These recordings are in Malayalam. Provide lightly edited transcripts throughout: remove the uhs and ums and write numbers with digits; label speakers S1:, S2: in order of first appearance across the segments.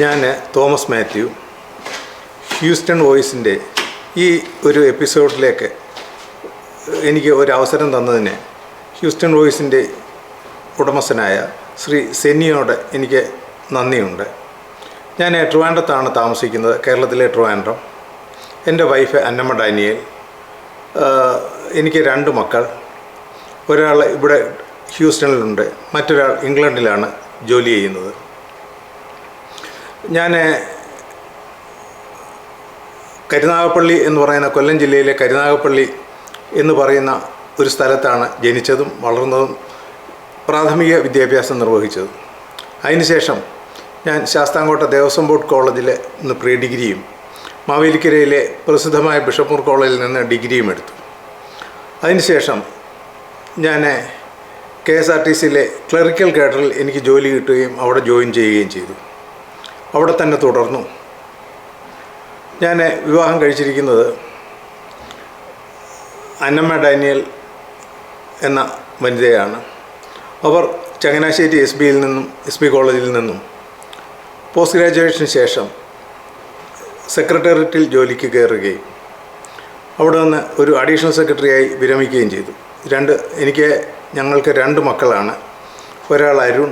S1: ഞാൻ തോമസ് മാത്യു ഹ്യൂസ്റ്റൺ വോയിസിൻ്റെ ഈ ഒരു എപ്പിസോഡിലേക്ക് എനിക്ക് ഒരു അവസരം തന്നതിന് ഹ്യൂസ്റ്റൺ വോയിസിൻ്റെ ഉടമസ്ഥനായ ശ്രീ സെന്നിയോട് എനിക്ക് നന്ദിയുണ്ട്. ഞാൻ ട്രിവാൻഡ്രത്താണ് താമസിക്കുന്നത്, കേരളത്തിലെ ട്രിവാൻഡ്രം. എൻ്റെ വൈഫ് അന്നമ്മ ഡാനിയേൽ. എനിക്ക് 2 മക്കൾ. ഒരാൾ ഇവിടെ ഹ്യൂസ്റ്റണിലുണ്ട്, മറ്റൊരാൾ ഇംഗ്ലണ്ടിലാണ് ജോലി ചെയ്യുന്നത്. ഞാൻ കരുനാഗപ്പള്ളി എന്ന് പറയുന്ന കൊല്ലം ജില്ലയിലെ കരുനാഗപ്പള്ളി എന്ന് പറയുന്ന ഒരു സ്ഥലത്താണ് ജനിച്ചതും വളർന്നതും പ്രാഥമിക വിദ്യാഭ്യാസം നിർവഹിച്ചതും. അതിനുശേഷം ഞാൻ ശാസ്താംകോട്ട ദേവസ്വം ബോർഡ് കോളേജിൽ നിന്ന് പ്രീ ഡിഗ്രിയും മാവേലിക്കരയിലെ പ്രസിദ്ധമായ ബിഷപ്പൂർ കോളേജിൽ നിന്ന് ഡിഗ്രിയും എടുത്തു. അതിനുശേഷം ഞാൻ KSRTCയിലെ ക്ലറിക്കൽ കേഡറിൽ എനിക്ക് ജോലി കിട്ടുകയും അവിടെ ജോയിൻ ചെയ്യുകയും ചെയ്തു. അവിടെ തന്നെ തുടർന്നു. ഞാൻ വിവാഹം കഴിച്ചിരിക്കുന്നത് അന്നമ്മ ഡാനിയൽ എന്ന വനിതയാണ്. അവർ ചങ്ങനാശ്ശേരി SB കോളേജിൽ നിന്നും പോസ്റ്റ് ഗ്രാജുവേഷന് ശേഷം സെക്രട്ടേറിയറ്റിൽ ജോലിക്ക് കയറുകയും അവിടെ നിന്ന് ഒരു അഡീഷണൽ സെക്രട്ടറിയായി വിരമിക്കുകയും ചെയ്തു. ഞങ്ങൾക്ക് 2 മക്കളാണ്. ഒരാൾ അരുൺ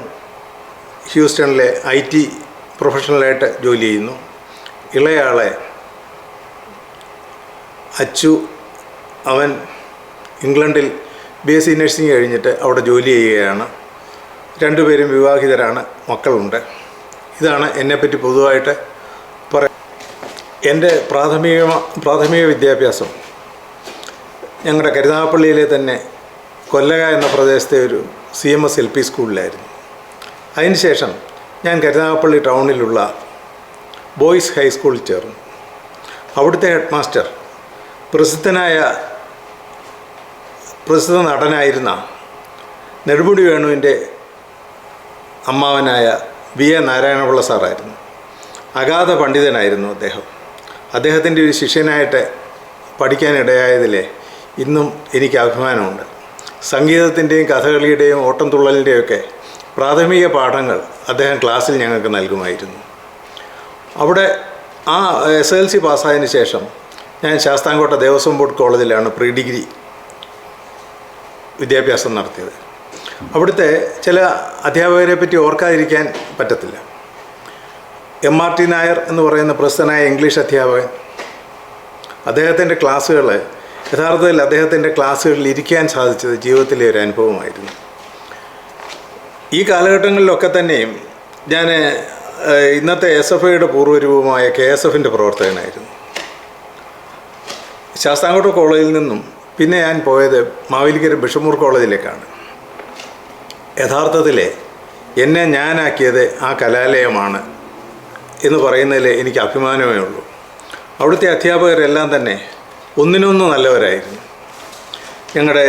S1: ഹ്യൂസ്റ്റണിലെ IT പ്രൊഫഷണലായിട്ട് ജോലി ചെയ്യുന്നു. ഇളയാളെ അച്ചു, അവൻ ഇംഗ്ലണ്ടിൽ BSc നഴ്സിംഗ് കഴിഞ്ഞിട്ട് അവിടെ ജോലി ചെയ്യുകയാണ്. 2 പേരും വിവാഹിതരാണ്, മക്കളുണ്ട്. ഇതാണ് എന്നെപ്പറ്റി പൊതുവായിട്ട് പറയാം. എൻ്റെ പ്രാഥമിക വിദ്യാഭ്യാസം ഞങ്ങളുടെ കരുനാഗപ്പള്ളിയിലെ തന്നെ കൊല്ലക എന്ന പ്രദേശത്തെ ഒരു CMS LP സ്കൂളിലായിരുന്നു. അതിനുശേഷം ഞാൻ കരുനാഗപ്പള്ളി ടൗണിലുള്ള ബോയ്സ് ഹൈസ്കൂളിൽ ചേർന്നു. അവിടുത്തെ ഹെഡ് മാസ്റ്റർ പ്രസിദ്ധ നടനായിരുന്ന നെടുമുടി വേണുവിൻ്റെ അമ്മാവനായ VA നാരായണപിള്ള സാറായിരുന്നു. അഗാധ പണ്ഡിതനായിരുന്നു അദ്ദേഹം. അദ്ദേഹത്തിൻ്റെ ഒരു ശിഷ്യനായിട്ട് പഠിക്കാനിടയായതിൽ ഇന്നും എനിക്ക് അഭിമാനമുണ്ട്. സംഗീതത്തിൻ്റെയും കഥകളിയുടെയും ഓട്ടംതുള്ളലിൻ്റെയൊക്കെ പ്രാഥമിക പാഠങ്ങൾ അദ്ദേഹം ക്ലാസ്സിൽ ഞങ്ങൾക്ക് നൽകുമായിരുന്നു. അവിടെ SLC പാസ്സായതിന് ശേഷം ഞാൻ ശാസ്താംകോട്ട ദേവസ്വം ബോർഡ് കോളേജിലാണ് പ്രീ ഡിഗ്രി വിദ്യാഭ്യാസം നടത്തിയത്. അവിടുത്തെ ചില അധ്യാപകരെ പറ്റി ഓർക്കാതിരിക്കാൻ പറ്റത്തില്ല. MRT നായർ എന്ന് പറയുന്ന പ്രസിദ്ധനായ ഇംഗ്ലീഷ് അധ്യാപകൻ. അദ്ദേഹത്തിൻ്റെ യഥാർത്ഥത്തിൽ അദ്ദേഹത്തിൻ്റെ ക്ലാസ്സുകളിൽ ഇരിക്കാൻ സാധിച്ചത് ജീവിതത്തിലെ ഒരു അനുഭവമായിരുന്നു. ഈ കാലഘട്ടങ്ങളിലൊക്കെ തന്നെയും ഞാൻ ഇന്നത്തെ SFIയുടെ പൂർവ്വരൂപമായ KSFൻ്റെ പ്രവർത്തകനായിരുന്നു. ശാസ്താംകോട്ട കോളേജിൽ നിന്നും പിന്നെ ഞാൻ പോയത് മാവേലിക്കര ബിഷപ്പൂർ കോളേജിലേക്കാണ്. യഥാർത്ഥത്തിൽ എന്നെ ഞാനാക്കിയത് ആ കലാലയമാണ് എന്ന് പറയുന്നതിൽ എനിക്ക് അഭിമാനമേ ഉള്ളൂ. അവിടുത്തെ അധ്യാപകരെല്ലാം തന്നെ ഒന്നിനൊന്ന് നല്ലവരായിരുന്നു. ഞങ്ങളുടെ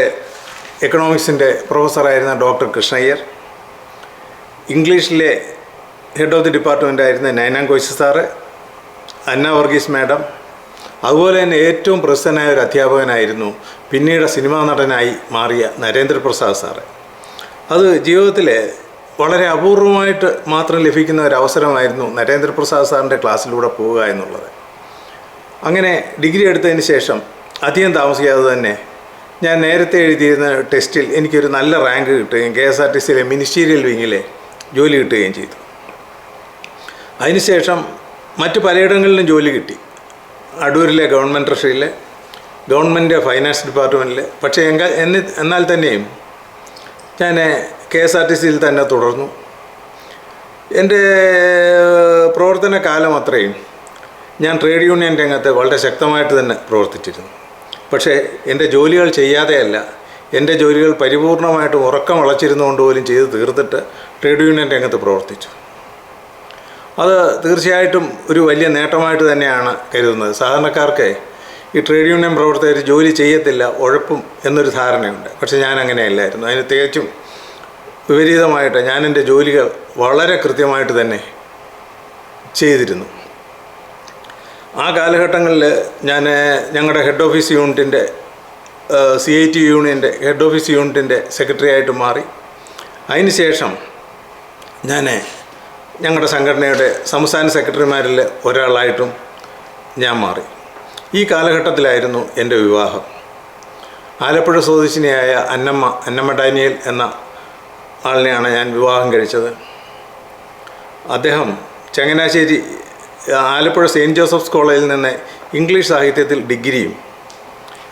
S1: എക്കണോമിക്സിൻ്റെ പ്രൊഫസറായിരുന്ന ഡോക്ടർ കൃഷ്ണയ്യർ, ഇംഗ്ലീഷിലെ ഹെഡ് ഓഫ് ദി ഡിപ്പാർട്ട്മെൻ്റ് ആയിരുന്ന നൈനാൻ കോശി സാറ്, അന്ന വർഗീസ് മാഡം, അതുപോലെ തന്നെ ഏറ്റവും പ്രസിദ്ധനായ ഒരു അധ്യാപകനായിരുന്നു പിന്നീട് സിനിമാ നടനായി മാറിയ നരേന്ദ്രപ്രസാദ് സാറ്. അത് ജീവിതത്തിൽ വളരെ അപൂർവമായിട്ട് മാത്രം ലഭിക്കുന്ന ഒരു അവസരമായിരുന്നു നരേന്ദ്രപ്രസാദ് സാറിൻ്റെ ക്ലാസ്സിലൂടെ പോവുക എന്നുള്ളത്. അങ്ങനെ ഡിഗ്രി എടുത്തതിന് ശേഷം അധികം താമസിക്കാതെ തന്നെ ഞാൻ നേരത്തെ എഴുതിയിരുന്ന ടെസ്റ്റിൽ എനിക്കൊരു നല്ല റാങ്ക് കിട്ടുകയും KSRTCയിലെ മിനിസ്റ്റീരിയൽ വിങ്ങിലെ ജോലി കിട്ടുകയും ചെയ്തു. അതിനുശേഷം മറ്റ് പലയിടങ്ങളിലും ജോലി കിട്ടി. അടൂരിലെ ഗവൺമെൻറ് ട്രഷറിയിൽ, ഗവൺമെൻറ് ഫൈനാൻസ് ഡിപ്പാർട്ട്മെൻറ്റിൽ. പക്ഷേ എന്നാൽ തന്നെയും ഞാൻ KSRTCയിൽ തന്നെ തുടർന്നു. എൻ്റെ പ്രവർത്തന കാലം അത്രയും ഞാൻ ട്രേഡ് യൂണിയൻ രംഗത്ത് വളരെ ശക്തമായിട്ട് തന്നെ പ്രവർത്തിച്ചിരുന്നു. പക്ഷേ എൻ്റെ ജോലികൾ ചെയ്യാതെയല്ല, എൻ്റെ ജോലികൾ പരിപൂർണമായിട്ടും ഉറക്കം വളച്ചിരുന്നുകൊണ്ട് പോലും ചെയ്ത് തീർത്തിട്ട് ട്രേഡ് യൂണിയൻ രംഗത്ത് പ്രവർത്തിച്ചു. അത് തീർച്ചയായിട്ടും ഒരു വലിയ നേട്ടമായിട്ട് തന്നെയാണ് കരുതുന്നത്. സാധാരണക്കാർക്ക് ഈ ട്രേഡ് യൂണിയൻ പ്രവർത്തകർ ജോലി ചെയ്യത്തില്ല, ഉഴപ്പും എന്നൊരു ധാരണയുണ്ട്. പക്ഷേ ഞാൻ അങ്ങനെയല്ലായിരുന്നു. അതിന് തികച്ചും വിപരീതമായിട്ട് ഞാൻ എൻ്റെ ജോലികൾ വളരെ കൃത്യമായിട്ട് തന്നെ ചെയ്തിരുന്നു. ആ കാലഘട്ടങ്ങളിൽ ഞാൻ ഞങ്ങളുടെ ഹെഡ് ഓഫീസ് യൂണിറ്റിൻ്റെ CIT യൂണിയൻ്റെ ഹെഡ് ഓഫീസ് യൂണിറ്റിൻ്റെ സെക്രട്ടറി ആയിട്ട് മാറി. അതിനുശേഷം ഞാൻ ഞങ്ങളുടെ സംഘടനയുടെ സംസ്ഥാന സെക്രട്ടറിമാരിൽ ഒരാളായിട്ടും ഞാൻ മാറി. ഈ കാലഘട്ടത്തിലായിരുന്നു എൻ്റെ വിവാഹം. ആലപ്പുഴ സ്വദേശിനിയായ അന്നമ്മ ഡാനിയേൽ എന്ന ആളിനെയാണ് ഞാൻ വിവാഹം കഴിച്ചത്. അദ്ദേഹം ചങ്ങനാശ്ശേരി ആലപ്പുഴ സെയിൻറ്റ് ജോസഫ്സ് കോളേജിൽ നിന്ന് ഇംഗ്ലീഷ് സാഹിത്യത്തിൽ ഡിഗ്രിയും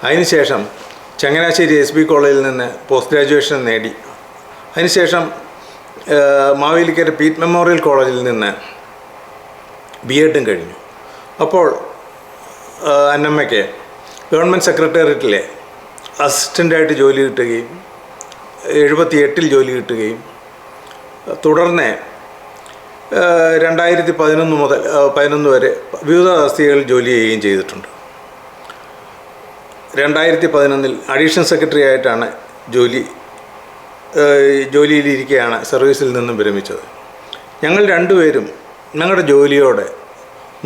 S1: അതിനുശേഷം ചങ്ങനാശ്ശേരി SB കോളേജിൽ നിന്ന് പോസ്റ്റ് ഗ്രാജുവേഷൻ നേടി. അതിനുശേഷം മാവേലിക്കര പീറ്റ് മെമ്മോറിയൽ കോളേജിൽ നിന്ന് BEdും കഴിഞ്ഞു. അപ്പോൾ അന്നമ്മയ്ക്ക് ഗവൺമെൻറ് സെക്രട്ടേറിയറ്റിലെ അസിസ്റ്റൻ്റായിട്ട് ജോലി കിട്ടുകയും 1978 ജോലി കിട്ടുകയും തുടർന്ന് 2011 മുതൽ 2011 വരെ വിവിധ തസ്തികകളിൽ ജോലി ചെയ്യുകയും ചെയ്തിട്ടുണ്ട്. 2011 അഡീഷണൽ സെക്രട്ടറി ആയിട്ടാണ് ജോലിയിലിരിക്കുകയാണ് സർവീസിൽ നിന്നും വിരമിച്ചത്. ഞങ്ങൾ രണ്ടുപേരും ഞങ്ങളുടെ ജോലിയോടെ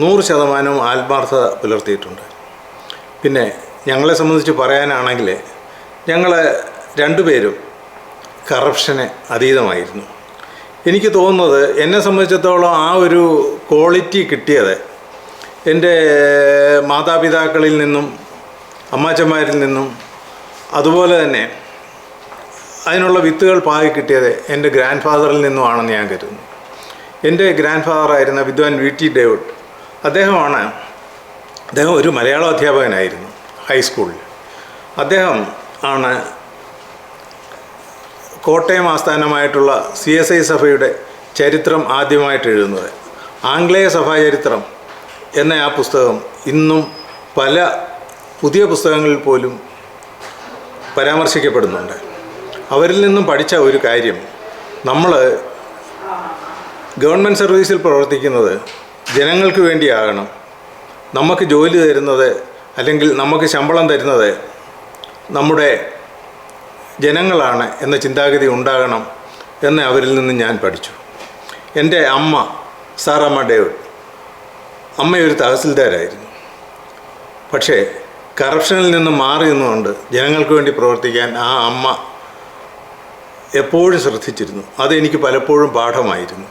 S1: 100% ആത്മാർത്ഥത പുലർത്തിയിട്ടുണ്ട്. പിന്നെ ഞങ്ങളെ സംബന്ധിച്ച് പറയാനാണെങ്കിൽ ഞങ്ങൾ രണ്ടുപേരും കറപ്ഷന് അതീതമായിരുന്നു. എനിക്ക് തോന്നുന്നത് എന്നെ സംബന്ധിച്ചിടത്തോളം ആ ഒരു ക്വാളിറ്റി കിട്ടിയത് എൻ്റെ മാതാപിതാക്കളിൽ നിന്നും അമ്മാച്ചന്മാരിൽ നിന്നും അതുപോലെ തന്നെ അതിനുള്ള വിത്തുകൾ പാകി കിട്ടിയത് എൻ്റെ ഗ്രാൻഡ് ഫാദറിൽ നിന്നുമാണെന്ന് ഞാൻ കരുതുന്നു. എൻ്റെ ഗ്രാൻഡ് ഫാദറായിരുന്ന വിദ്വാൻ VT ഡേവിഡ് അദ്ദേഹം ഒരു മലയാളം അധ്യാപകനായിരുന്നു ഹൈസ്കൂളിൽ. അദ്ദേഹം ആണ് കോട്ടയം ആസ്ഥാനമായിട്ടുള്ള CSI സഭയുടെ ചരിത്രം ആദ്യമായിട്ട് എഴുതുന്നത്. ആംഗ്ലേയ സഭാചരിത്രം എന്ന ആ പുസ്തകം ഇന്നും പല പുതിയ പുസ്തകങ്ങളിൽ പോലും പരാമർശിക്കപ്പെടുന്നുണ്ട്. അവരിൽ നിന്നും പഠിച്ച ഒരു കാര്യം, നമ്മൾ ഗവൺമെൻറ് സർവീസിൽ പ്രവർത്തിക്കുന്നത് ജനങ്ങൾക്ക് വേണ്ടിയാകണം. നമുക്ക് ജോലി തരുന്നത് അല്ലെങ്കിൽ നമുക്ക് ശമ്പളം തരുന്നത് നമ്മുടെ ജനങ്ങളാണ് എന്ന ചിന്താഗതി ഉണ്ടാകണം എന്ന് അവരിൽ നിന്ന് ഞാൻ പഠിച്ചു. എൻ്റെ അമ്മ സാറമ്മ ഡേവിഡ് അമ്മയൊരു തഹസിൽദാരായിരുന്നു. പക്ഷേ കറപ്ഷനിൽ നിന്ന് മാറി നിന്നുകൊണ്ട് ജനങ്ങൾക്ക് വേണ്ടി പ്രവർത്തിക്കാൻ ആ അമ്മ എപ്പോഴും ശ്രദ്ധിച്ചിരുന്നു. അതെനിക്ക് പലപ്പോഴും പാഠമായിരുന്നു.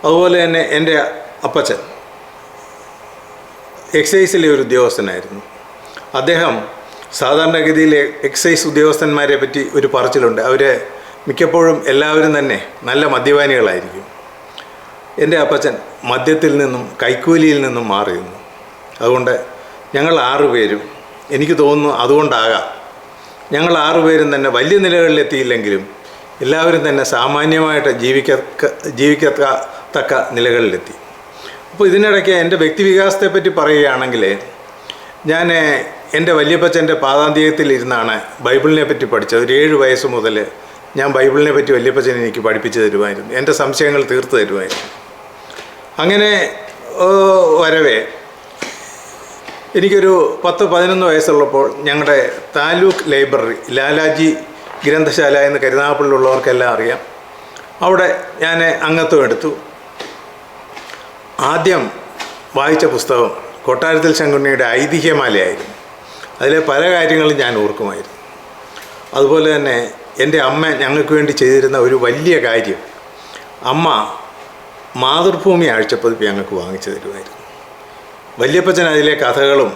S1: അതുപോലെ തന്നെ എൻ്റെ അപ്പച്ചൻ എക്സൈസിലെ ഒരു ഉദ്യോഗസ്ഥനായിരുന്നു. അദ്ദേഹം സാധാരണഗതിയിലെ എക്സൈസ് ഉദ്യോഗസ്ഥന്മാരെ പറ്റി ഒരു പറച്ചിലുണ്ട്, അവർ മിക്കപ്പോഴും എല്ലാവരും തന്നെ നല്ല മദ്യപാനികളായിരിക്കും. എൻ്റെ അപ്പച്ചൻ മദ്യത്തിൽ നിന്നും കൈക്കൂലിയിൽ നിന്നും മാറി നിന്നു. അതുകൊണ്ട് ഞങ്ങൾ 6 പേരും, എനിക്ക് തോന്നുന്നു അതുകൊണ്ടാകാം, ഞങ്ങൾ 6 പേരും തന്നെ വലിയ നിലകളിലെത്തിയില്ലെങ്കിലും എല്ലാവരും തന്നെ സാമാന്യമായിട്ട് ജീവിക്കത്തക്ക നിലകളിലെത്തി. അപ്പോൾ ഇതിനിടയ്ക്ക് എൻ്റെ വ്യക്തിവികാസത്തെപ്പറ്റി പറയുകയാണെങ്കിൽ, ഞാൻ എൻ്റെ വല്യപ്പച്ചൻ്റെ പാദാന്ത്യത്തിലിരുന്നാണ് ബൈബിളിനെ പറ്റി പഠിച്ചത്. ഒരു 7 വയസ്സ് മുതൽ ഞാൻ ബൈബിളിനെ പറ്റി വല്യപ്പച്ചൻ എനിക്ക് പഠിപ്പിച്ചു തരുമായിരുന്നു, എൻ്റെ സംശയങ്ങൾ തീർത്തു തരുമായിരുന്നു. അങ്ങനെ വരവേ എനിക്കൊരു 10-11 വയസ്സുള്ളപ്പോൾ ഞങ്ങളുടെ താലൂക്ക് ലൈബ്രറി, ലാലാജി ഗ്രന്ഥശാല എന്ന് കരുനാഗപ്പള്ളിയിലുള്ളവർക്കെല്ലാം അറിയാം, അവിടെ ഞാൻ അംഗത്വം എടുത്തു. ആദ്യം വായിച്ച പുസ്തകം കൊട്ടാരത്തിൽ ശങ്കുണ്ണിയുടെ ഐതിഹ്യമാലയായിരുന്നു. അതിലെ പല കാര്യങ്ങളും ഞാൻ ഓർക്കുമായിരുന്നു. അതുപോലെ തന്നെ എൻ്റെ അമ്മ ഞങ്ങൾക്ക് വേണ്ടി ചെയ്തിരുന്ന ഒരു വലിയ കാര്യം, അമ്മ മാതൃഭൂമി ആഴ്ചപ്പതിപ്പ് ഞങ്ങൾക്ക് വാങ്ങിച്ചു തരുമായിരുന്നു. വല്യപ്പച്ചൻ അതിലെ കഥകളും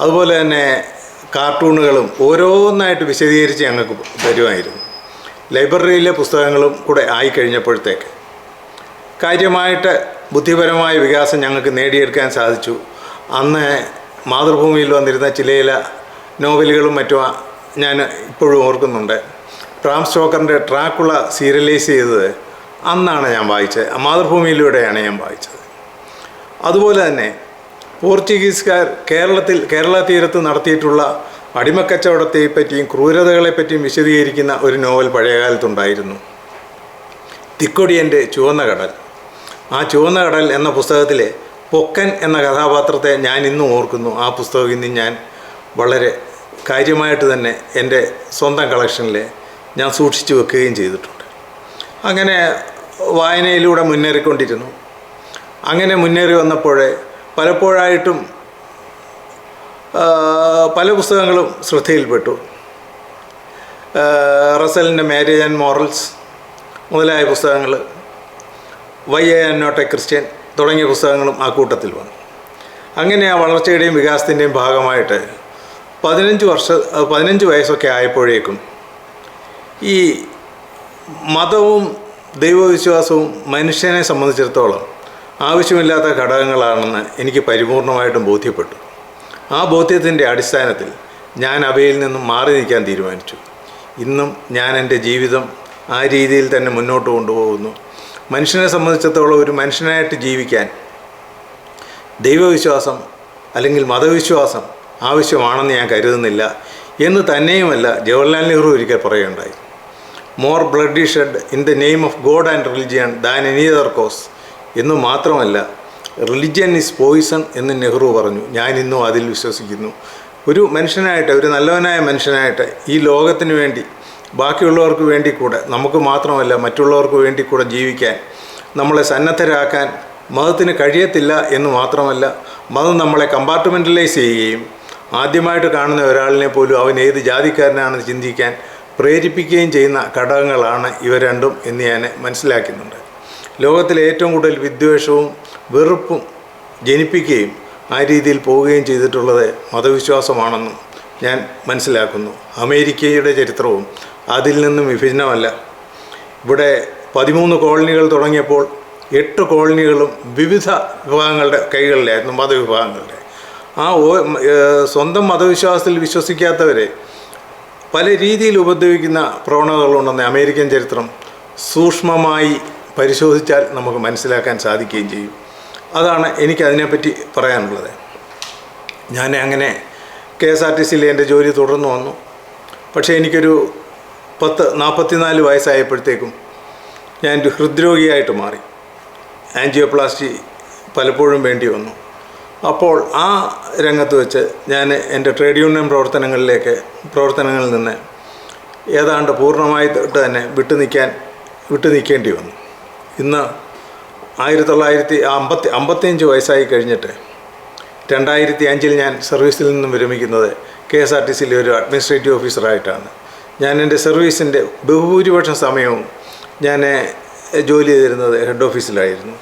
S1: അതുപോലെ തന്നെ കാർട്ടൂണുകളും ഓരോന്നായിട്ട് വിശദീകരിച്ച് ഞങ്ങൾക്ക് തരുമായിരുന്നു. ലൈബ്രറിയിലെ പുസ്തകങ്ങളും കൂടെ ആയിക്കഴിഞ്ഞപ്പോഴത്തേക്ക് കാര്യമായിട്ട് ബുദ്ധിപരമായ വികാസം ഞങ്ങൾക്ക് നേടിയെടുക്കാൻ സാധിച്ചു. അന്ന് മാതൃഭൂമിയിൽ വന്നിരുന്ന ചില നോവലുകളും മറ്റും ഞാൻ ഇപ്പോഴും ഓർക്കുന്നുണ്ട്. പ്രാം സ്റ്റോക്കറിൻ്റെ ഡ്രാക്കുള സീരിയലൈസ് ചെയ്തത് അന്നാണ് ഞാൻ വായിച്ചത്, മാതൃഭൂമിയിലൂടെയാണ് ഞാൻ വായിച്ചത്. അതുപോലെ തന്നെ പോർച്ചുഗീസുകാർ കേരള തീരത്ത് നടത്തിയിട്ടുള്ള അടിമക്കച്ചവടത്തെപ്പറ്റിയും ക്രൂരതകളെപ്പറ്റിയും വിശദീകരിക്കുന്ന ഒരു നോവൽ പഴയകാലത്തുണ്ടായിരുന്നു, തിക്കൊടിയൻ്റെ ചുവന്ന കടൽ. ആ ചുവന്ന കടൽ എന്ന പുസ്തകത്തിലെ പൊക്കൻ എന്ന കഥാപാത്രത്തെ ഞാൻ ഇന്നും ഓർക്കുന്നു. ആ പുസ്തകം ഇന്ന് ഞാൻ വളരെ കാര്യമായിട്ട് തന്നെ എൻ്റെ സ്വന്തം കളക്ഷനിൽ ഞാൻ സൂക്ഷിച്ചു വെക്കുകയും ചെയ്തിട്ടുണ്ട്. അങ്ങനെ വായനയിലൂടെ മുന്നേറിക്കൊണ്ടിരുന്നു. അങ്ങനെ മുന്നേറി വന്നപ്പോൾ പലപ്പോഴായിട്ടും പല പുസ്തകങ്ങളും ശ്രദ്ധയിൽപ്പെട്ടു. റസലിൻ്റെ മാരേജ് ആൻഡ് മോറൽസ് മുതലായ പുസ്തകങ്ങൾ,
S2: why I am not a Christian തുടങ്ങിയ പുസ്തകങ്ങളും ആ കൂട്ടത്തിൽ വന്നു. അങ്ങനെ ആ വളർച്ചയുടെയും വികാസത്തിൻ്റെയും ഭാഗമായിട്ട് 15 വയസ്സൊക്കെ ആയപ്പോഴേക്കും ഈ മതവും ദൈവവിശ്വാസവും മനുഷ്യനെ സംബന്ധിച്ചിടത്തോളം ആവശ്യമില്ലാത്ത ഘടകങ്ങളാണെന്ന് എനിക്ക് പരിപൂർണമായിട്ടും ബോധ്യപ്പെട്ടു. ആ ബോധ്യത്തിൻ്റെ അടിസ്ഥാനത്തിൽ ഞാൻ അവയിൽ നിന്നും മാറി നിൽക്കാൻ തീരുമാനിച്ചു. ഇന്നും ഞാൻ എൻ്റെ ജീവിതം ആ രീതിയിൽ തന്നെ മുന്നോട്ട് കൊണ്ടുപോകുന്നു. മനുഷ്യനെ സംബന്ധിച്ചിടത്തോളം ഒരു മനുഷ്യനായിട്ട് ജീവിക്കാൻ ദൈവവിശ്വാസം അല്ലെങ്കിൽ മതവിശ്വാസം ആവശ്യമാണെന്ന് ഞാൻ കരുതുന്നില്ല എന്ന് തന്നെയുമല്ല ജവഹർലാൽ നെഹ്റു ഒരിക്കൽ പറയുകയുണ്ടായി. More bloodshed in the name of God and religion than any other cause എന്നു മാത്രമല്ല, റിലിജിയൻ ഈസ് പോയിസൺ എന്ന് നെഹ്റു പറഞ്ഞു. ഞാനിന്നും അതിൽ വിശ്വസിക്കുന്നു. ഒരു മനുഷ്യനായിട്ട്, ഒരു നല്ലവനായ മനുഷ്യനായിട്ട് ഈ ലോകത്തിന് വേണ്ടി, ബാക്കിയുള്ളവർക്ക് വേണ്ടി കൂടെ, നമുക്ക് മാത്രമല്ല മറ്റുള്ളവർക്ക് വേണ്ടി കൂടെ ജീവിക്കാൻ നമ്മളെ സന്നദ്ധരാക്കാൻ മതത്തിന് കഴിയത്തില്ല എന്ന് മാത്രമല്ല, മതം നമ്മളെ കമ്പാർട്ട്മെൻ്റലൈസ് ചെയ്യുകയും ആദ്യമായിട്ട് കാണുന്ന ഒരാളിനെ പോലും അവൻ ഏത് ജാതിക്കാരനാണെന്ന് ചിന്തിക്കാൻ പ്രേരിപ്പിക്കുകയും ചെയ്യുന്ന ഘടകങ്ങളാണ് ഇവ രണ്ടും എന്ന് ഞാൻ മനസ്സിലാക്കുന്നുണ്ട്. ലോകത്തിലെ ഏറ്റവും കൂടുതൽ വിദ്വേഷവും വെറുപ്പും ജനിപ്പിക്കുകയും ആ രീതിയിൽ പോവുകയും ചെയ്തിട്ടുള്ളത് മതവിശ്വാസമാണെന്നും ഞാൻ മനസ്സിലാക്കുന്നു. അമേരിക്കയുടെ ചരിത്രവും അതിൽ നിന്നും വിഭിന്നമല്ല. ഇവിടെ 13 കോളനികൾ തുടങ്ങിയപ്പോൾ 8 കോളനികളും വിവിധ വിഭാഗങ്ങളുടെ കൈകളിലായിരുന്നു, മതവിഭാഗങ്ങളുടെ. ആ സ്വന്തം മതവിശ്വാസത്തിൽ വിശ്വസിക്കാത്തവരെ പല രീതിയിൽ ഉപദ്രവിക്കുന്ന പ്രവണതകളുണ്ടെന്ന് അമേരിക്കൻ ചരിത്രം സൂക്ഷ്മമായി പരിശോധിച്ചാൽ നമുക്ക് മനസ്സിലാക്കാൻ സാധിക്കുകയും ചെയ്യും. അതാണ് എനിക്കതിനെപ്പറ്റി പറയാനുള്ളത്. ഞാൻ അങ്ങനെ KSRTCയിൽ എൻ്റെ ജോലി തുടർന്നു വന്നു. പക്ഷേ എനിക്കൊരു 44 വയസ്സായപ്പോഴത്തേക്കും ഞാനൊരു ഹൃദ്രോഗിയായിട്ട് മാറി. ആൻജിയോപ്ലാസ്റ്റി പലപ്പോഴും വേണ്ടി വന്നു. അപ്പോൾ ആ രംഗത്ത് വെച്ച് ഞാൻ എൻ്റെ ട്രേഡ് യൂണിയൻ പ്രവർത്തനങ്ങളിൽ നിന്ന് ഏതാണ്ട് പൂർണ്ണമായിട്ട് തന്നെ വിട്ടു നിൽക്കേണ്ടി വന്നു. ഇന്ന് 1955 വയസ്സായി കഴിഞ്ഞിട്ട് 2005 ഞാൻ സർവീസിൽ നിന്നും വിരമിക്കുന്നത് KSRTCയിലെ ഒരു അഡ്മിനിസ്ട്രേറ്റീവ് ഓഫീസറായിട്ടാണ്. ഞാൻ എൻ്റെ സർവീസിൻ്റെ ബഹുഭൂരിപക്ഷം സമയവും ഞാൻ ജോലി ചെയ്തിരുന്നത് ഹെഡ് ഓഫീസിലായിരുന്നു.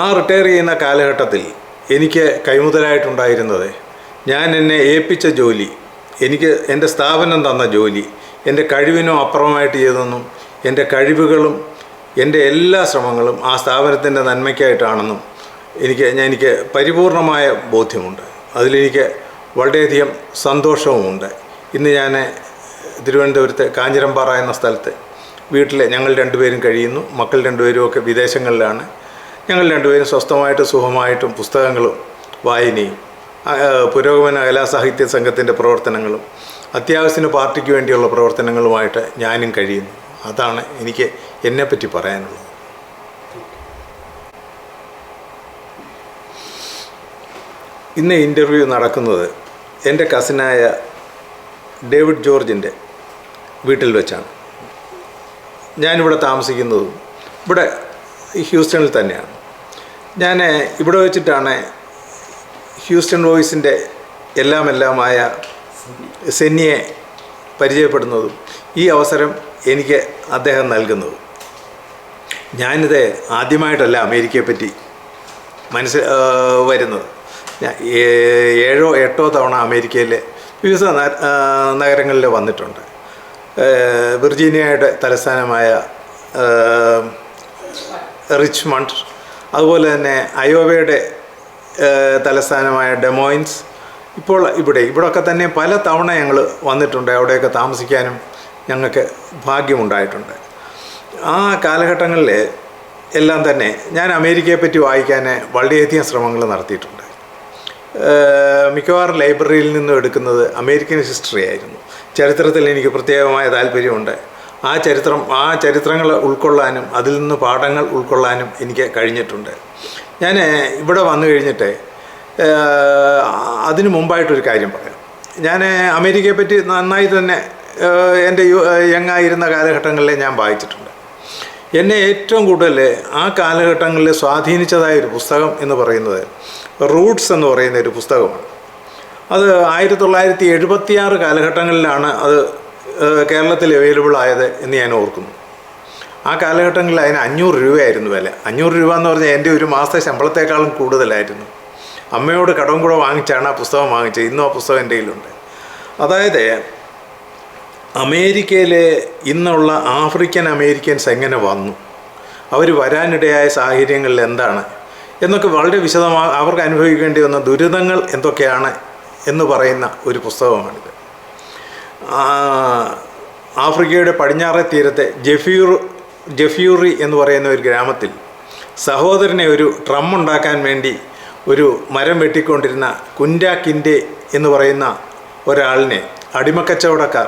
S2: ആ റിട്ടയർ ചെയ്യുന്ന കാലഘട്ടത്തിൽ എനിക്ക് കൈമുതലായിട്ടുണ്ടായിരുന്നത് ഞാൻ എന്നെ ഏൽപ്പിച്ച ജോലി, എനിക്ക് എൻ്റെ സ്ഥാപനം തന്ന ജോലി എൻ്റെ കഴിവിനോ അപ്പുറമായിട്ട് ചെയ്തെന്നും എൻ്റെ കഴിവുകളും എൻ്റെ എല്ലാ ശ്രമങ്ങളും ആ സ്ഥാപനത്തിൻ്റെ നന്മയ്ക്കായിട്ടാണെന്നും എനിക്ക് പരിപൂർണമായ ബോധ്യമുണ്ട്. അതിലെനിക്ക് വളരെയധികം സന്തോഷവുമുണ്ട്. ഇന്ന് ഞാൻ തിരുവനന്തപുരത്ത് കാഞ്ഞിരമ്പാറ എന്ന സ്ഥലത്ത് വീട്ടിൽ ഞങ്ങൾ 2 പേരും കഴിയുന്നു. മക്കൾ 2 പേരും ഒക്കെ വിദേശങ്ങളിലാണ്. ഞങ്ങൾ 2 പേരും സ്വസ്ഥമായിട്ട് സുഖമായിട്ടും പുസ്തകങ്ങളും വായനയും പുരോഗമന കലാസാഹിത്യ സംഘത്തിൻ്റെ പ്രവർത്തനങ്ങളും അത്യാവശ്യത്തിന് പാർട്ടിക്ക് വേണ്ടിയുള്ള പ്രവർത്തനങ്ങളുമായിട്ട് ഞാനും കഴിയുന്നു. അതാണ് എനിക്ക് എന്നെപ്പറ്റി പറയാനുള്ളത്. ഇന്ന് ഇൻ്റർവ്യൂ നടക്കുന്നത് എൻ്റെ കസിനായ ഡേവിഡ് ജോർജിൻ്റെ വീട്ടിൽ വെച്ചാണ്. ഞാനിവിടെ താമസിക്കുന്നതും ഇവിടെ ഹ്യൂസ്റ്റണിൽ തന്നെയാണ്. ഞാൻ ഇവിടെ വെച്ചിട്ടാണ് ഹ്യൂസ്റ്റൺ വോയിസിൻ്റെ എല്ലാമായ സെന്നിയെ പരിചയപ്പെടുന്നതും ഈ അവസരം എനിക്ക് അദ്ദേഹം നൽകുന്നതും. ഞാനിത് ആദ്യമായിട്ടല്ല അമേരിക്കയെപ്പറ്റി വരുന്നത്. ഞാൻ 7 or 8 തവണ അമേരിക്കയിലെ വിവിധ നഗരങ്ങളിൽ വന്നിട്ടുണ്ട്. വിർജീനിയയുടെ തലസ്ഥാനമായ റിച്ച്മണ്ട്, അതുപോലെ തന്നെ അയോവയുടെ തലസ്ഥാനമായ ഡെമോയിൻസ്, ഇപ്പോൾ ഇവിടെയൊക്കെ തന്നെ പല തവണ ഞങ്ങൾ വന്നിട്ടുണ്ട്. അവിടെയൊക്കെ താമസിക്കാനും ഞങ്ങൾക്ക് ഭാഗ്യമുണ്ടായിട്ടുണ്ട്. ആ കാലഘട്ടങ്ങളിൽ എല്ലാം തന്നെ ഞാൻ അമേരിക്കയെപ്പറ്റി വായിക്കാൻ വളരെയധികം ശ്രമങ്ങൾ നടത്തിയിട്ടുണ്ട്. മിക്കവാറും ലൈബ്രറിയിൽ നിന്നും എടുക്കുന്നത് അമേരിക്കൻ ഹിസ്റ്ററി ആയിരുന്നു. ചരിത്രത്തിൽ എനിക്ക് പ്രത്യേകമായ താല്പര്യമുണ്ട്. ആ ചരിത്രങ്ങൾ ഉൾക്കൊള്ളാനും അതിൽ നിന്ന് പാഠങ്ങൾ ഉൾക്കൊള്ളാനും എനിക്ക് കഴിഞ്ഞിട്ടുണ്ട്. ഞാൻ ഇവിടെ വന്നു കഴിഞ്ഞിട്ട് അതിനു മുമ്പായിട്ടൊരു കാര്യം പറയാം. ഞാൻ അമേരിക്കയെപ്പറ്റി നന്നായി തന്നെ എൻ്റെ യങ്ങായിരുന്ന കാലഘട്ടങ്ങളിൽ ഞാൻ വായിച്ചിട്ടുണ്ട്. എന്നെ ഏറ്റവും കൂടുതൽ ആ കാലഘട്ടങ്ങളിൽ സ്വാധീനിച്ചതായൊരു പുസ്തകം എന്ന് പറയുന്നത് റൂട്ട്സ് എന്ന് പറയുന്ന ഒരു പുസ്തകമാണ്. അത് 1976 കാലഘട്ടങ്ങളിലാണ് അത് കേരളത്തിൽ അവൈലബിൾ ആയത് എന്ന് ഞാൻ ഓർക്കുന്നു.
S1: ആ കാലഘട്ടങ്ങളിൽ അതിന് 500 രൂപയായിരുന്നു വില. 500 രൂപ എന്ന് പറഞ്ഞാൽ എൻ്റെ ഒരു മാസത്തെ ശമ്പളത്തെക്കാളും കൂടുതലായിരുന്നു. അമ്മയോട് കടവും കൂടെ വാങ്ങിച്ചാണ് ആ പുസ്തകം വാങ്ങിച്ചത്. ഇന്നും ആ പുസ്തകം എൻ്റെ കയ്യിലുണ്ട്. അതായത് അമേരിക്കയിലെ ഇന്നുള്ള ആഫ്രിക്കൻ അമേരിക്കൻസ് എങ്ങനെ വന്നു, അവർ വരാനിടയായ സാഹചര്യങ്ങളിൽ എന്താണ് എന്നൊക്കെ വളരെ വിശദമായി അവർക്ക് അനുഭവിക്കേണ്ടി വന്ന ദുരിതങ്ങൾ എന്തൊക്കെയാണ് എന്ന് പറയുന്ന ഒരു പുസ്തകമാണിത്. ആഫ്രിക്കയുടെ പടിഞ്ഞാറേ തീരത്തെ ജഫ്യൂറി എന്ന് പറയുന്ന ഒരു ഗ്രാമത്തിൽ സഹോദരനെ ഒരു ട്രം ഉണ്ടാക്കാൻ വേണ്ടി ഒരു മരം വെട്ടിക്കൊണ്ടിരുന്ന കുൻഡാക്കിൻ്റെ എന്ന് പറയുന്ന ഒരാളിനെ അടിമക്കച്ചവടക്കാർ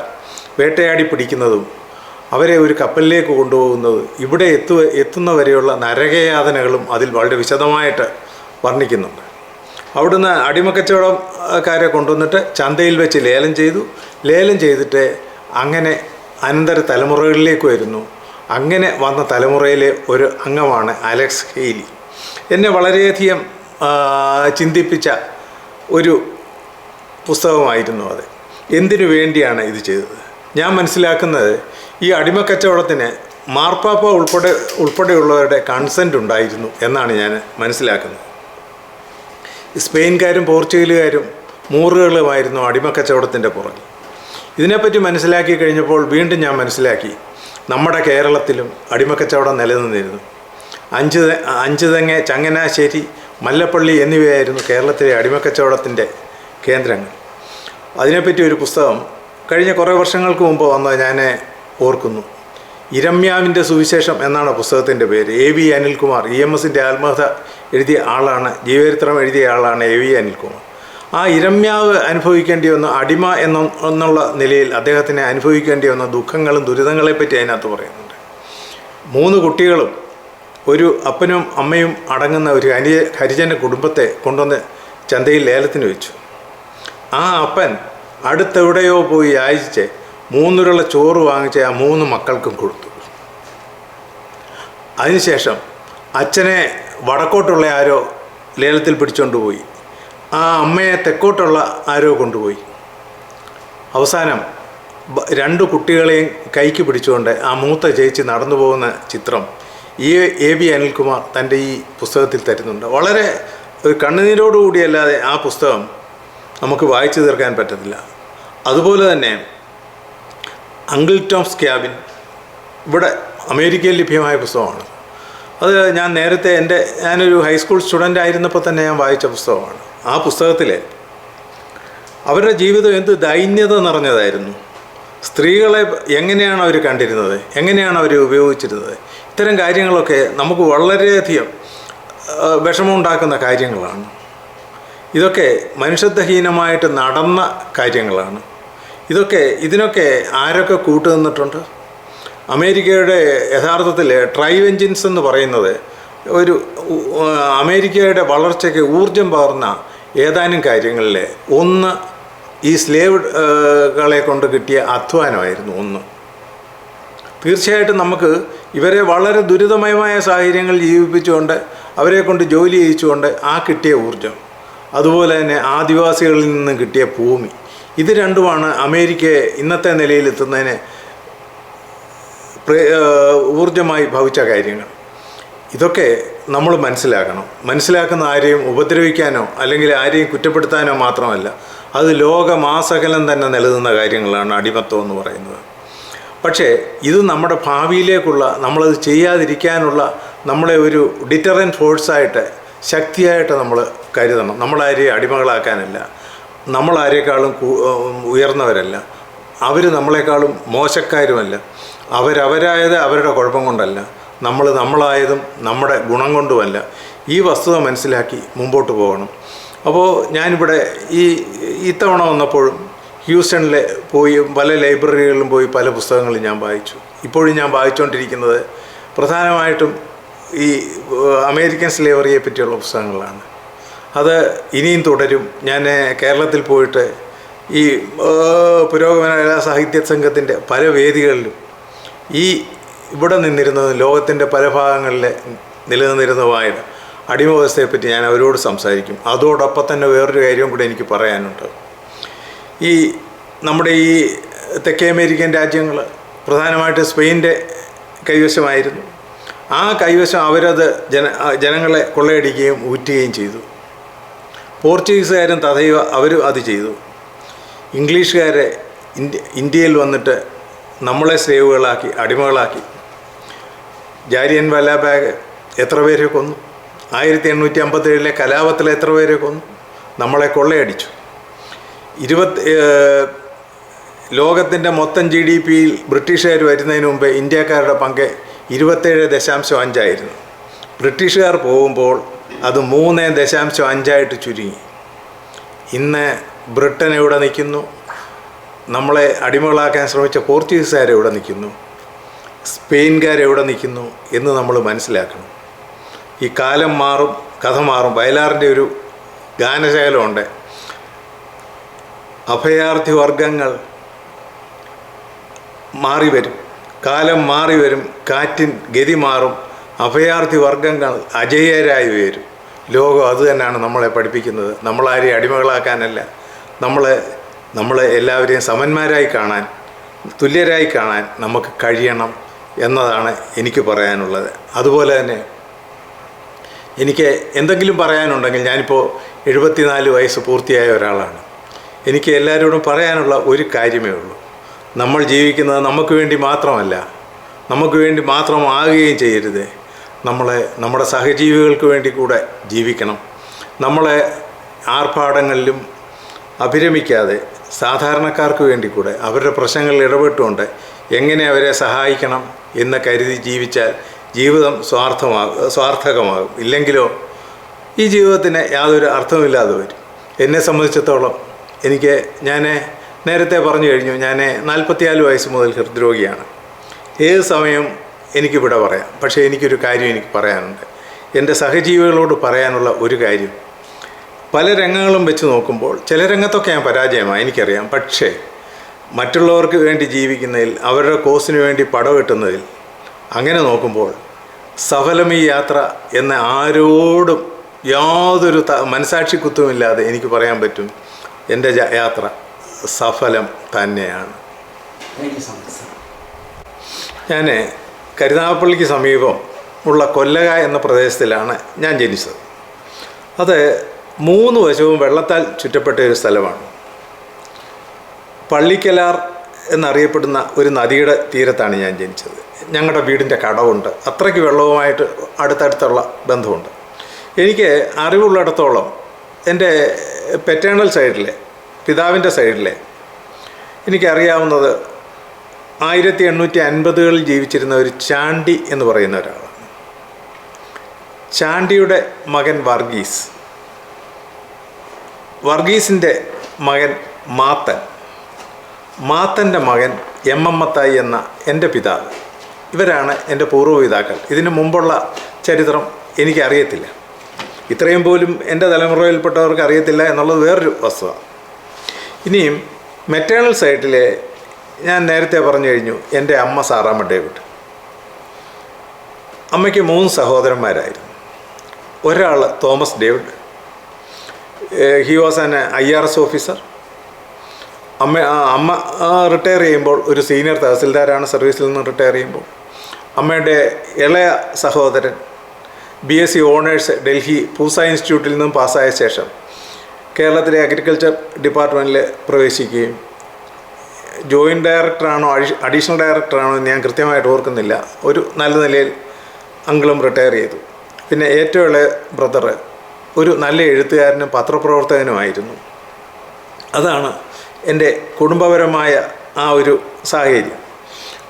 S1: വേട്ടയാടി പിടിക്കുന്നതും അവരെ ഒരു കപ്പലിലേക്ക് കൊണ്ടുപോകുന്നതും ഇവിടെ എത്തുന്നവരെയുള്ള നരകയാതനകളും അതിൽ വളരെ വിശദമായിട്ട് വർണ്ണിക്കുന്നുണ്ട്. അവിടുന്ന് അടിമക്കച്ചവടക്കാരെ കൊണ്ടുവന്നിട്ട് ചന്തയിൽ വെച്ച് ലേലം ചെയ്തിട്ട് അങ്ങനെ അനന്തര തലമുറകളിലേക്ക് വരുന്നു. അങ്ങനെ വന്ന തലമുറയിലെ ഒരു അംഗമാണ് അലക്സ് ഹെയ്ലി. എന്നെ വളരെയധികം ചിന്തിപ്പിച്ച ഒരു പുസ്തകമായിരുന്നു അത്. എന്തിനു വേണ്ടിയാണ് ഇത് ചെയ്തത്? ഞാൻ മനസ്സിലാക്കുന്നത് ഈ അടിമക്കച്ചവടത്തിന് മാർപ്പാപ്പ ഉൾപ്പെടെയുള്ളവരുടെ കൺസെൻറ്റ് ഉണ്ടായിരുന്നു എന്നാണ് ഞാൻ മനസ്സിലാക്കുന്നത്. സ്പെയിൻകാരും പോർച്ചുഗലുകാരും മൂറുകളുമായിരുന്നു അടിമക്കച്ചവടത്തിൻ്റെ പുറകിൽ. ഇതിനെപ്പറ്റി മനസ്സിലാക്കി കഴിഞ്ഞപ്പോൾ വീണ്ടും ഞാൻ മനസ്സിലാക്കി നമ്മുടെ കേരളത്തിലും അടിമക്കച്ചവടം നിലനിന്നിരുന്നു. അഞ്ചുതെങ്ങ്, ചങ്ങനാശ്ശേരി, മല്ലപ്പള്ളി എന്നിവയായിരുന്നു കേരളത്തിലെ അടിമക്കച്ചവടത്തിൻ്റെ കേന്ദ്രങ്ങൾ. അതിനെപ്പറ്റി ഒരു പുസ്തകം കഴിഞ്ഞ കുറേ വർഷങ്ങൾക്ക് മുമ്പ് വന്നത് ഞാൻ ഓർക്കുന്നു. ഇരമ്യാവിൻ്റെ സുവിശേഷം എന്നാണ് പുസ്തകത്തിൻ്റെ പേര്. AV അനിൽകുമാർ EMSൻ്റെ ആത്മകഥ എഴുതിയ ആളാണ്, ജീവചരിത്രം എഴുതിയ ആളാണ് AV അനിൽകുമാർ. ആ ഇരമ്യാവ് അനുഭവിക്കേണ്ടി വന്ന അടിമ എന്നുള്ള നിലയിൽ അദ്ദേഹത്തിന് അനുഭവിക്കേണ്ടി വന്ന ദുഃഖങ്ങളും ദുരിതങ്ങളെപ്പറ്റി അതിനകത്ത് പറയുന്നുണ്ട്. 3 കുട്ടികളും ഒരു അപ്പനും അമ്മയും അടങ്ങുന്ന ഒരു ഹരിജന കുടുംബത്തെ കൊണ്ടുവന്ന് ചന്തയിൽ ലേലത്തിന് വെച്ചു. ആ അപ്പൻ അടുത്തെവിടെയോ പോയി യാചിച്ച് 3 ഉരുള ചോറ് വാങ്ങിച്ച് ആ 3 മക്കൾക്കും കൊടുത്തു. അതിനുശേഷം അച്ഛനെ വടക്കോട്ടുള്ള ആരോ ലേലത്തിൽ പിടിച്ചുകൊണ്ട് പോയി. ആ അമ്മയെ തെക്കോട്ടുള്ള ആരോ കൊണ്ടുപോയി. അവസാനം 2 കുട്ടികളെയും കൈക്ക് പിടിച്ചുകൊണ്ട് ആ മൂത്ത ചേച്ചി നടന്നു പോകുന്ന ചിത്രം AV അനിൽകുമാർ തൻ്റെ ഈ പുസ്തകത്തിൽ തരുന്നുണ്ട്. വളരെ ഒരു കണ്ണുനീരോടുകൂടിയല്ലാതെ ആ പുസ്തകം നമുക്ക് വായിച്ചു തീർക്കാൻ പറ്റത്തില്ല. അതുപോലെ തന്നെ അങ്കിൾ ടോംസ് ക്യാബിൻ ഇവിടെ അമേരിക്കയിൽ ലഭ്യമായ പുസ്തകമാണ്. അത് ഞാൻ നേരത്തെ ഞാനൊരു ഹൈസ്കൂൾ സ്റ്റുഡൻ്റ് ആയിരുന്നപ്പോൾ തന്നെ ഞാൻ വായിച്ച പുസ്തകമാണ്. ആ പുസ്തകത്തിൽ അവരുടെ ജീവിതം എന്ത് ദൈന്യത നിറഞ്ഞതായിരുന്നു. സ്ത്രീകളെ എങ്ങനെയാണ് അവർ കണ്ടിരുന്നത്, എങ്ങനെയാണ് അവർ ഉപയോഗിച്ചിരുന്നത്, ഇത്തരം കാര്യങ്ങളൊക്കെ നമുക്ക് വളരെയധികം വിഷമമുണ്ടാക്കുന്ന കാര്യങ്ങളാണ്. ഇതൊക്കെ മനുഷ്യത്വഹീനമായിട്ട് നടന്ന കാര്യങ്ങളാണ്. ഇതിനൊക്കെ ആരൊക്കെ കൂട്ടുനിന്നിട്ടുണ്ട്? അമേരിക്കയുടെ യഥാർത്ഥത്തിൽ ഡ്രൈവ് എൻജിൻസ് എന്ന് പറയുന്നത് ഒരു അമേരിക്കയുടെ വളർച്ചയ്ക്ക് ഊർജം പകർന്ന ഏതാനും കാര്യങ്ങളിൽ ഒന്ന് ഈ സ്ലേവുകളെ കൊണ്ട് കിട്ടിയ അധ്വാനമായിരുന്നു. ഒന്ന് തീർച്ചയായിട്ടും നമുക്ക് ഇവരെ വളരെ ദുരിതമയമായ സാഹചര്യങ്ങൾ ജീവിപ്പിച്ചുകൊണ്ട് അവരെ കൊണ്ട് ജോലി ചെയ്യിച്ചുകൊണ്ട് ആ കിട്ടിയ ഊർജം, അതുപോലെ തന്നെ ആദിവാസികളിൽ നിന്നും കിട്ടിയ ഭൂമി, ഇത് രണ്ടുമാണ് അമേരിക്കയെ ഇന്നത്തെ നിലയിലെത്തുന്നതിന് ഊർജമായി ഭവിച്ച കാര്യങ്ങൾ. ഇതൊക്കെ നമ്മൾ മനസ്സിലാക്കുന്ന ആരെയും ഉപദ്രവിക്കാനോ അല്ലെങ്കിൽ ആരെയും കുറ്റപ്പെടുത്താനോ മാത്രമല്ല, അത് ലോകമാസകലം തന്നെ നിലനിന്ന കാര്യങ്ങളാണ് അടിമത്വം എന്ന് പറയുന്നത്. പക്ഷേ ഇത് നമ്മുടെ ഭാവിയിലേക്കുള്ള, നമ്മളത് ചെയ്യാതിരിക്കാനുള്ള നമ്മളെ ഒരു ഡിറ്ററൻറ്റ് ഫോഴ്സായിട്ട്, ശക്തിയായിട്ട് നമ്മൾ കരുതണം. നമ്മളാരെയും അടിമകളാക്കാനല്ല, നമ്മളാരേക്കാളും ഉയർന്നവരല്ല, അവർ നമ്മളെക്കാളും മോശക്കാരുമല്ല. അവരവരായത് അവരുടെ കുഴപ്പം കൊണ്ടല്ല, നമ്മളായതും നമ്മുടെ ഗുണം കൊണ്ടുമല്ല. ഈ വസ്തുത മനസ്സിലാക്കി മുമ്പോട്ട് പോകണം. അപ്പോൾ ഞാനിവിടെ ഇത്തവണ വന്നപ്പോഴും ഹ്യൂസ്റ്റണിൽ പോയി പല ലൈബ്രറികളിലും പോയി പല പുസ്തകങ്ങളും ഞാൻ വായിച്ചു. ഇപ്പോഴും ഞാൻ വായിച്ചുകൊണ്ടിരിക്കുന്നത് പ്രധാനമായിട്ടും ഈ അമേരിക്കൻ സ്ലേവറിയെ പറ്റിയുള്ള പുസ്തകങ്ങളാണ്. അത് ഇനിയും തുടരും. ഞാൻ കേരളത്തിൽ പോയിട്ട് ഈ പുരോഗമന കലാ സാഹിത്യ സംഘത്തിൻ്റെ പല വേദികളിലും ഇവിടെ നിന്നിരുന്നതും ലോകത്തിൻ്റെ പല ഭാഗങ്ങളിൽ നിലനിന്നിരുന്നതുമായ അടിമ വ്യവസ്ഥയെപ്പറ്റി ഞാൻ അവരോട് സംസാരിക്കും. അതോടൊപ്പം തന്നെ വേറൊരു കാര്യം കൂടെ എനിക്ക് പറയാനുണ്ട്. നമ്മുടെ ഈ തെക്കേ അമേരിക്കൻ രാജ്യങ്ങൾ, പ്രധാനമായിട്ട് സ്പെയിൻ്റെ കൈവശമായിരുന്നു. ആ കൈവശം അവരത് ജനങ്ങളെ കൊള്ളയടിക്കുകയും ഊറ്റുകയും ചെയ്തു. പോർച്ചുഗീസുകാരും തഥൈവ അവരും അത് ചെയ്തു. ഇംഗ്ലീഷുകാരെ ഇന്ത്യയിൽ വന്നിട്ട് നമ്മളെ സ്ലേവുകളാക്കി, അടിമകളാക്കി. ജാലിയൻ വാലാബാഗ് എത്ര പേരെ കൊന്നു? 1857 കലാപത്തിൽ എത്ര പേരെ കൊന്നു? നമ്മളെ കൊള്ളയടിച്ചു. ലോകത്തിൻ്റെ മൊത്തം GDPയിൽ ബ്രിട്ടീഷുകാർ വരുന്നതിന് മുമ്പേ ഇന്ത്യക്കാരുടെ പങ്ക് 27.5 ബ്രിട്ടീഷുകാർ പോകുമ്പോൾ അത് 3.5 ചുരുങ്ങി. ഇന്ന് ബ്രിട്ടൻ എവിടെ നിൽക്കുന്നു? നമ്മളെ അടിമകളാക്കാൻ ശ്രമിച്ച പോർച്ചുഗീസുകാരെവിടെ നിൽക്കുന്നു? സ്പെയിൻകാരെവിടെ നിൽക്കുന്നു എന്ന് നമ്മൾ മനസ്സിലാക്കണം. ഈ കാലം മാറും, കഥ മാറും. വയലാറിൻ്റെ ഒരു ഗാനശകലമുണ്ട്. അഭയാർത്ഥി വർഗങ്ങൾ മാറി വരും, കാലം മാറി വരും, കാറ്റിൻ ഗതി മാറും, അഭയാർത്ഥി വർഗങ്ങൾ അജയ്യരായി വരും. ലോകം അതുതന്നെയാണ് നമ്മളെ പഠിപ്പിക്കുന്നത്. നമ്മളാരെയും അടിമകളാക്കാനല്ല, നമ്മളെ എല്ലാവരെയും സമന്മാരായി കാണാൻ, തുല്യരായി കാണാൻ നമുക്ക് കഴിയണം എന്നതാണ് എനിക്ക് പറയാനുള്ളത്. അതുപോലെ തന്നെ എനിക്ക് എന്തെങ്കിലും പറയാനുണ്ടെങ്കിൽ, ഞാനിപ്പോൾ 74 വയസ്സ് പൂർത്തിയായ ഒരാളാണ്. എനിക്ക് എല്ലാവരോടും പറയാനുള്ള ഒരു കാര്യമേ ഉള്ളൂ. നമ്മൾ ജീവിക്കുന്നത് നമുക്ക് വേണ്ടി മാത്രമല്ല, നമുക്ക് വേണ്ടി മാത്രമാകുകയും ചെയ്യരുത്. നമ്മുടെ സഹജീവികൾക്ക് വേണ്ടി കൂടെ ജീവിക്കണം. നമ്മളെ ആർഭാടങ്ങളിലും അഭിരമിക്കാതെ സാധാരണക്കാർക്ക് വേണ്ടി കൂടെ അവരുടെ പ്രശ്നങ്ങളിൽ ഇടപെട്ടുകൊണ്ട് എങ്ങനെ അവരെ സഹായിക്കണം എന്ന് കരുതി ജീവിച്ചാൽ ജീവിതം സ്വാർത്ഥകമാകും. ഇല്ലെങ്കിലോ ഈ ജീവിതത്തിന് യാതൊരു അർത്ഥമില്ലാതെ വരും. എന്നെ സംബന്ധിച്ചിടത്തോളം ഞാൻ നേരത്തെ പറഞ്ഞു കഴിഞ്ഞു, ഞാൻ 44 വയസ്സ് മുതൽ ഹൃദ്രോഗിയാണ്. ഏത് സമയം എനിക്കിവിടെ പറയാം. പക്ഷേ എനിക്കൊരു കാര്യം എനിക്ക് പറയാനുണ്ട്. എൻ്റെ സഹജീവികളോട് പറയാനുള്ള ഒരു കാര്യം, പല രംഗങ്ങളും വെച്ച് നോക്കുമ്പോൾ ചില രംഗത്തൊക്കെ ഞാൻ പരാജയമാണ്, എനിക്കറിയാം. പക്ഷേ മറ്റുള്ളവർക്ക് വേണ്ടി ജീവിക്കുന്നതിൽ, അവരുടെ കോസിന് വേണ്ടി പടവെട്ടുന്നതിൽ, അങ്ങനെ നോക്കുമ്പോൾ സഫലം ഈ യാത്ര എന്ന ആരോടും യാതൊരു മനസാക്ഷി കുത്തുമില്ലാതെ എനിക്ക് പറയാൻ പറ്റും, എൻ്റെ യാത്ര സഫലം തന്നെയാണ്. ഞാൻ കരുനാഗപ്പള്ളിക്ക് സമീപം ഉള്ള കൊല്ലക എന്ന പ്രദേശത്തിലാണ് ഞാൻ ജനിച്ചത്. അത് 3 വശവും വെള്ളത്താൽ ചുറ്റപ്പെട്ട ഒരു സ്ഥലമാണ്. പള്ളിക്കലാർ എന്നറിയപ്പെടുന്ന ഒരു നദിയുടെ തീരത്താണ് ഞാൻ ജനിച്ചത്. ഞങ്ങളുടെ വീടിൻ്റെ കടവുണ്ട്. അത്രയ്ക്ക് വെള്ളവുമായിട്ട് അടുത്തടുത്തുള്ള ബന്ധമുണ്ട്. എനിക്ക് അറിവുള്ളിടത്തോളം എൻ്റെ പെറ്റേണൽ സൈഡിലെ, പിതാവിൻ്റെ സൈഡിലെ എനിക്കറിയാവുന്നത് 1850കളിൽ ജീവിച്ചിരുന്ന ഒരു ചാണ്ടി എന്ന് പറയുന്ന ഒരാളാണ്. ചാണ്ടിയുടെ മകൻ വർഗീസിൻ്റെ മകൻ മാത്തൻ്റെ മകൻ എമ്മത്തായി എന്ന എൻ്റെ പിതാവ്. ഇവരാണ് എൻ്റെ പൂർവ്വപിതാക്കൾ. ഇതിനു മുമ്പുള്ള ചരിത്രം എനിക്കറിയത്തില്ല. ഇത്രയും പോലും എൻ്റെ തലമുറയിൽപ്പെട്ടവർക്ക് അറിയത്തില്ല എന്നുള്ളത് വേറൊരു വസ്തുത. ഇനിയും മെറ്റേണൽ സൈഡിലെ ഞാൻ നേരത്തെ പറഞ്ഞു കഴിഞ്ഞു, എൻ്റെ അമ്മ സാറാമ്മ ഡേവിഡ്. അമ്മയ്ക്ക് 3 സഹോദരന്മാരായിരുന്നു. ഒരാൾ Thomas David, he was an IRS officer. അമ്മ റിട്ടയർ ചെയ്യുമ്പോൾ ഒരു സീനിയർ തഹസിൽദാരാണ്, സർവീസിൽ നിന്ന് റിട്ടയർ ചെയ്യുമ്പോൾ. അമ്മയുടെ ഇളയ സഹോദരൻ BSc ഓണേഴ്സ് ഡൽഹി പൂസ ഇൻസ്റ്റിറ്റ്യൂട്ടിൽ നിന്നും പാസ്സായ ശേഷം കേരളത്തിലെ അഗ്രികൾച്ചർ ഡിപ്പാർട്ട്മെൻറ്റിൽ പ്രവേശിക്കുകയും ജോയിൻറ്റ് ഡയറക്ടറാണോ അഡീഷണൽ ഡയറക്ടറാണോ എന്ന് ഞാൻ കൃത്യമായിട്ട് ഓർക്കുന്നില്ല, ഒരു നല്ല നിലയിൽ അങ്കിളും റിട്ടയർ ചെയ്തു. പിന്നെ ഏറ്റവും ഇളയ ബ്രദർ ഒരു നല്ല എഴുത്തുകാരനും പത്രപ്രവർത്തകനുമായിരുന്നു. അതാണ് എൻ്റെ കുടുംബപരമായ ആ ഒരു സാഹചര്യം.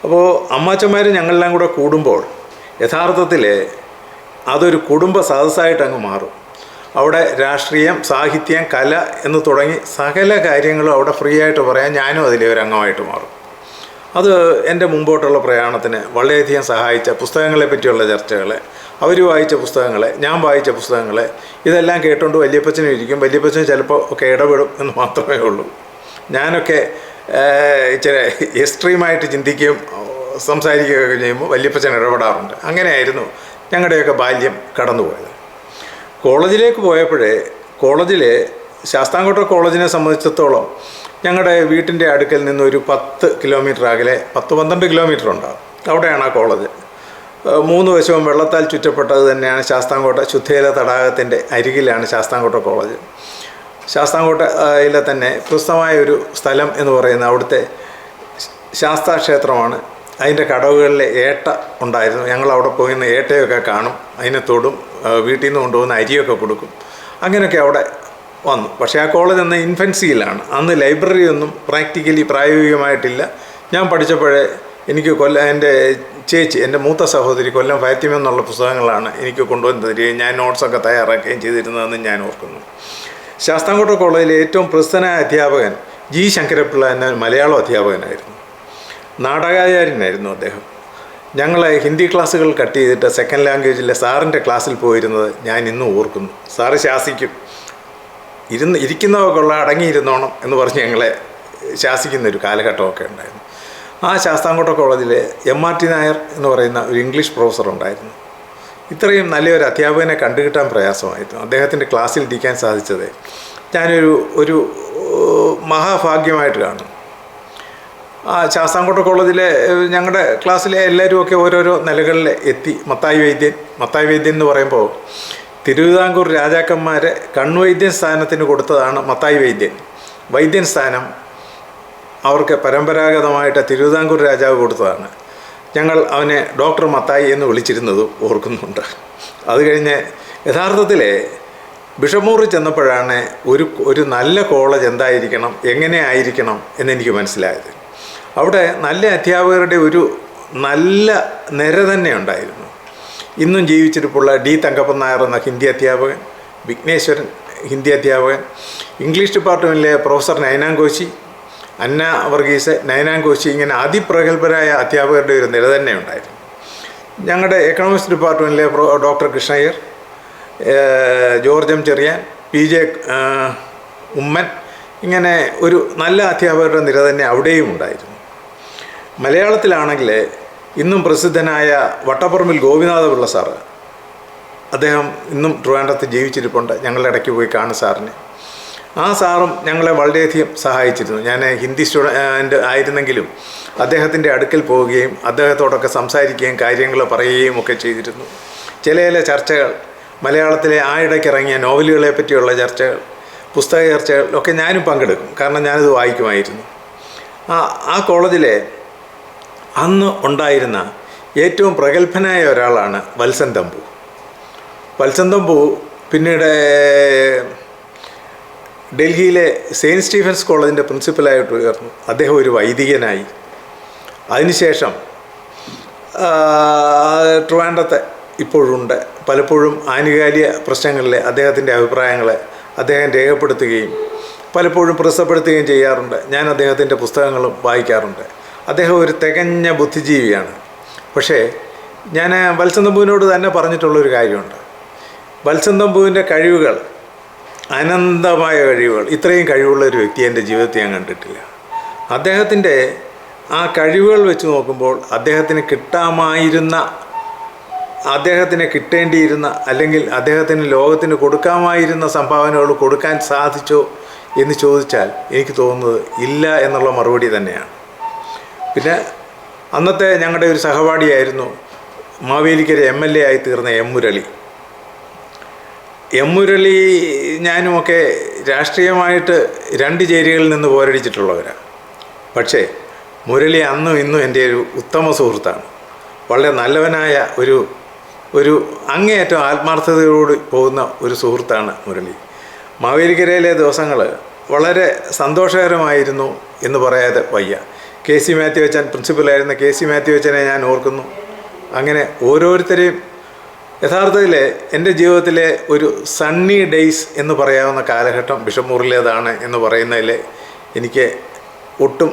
S1: അപ്പോൾ അമ്മാച്ചന്മാർ ഞങ്ങളെല്ലാം കൂടെ കൂടുമ്പോൾ യഥാർത്ഥത്തിൽ അതൊരു കുടുംബ സദസ്സായിട്ട് അങ്ങ് മാറും. അവിടെ രാഷ്ട്രീയം, സാഹിത്യം, കല എന്ന് തുടങ്ങി സകല കാര്യങ്ങളും അവിടെ ഫ്രീ ആയിട്ട് പറയാൻ ഞാനും അതിലെ ഒരു അംഗമായിട്ട് മാറും. അത് എൻ്റെ മുമ്പോട്ടുള്ള പ്രയാണത്തിന് വളരെയധികം സഹായിച്ച പുസ്തകങ്ങളെ പറ്റിയുള്ള ചർച്ചകൾ, അവർ വായിച്ച പുസ്തകങ്ങൾ, ഞാൻ വായിച്ച പുസ്തകങ്ങൾ, ഇതെല്ലാം കേട്ടുകൊണ്ട് വല്യപ്പച്ചനും ഇരിക്കും. വല്യപ്പച്ചനും ചിലപ്പോൾ ഒക്കെ ഇടപെടും എന്ന് മാത്രമേ ഉള്ളൂ. ഞാനൊക്കെ ഇച്ചിരി എക്സ്ട്രീമായിട്ട് ചിന്തിക്കുകയും സംസാരിക്കുകയൊക്കെ ചെയ്യുമ്പോൾ വല്യപ്പച്ചൻ ഇടപെടാറുണ്ട്. അങ്ങനെയായിരുന്നു ഞങ്ങളുടെയൊക്കെ ബാല്യം കടന്നുപോയത്. കോളേജിലേക്ക് പോയപ്പോഴേ, കോളേജിലെ ശാസ്താംകോട്ട കോളേജിനെ സംബന്ധിച്ചിടത്തോളം ഞങ്ങളുടെ വീട്ടിൻ്റെ അടുക്കൽ നിന്ന് ഒരു 10 കിലോമീറ്റർ അകലെ, 10-12 കിലോമീറ്റർ ഉണ്ടാകും. അവിടെയാണ് ആ കോളേജ്.
S2: മൂന്ന് വശവും വെള്ളത്താൽ ചുറ്റപ്പെട്ടത് തന്നെയാണ് ശാസ്താംകോട്ട ശുദ്ധജല തടാകത്തിൻ്റെ അരികിലാണ് ശാസ്താംകോട്ട കോളേജ്. ശാസ്താംകോട്ടയിലെ തന്നെ പ്രശസ്തമായ ഒരു സ്ഥലം എന്ന് പറയുന്നത് അവിടുത്തെ ശാസ്താ ക്ഷേത്രമാണ്. അതിൻ്റെ കടവുകളിലെ ഏട്ട ഉണ്ടായിരുന്നു. ഞങ്ങൾ അവിടെ പോയി നിന്ന് ഏട്ടയൊക്കെ കാണും, അതിനെ തൊടും, വീട്ടിൽ നിന്ന് കൊണ്ടുപോകുന്ന അരിയൊക്കെ കൊടുക്കും. അങ്ങനെയൊക്കെ അവിടെ വന്നു. പക്ഷേ ആ കോളേജ് അന്ന് ഇൻഫൻസിയിലാണ്. അന്ന് ലൈബ്രറി ഒന്നും പ്രായോഗികമായിട്ടില്ല. ഞാൻ പഠിച്ചപ്പോഴേ എനിക്ക് എൻ്റെ ചേച്ചി, എൻ്റെ മൂത്ത സഹോദരി കൊല്ലം ഫാത്തിമ എന്നുള്ള പുസ്തകങ്ങളാണ് എനിക്ക് കൊണ്ടുവന്ന് തരികയും ഞാൻ നോട്ട്സൊക്കെ തയ്യാറാക്കുകയും ചെയ്തിരുന്നതെന്ന് ഞാൻ ഓർക്കുന്നു. ശാസ്താംകോട്ട കോളേജിലെ ഏറ്റവും പ്രസിദ്ധനായ അധ്യാപകൻ ജി ശങ്കരപ്പിള്ള എന്ന മലയാളം അധ്യാപകനായിരുന്നു. നാടകാചാര്യനായിരുന്നു അദ്ദേഹം. ഞങ്ങളെ ഹിന്ദി ക്ലാസ്സുകൾ കട്ട് ചെയ്തിട്ട് സെക്കൻഡ് ലാംഗ്വേജിലെ സാറിൻ്റെ ക്ലാസ്സിൽ പോയിരുന്നത് ഞാൻ ഇന്നും ഓർക്കുന്നു. സാറ് ശാസിക്കും, ഇരിക്കുന്നതൊക്കെ ഉള്ള അടങ്ങിയിരുന്നോണം എന്ന് പറഞ്ഞ് ഞങ്ങളെ ശാസിക്കുന്നൊരു കാലഘട്ടമൊക്കെ ഉണ്ടായിരുന്നു. ആ ശാസ്താംകോട്ട കോളേജിൽ MRT നായർ എന്ന് പറയുന്ന ഒരു ഇംഗ്ലീഷ് പ്രൊഫസർ ഉണ്ടായിരുന്നു. ഇത്രയും നല്ലൊരു അധ്യാപകനെ കണ്ടുകിട്ടാൻ പ്രയാസമായിരുന്നു. അദ്ദേഹത്തിൻ്റെ ക്ലാസ്സിൽ ഇരിക്കാൻ സാധിച്ചത് ഞാനൊരു മഹാഭാഗ്യമായിട്ട് കാണും. ആ ശാസ്താംകോട്ട കോളേജിലെ ഞങ്ങളുടെ ക്ലാസ്സിലെ എല്ലാവരുമൊക്കെ ഓരോരോ നിലകളിൽ എത്തി. മത്തായി വൈദ്യൻ എന്ന് പറയുമ്പോൾ തിരുവിതാംകൂർ രാജാക്കന്മാരെ കൺവൈദ്യൻ സ്ഥാനത്തിന് കൊടുത്തതാണ് മത്തായി വൈദ്യൻ സ്ഥാനം അവർക്ക് പരമ്പരാഗതമായിട്ട് തിരുവിതാംകൂർ രാജാവ് കൊടുത്തതാണ്. ഞങ്ങൾ അവനെ ഡോക്ടർ മത്തായി എന്ന് വിളിച്ചിരുന്നത് ഓർക്കുന്നുണ്ട്. അത് കഴിഞ്ഞ് യഥാർത്ഥത്തിൽ ബിഷമൂറിൽ ചെന്നപ്പോഴാണ് ഒരു നല്ല കോളേജ് എന്തായിരിക്കണം, എങ്ങനെ ആയിരിക്കണം എന്നെനിക്ക് മനസ്സിലായത്. അവിടെ നല്ല അധ്യാപകരുടെ ഒരു നല്ല നിര തന്നെ ഉണ്ടായിരുന്നു. ഇന്നും ജീവിച്ചിരിപ്പുള്ള D. തങ്കപ്പൻ നായർ എന്ന ഹിന്ദി അധ്യാപകൻ, വിഘ്നേശ്വരൻ ഹിന്ദി അധ്യാപകൻ, ഇംഗ്ലീഷ് ഡിപ്പാർട്ട്മെൻറ്റിലെ പ്രൊഫസർ നൈനാങ്കോശി, അന്ന വർഗീസ്, നൈനാങ്കോശി, ഇങ്ങനെ അതിപ്രഗത്ഭരായ അധ്യാപകരുടെ ഒരു നിര തന്നെ ഉണ്ടായിരുന്നു. ഞങ്ങളുടെ economics ഡിപ്പാർട്ട്മെൻറ്റിലെ doctor Krishna Iyer, George M. Cherian, PJ Oommen, ഇങ്ങനെ ഒരു നല്ല അധ്യാപകരുടെ നിര തന്നെ അവിടെയും ഉണ്ടായിരുന്നു. മലയാളത്തിലാണെങ്കിൽ ഇന്നും പ്രസിദ്ധനായ വട്ടപ്പറമ്പിൽ ഗോപിനാഥപിള്ള സാറ്, അദ്ദേഹം ഇന്നും ട്രിവാൻഡ്രത്ത് ജീവിച്ചിരിപ്പുണ്ട്. ഞങ്ങളുടെ ഇടയ്ക്ക് പോയി കാണും സാറിനെ. ആ സാറും ഞങ്ങളെ വളരെയധികം സഹായിച്ചിരുന്നു. ഞാൻ ഹിന്ദി സ്റ്റുഡൻ്റ് ആയിരുന്നെങ്കിലും അദ്ദേഹത്തിൻ്റെ അടുക്കൽ പോവുകയും അദ്ദേഹത്തോടൊക്കെ സംസാരിക്കുകയും കാര്യങ്ങൾ പറയുകയും ഒക്കെ ചെയ്തിരുന്നു. ചില ചർച്ചകൾ, മലയാളത്തിലെ ആ ഇടയ്ക്ക് ഇറങ്ങിയ നോവലുകളെ പറ്റിയുള്ള ചർച്ചകൾ, പുസ്തക ചർച്ചകൾ ഒക്കെ ഞാനും പങ്കെടുക്കും. കാരണം ഞാനിത് വായിക്കുമായിരുന്നു. ആ കോളേജിലെ അന്ന് ഉണ്ടായിരുന്ന ഏറ്റവും പ്രഗത്ഭനായ ഒരാളാണ് വത്സൻ തമ്പു. പിന്നീട് ഡൽഹിയിലെ സെയിൻറ്റ് സ്റ്റീഫൻസ് കോളേജിൻ്റെ പ്രിൻസിപ്പലായിട്ട് ഉയർന്നു. അദ്ദേഹം ഒരു വൈദികനായി. അതിനുശേഷം ട്രിവാൻഡ്രത്ത് ഇപ്പോഴുണ്ട്. പലപ്പോഴും ആനുകാലിക പ്രശ്നങ്ങളിലെ അദ്ദേഹത്തിൻ്റെ അഭിപ്രായങ്ങൾ അദ്ദേഹം രേഖപ്പെടുത്തുകയും പലപ്പോഴും പ്രസിദ്ധപ്പെടുത്തുകയും ചെയ്യാറുണ്ട്. ഞാൻ അദ്ദേഹത്തിൻ്റെ പുസ്തകങ്ങളും വായിക്കാറുണ്ട്. അദ്ദേഹം ഒരു തികഞ്ഞ ബുദ്ധിജീവിയാണ്. പക്ഷേ ഞാൻ വത്സൻ തമ്പുവിനോട് തന്നെ പറഞ്ഞിട്ടുള്ളൊരു കാര്യമുണ്ട്. വത്സൻ തമ്പുവിൻ്റെ കഴിവുകൾ, അനന്തമായ കഴിവുകൾ, ഇത്രയും കഴിവുള്ള ഒരു വ്യക്തി എൻ്റെ ജീവിതത്തിൽ ഞാൻ കണ്ടിട്ടില്ല. അദ്ദേഹത്തിൻ്റെ ആ കഴിവുകൾ വെച്ച് നോക്കുമ്പോൾ അദ്ദേഹത്തിന് കിട്ടേണ്ടിയിരുന്ന അല്ലെങ്കിൽ അദ്ദേഹത്തിന് ലോകത്തിന് കൊടുക്കാമായിരുന്ന സംഭാവനകൾ കൊടുക്കാൻ സാധിച്ചോ എന്ന് ചോദിച്ചാൽ എനിക്ക് തോന്നുന്നത് ഇല്ല എന്നുള്ള മറുപടി തന്നെയാണ്. പിന്നെ അന്നത്തെ ഞങ്ങളുടെ ഒരു സഹപാഠിയായിരുന്നു മാവേലിക്കര MLA ആയി തീർന്ന എം മുരളി ഞാനുമൊക്കെ രാഷ്ട്രീയമായിട്ട് രണ്ട് ചേരികളിൽ നിന്ന് പോരടിച്ചിട്ടുള്ളവരാണ്. പക്ഷേ മുരളി അന്നും ഇന്നും എൻ്റെ ഒരു ഉത്തമ സുഹൃത്താണ്. വളരെ നല്ലവനായ ഒരു അങ്ങേയറ്റം ആത്മാർത്ഥതയോട് പോകുന്ന ഒരു സുഹൃത്താണ് മുരളി. മാവേലിക്കരയിലെ ദിവസങ്ങൾ വളരെ സന്തോഷകരമായിരുന്നു എന്ന് പറയാതെ വയ്യ. KC മാത്യു അച്ഛൻ പ്രിൻസിപ്പലായിരുന്ന KC മാത്യു അച്ഛനെ ഞാൻ ഓർക്കുന്നു. അങ്ങനെ ഓരോരുത്തരെയും യഥാർത്ഥത്തിൽ എൻ്റെ ജീവിതത്തിലെ ഒരു സണ്ണി ഡേയ്സ് എന്ന് പറയാവുന്ന കാലഘട്ടം ബിഷമൂറിലേതാണ് എന്ന് പറയുന്നതിൽ എനിക്ക് ഒട്ടും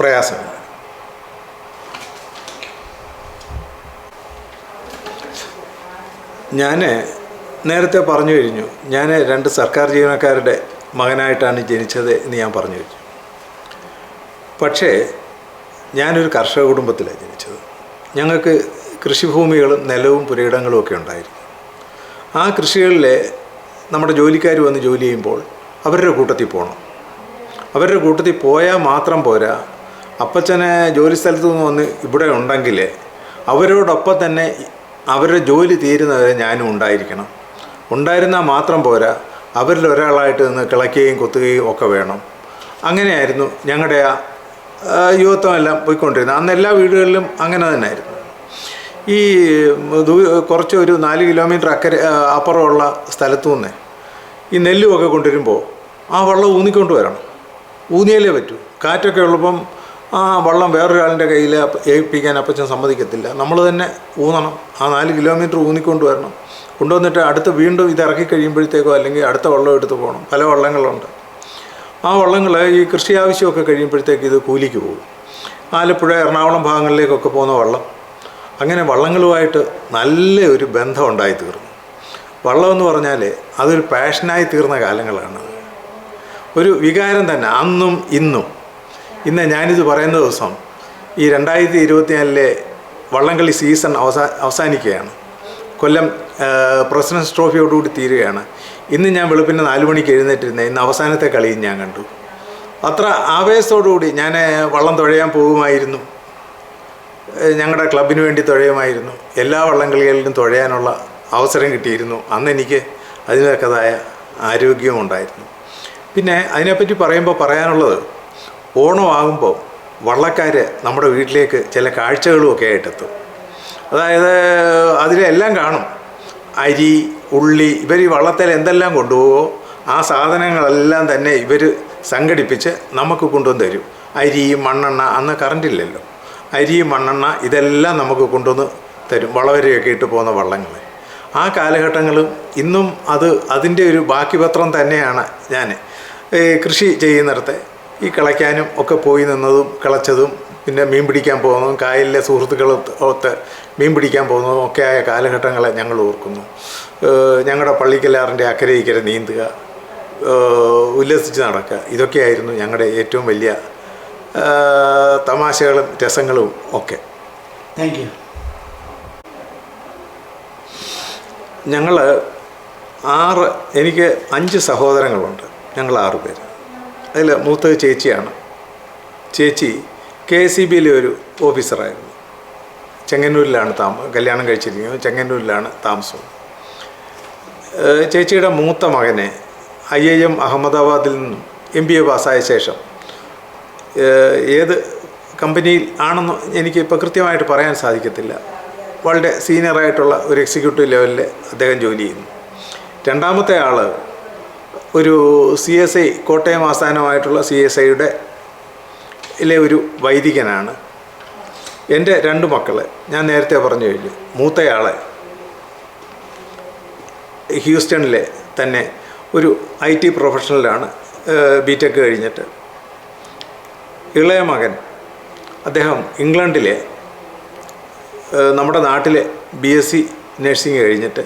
S2: പ്രയാസമില്ല. ഞാൻ നേരത്തെ പറഞ്ഞു കഴിഞ്ഞു, ഞാൻ 2 സർക്കാർ ജീവനക്കാരുടെ മകനായിട്ടാണ് ജനിച്ചത് എന്ന് ഞാൻ പറഞ്ഞു കഴിഞ്ഞു. പക്ഷേ ഞാനൊരു കർഷക കുടുംബത്തിലാണ് ജനിച്ചത്. ഞങ്ങൾക്ക് കൃഷിഭൂമികളും നിലവും പുരയിടങ്ങളും ഒക്കെ ഉണ്ടായിരുന്നു. ആ കൃഷികളിൽ നമ്മുടെ ജോലിക്കാർ വന്ന് ജോലി ചെയ്യുമ്പോൾ അവരുടെ കൂട്ടത്തിൽ പോകണം. അവരുടെ കൂട്ടത്തിൽ പോയാൽ മാത്രം പോരാ,
S1: അപ്പച്ചനെ ജോലി സ്ഥലത്ത് നിന്ന് വന്ന് ഇവിടെ ഉണ്ടെങ്കിൽ അവരോടൊപ്പം തന്നെ അവരുടെ ജോലി തീരുന്നവരെ ഞാനും ഉണ്ടായിരിക്കണം. ഉണ്ടായിരുന്നാൽ മാത്രം പോരാ, അവരിൽ ഒരാളായിട്ട് നിന്ന് കിളയ്ക്കുകയും കൊത്തുകയും ഒക്കെ വേണം. അങ്ങനെയായിരുന്നു ഞങ്ങളുടെ യുവത്വമെല്ലാം പോയിക്കൊണ്ടിരുന്നത്. അന്ന് എല്ലാ വീടുകളിലും അങ്ങനെ തന്നെയായിരുന്നു. ഈ കുറച്ച് ഒരു 4 കിലോമീറ്റർ അപ്പുറമുള്ള സ്ഥലത്തു നിന്ന് ഈ നെല്ലുമൊക്കെ കൊണ്ടുവരുമ്പോൾ ആ വള്ളം ഊന്നിക്കൊണ്ട് വരണം. ഊന്നിയാലേ പറ്റൂ. കാറ്റൊക്കെ ഉള്ളപ്പം ആ വള്ളം വേറൊരാളിൻ്റെ കയ്യിൽ ഏൽപ്പിക്കാൻ അപ്പച്ചൻ സമ്മതിക്കത്തില്ല. നമ്മൾ തന്നെ ഊന്നണം. ആ 4 കിലോമീറ്റർ ഊന്നിക്കൊണ്ട് വരണം. കൊണ്ടുവന്നിട്ട് അടുത്ത് വീണ്ടും ഇത് ഇറക്കി കഴിയുമ്പോഴത്തേക്കോ അല്ലെങ്കിൽ അടുത്ത വള്ളം എടുത്ത് പോകണം. പല വള്ളങ്ങളുണ്ട്. ആ വള്ളങ്ങൾ ഈ കൃഷി ആവശ്യമൊക്കെ കഴിയുമ്പോഴത്തേക്ക് ഇത് കൂലിക്ക് പോകും. ആലപ്പുഴ, എറണാകുളം ഭാഗങ്ങളിലേക്കൊക്കെ പോകുന്ന വള്ളം. അങ്ങനെ വള്ളങ്ങളുമായിട്ട് നല്ല ഒരു ബന്ധം ഉണ്ടായിത്തീർന്നു. വള്ളമെന്ന് പറഞ്ഞാൽ അതൊരു പാഷനായി തീർന്ന കാലങ്ങളാണ്. ഒരു വികാരം തന്നെ അന്നും ഇന്നും. ഇന്ന് ഞാനിത് പറയുന്ന ദിവസം ഈ 2024 വള്ളംകളി സീസൺ അവസാനിക്കുകയാണ്. കൊല്ലം പ്രസിഡൻസ് ട്രോഫിയോടുകൂടി തീരുകയാണ്. ഇന്ന് ഞാൻ വെളുപ്പിന് 4 മണിക്ക് എഴുന്നേറ്റിരുന്നത് ഇന്ന് അവസാനത്തെ കളിയും ഞാൻ കണ്ടു. അത്ര ആവേശത്തോടുകൂടി ഞാൻ വള്ളം തുഴയാൻ പോകുമായിരുന്നു. ഞങ്ങളുടെ ക്ലബിന് വേണ്ടി തുഴയുമായിരുന്നു. എല്ലാ വള്ളംകളികളിലും തുഴയാനുള്ള അവസരം കിട്ടിയിരുന്നു. അന്ന് എനിക്ക് അതിനൊക്കെതായ ആരോഗ്യവും ഉണ്ടായിരുന്നു. പിന്നെ അതിനെപ്പറ്റി പറയുമ്പോൾ പറയാനുള്ളത്, ഓണമാകുമ്പോൾ വള്ളക്കാർ നമ്മുടെ വീട്ടിലേക്ക് ചില കാഴ്ചകളുമൊക്കെ ആയിട്ടെത്തും. അതായത് അതിലെല്ലാം കാണും. അരി, ഉള്ളി, ഇവർ ഈ വള്ളത്തിൽ എന്തെല്ലാം കൊണ്ടുപോകുമോ ആ സാധനങ്ങളെല്ലാം തന്നെ ഇവർ സംഘടിപ്പിച്ച് നമുക്ക് കൊണ്ടുവന്ന് തരും. അരി, മണ്ണെണ്ണ, അന്ന് കറണ്ടില്ലല്ലോ. അരി, മണ്ണെണ്ണ ഇതെല്ലാം നമുക്ക് കൊണ്ടുവന്ന് തരും. വളവരെയൊക്കെ ഇട്ട് പോകുന്ന വള്ളങ്ങൾ. ആ കാലഘട്ടങ്ങളും ഇന്നും അതിൻ്റെ ഒരു ബാക്കി പത്രം തന്നെയാണ്. ഞാൻ കൃഷി ചെയ്യുന്നിടത്ത് ഈ കിളയ്ക്കാനും ഒക്കെ പോയി നിന്നതും കിളച്ചതും പിന്നെ മീൻ പിടിക്കാൻ പോകുന്നതും കായലിലെ സുഹൃത്തുക്കളൊത്ത് മീൻ പിടിക്കാൻ പോകുന്നതും ഒക്കെ ആയ കാലഘട്ടങ്ങളെ ഞങ്ങൾ ഓർക്കുന്നു. ഞങ്ങളുടെ പള്ളിക്കലാറിൻ്റെ അക്കരെ ഇക്കരെ നീന്തുക, ഉല്ലസിച്ച് നടക്കുക, ഇതൊക്കെയായിരുന്നു ഞങ്ങളുടെ ഏറ്റവും വലിയ തമാശകളും രസങ്ങളും ഒക്കെ.
S3: Thank you.
S1: ഞങ്ങൾ എനിക്ക് 5 സഹോദരങ്ങളുണ്ട്. ഞങ്ങൾ 6 പേര്. അതിൽ മൂത്തത് ചേച്ചിയാണ്. ചേച്ചി KSEBയിലെ ഒരു ഓഫീസറായിരുന്നു. ചെങ്ങന്നൂരിലാണ് കല്യാണം കഴിച്ചിരിക്കുന്നത്. ചെങ്ങന്നൂരിലാണ് താമസം. ചേച്ചിയുടെ മൂത്ത മകനെ IIM അഹമ്മദാബാദിൽ നിന്നും MBA പാസ്സായ ശേഷം ഏത് കമ്പനിയിൽ ആണെന്ന് എനിക്കിപ്പോൾ കൃത്യമായിട്ട് പറയാൻ സാധിക്കത്തില്ല. വളരെ സീനിയറായിട്ടുള്ള ഒരു എക്സിക്യൂട്ടീവ് ലെവലിൽ അദ്ദേഹം ജോലി ചെയ്യുന്നു. രണ്ടാമത്തെ ആൾ ഒരു CSI, കോട്ടയം ആസ്ഥാനമായിട്ടുള്ള CSIയുടെ ഒരു വൈദികനാണ്. എൻ്റെ 2 മക്കൾ ഞാൻ നേരത്തെ പറഞ്ഞു കഴിഞ്ഞു. മൂത്തയാളെ ഹ്യൂസ്റ്റണിലെ തന്നെ ഒരു IT പ്രൊഫഷണലാണ്, BTech കഴിഞ്ഞിട്ട്. ഇളയ മകൻ അദ്ദേഹം ഇംഗ്ലണ്ടിലെ നമ്മുടെ നാട്ടിലെ BSc നഴ്സിംഗ് കഴിഞ്ഞിട്ട്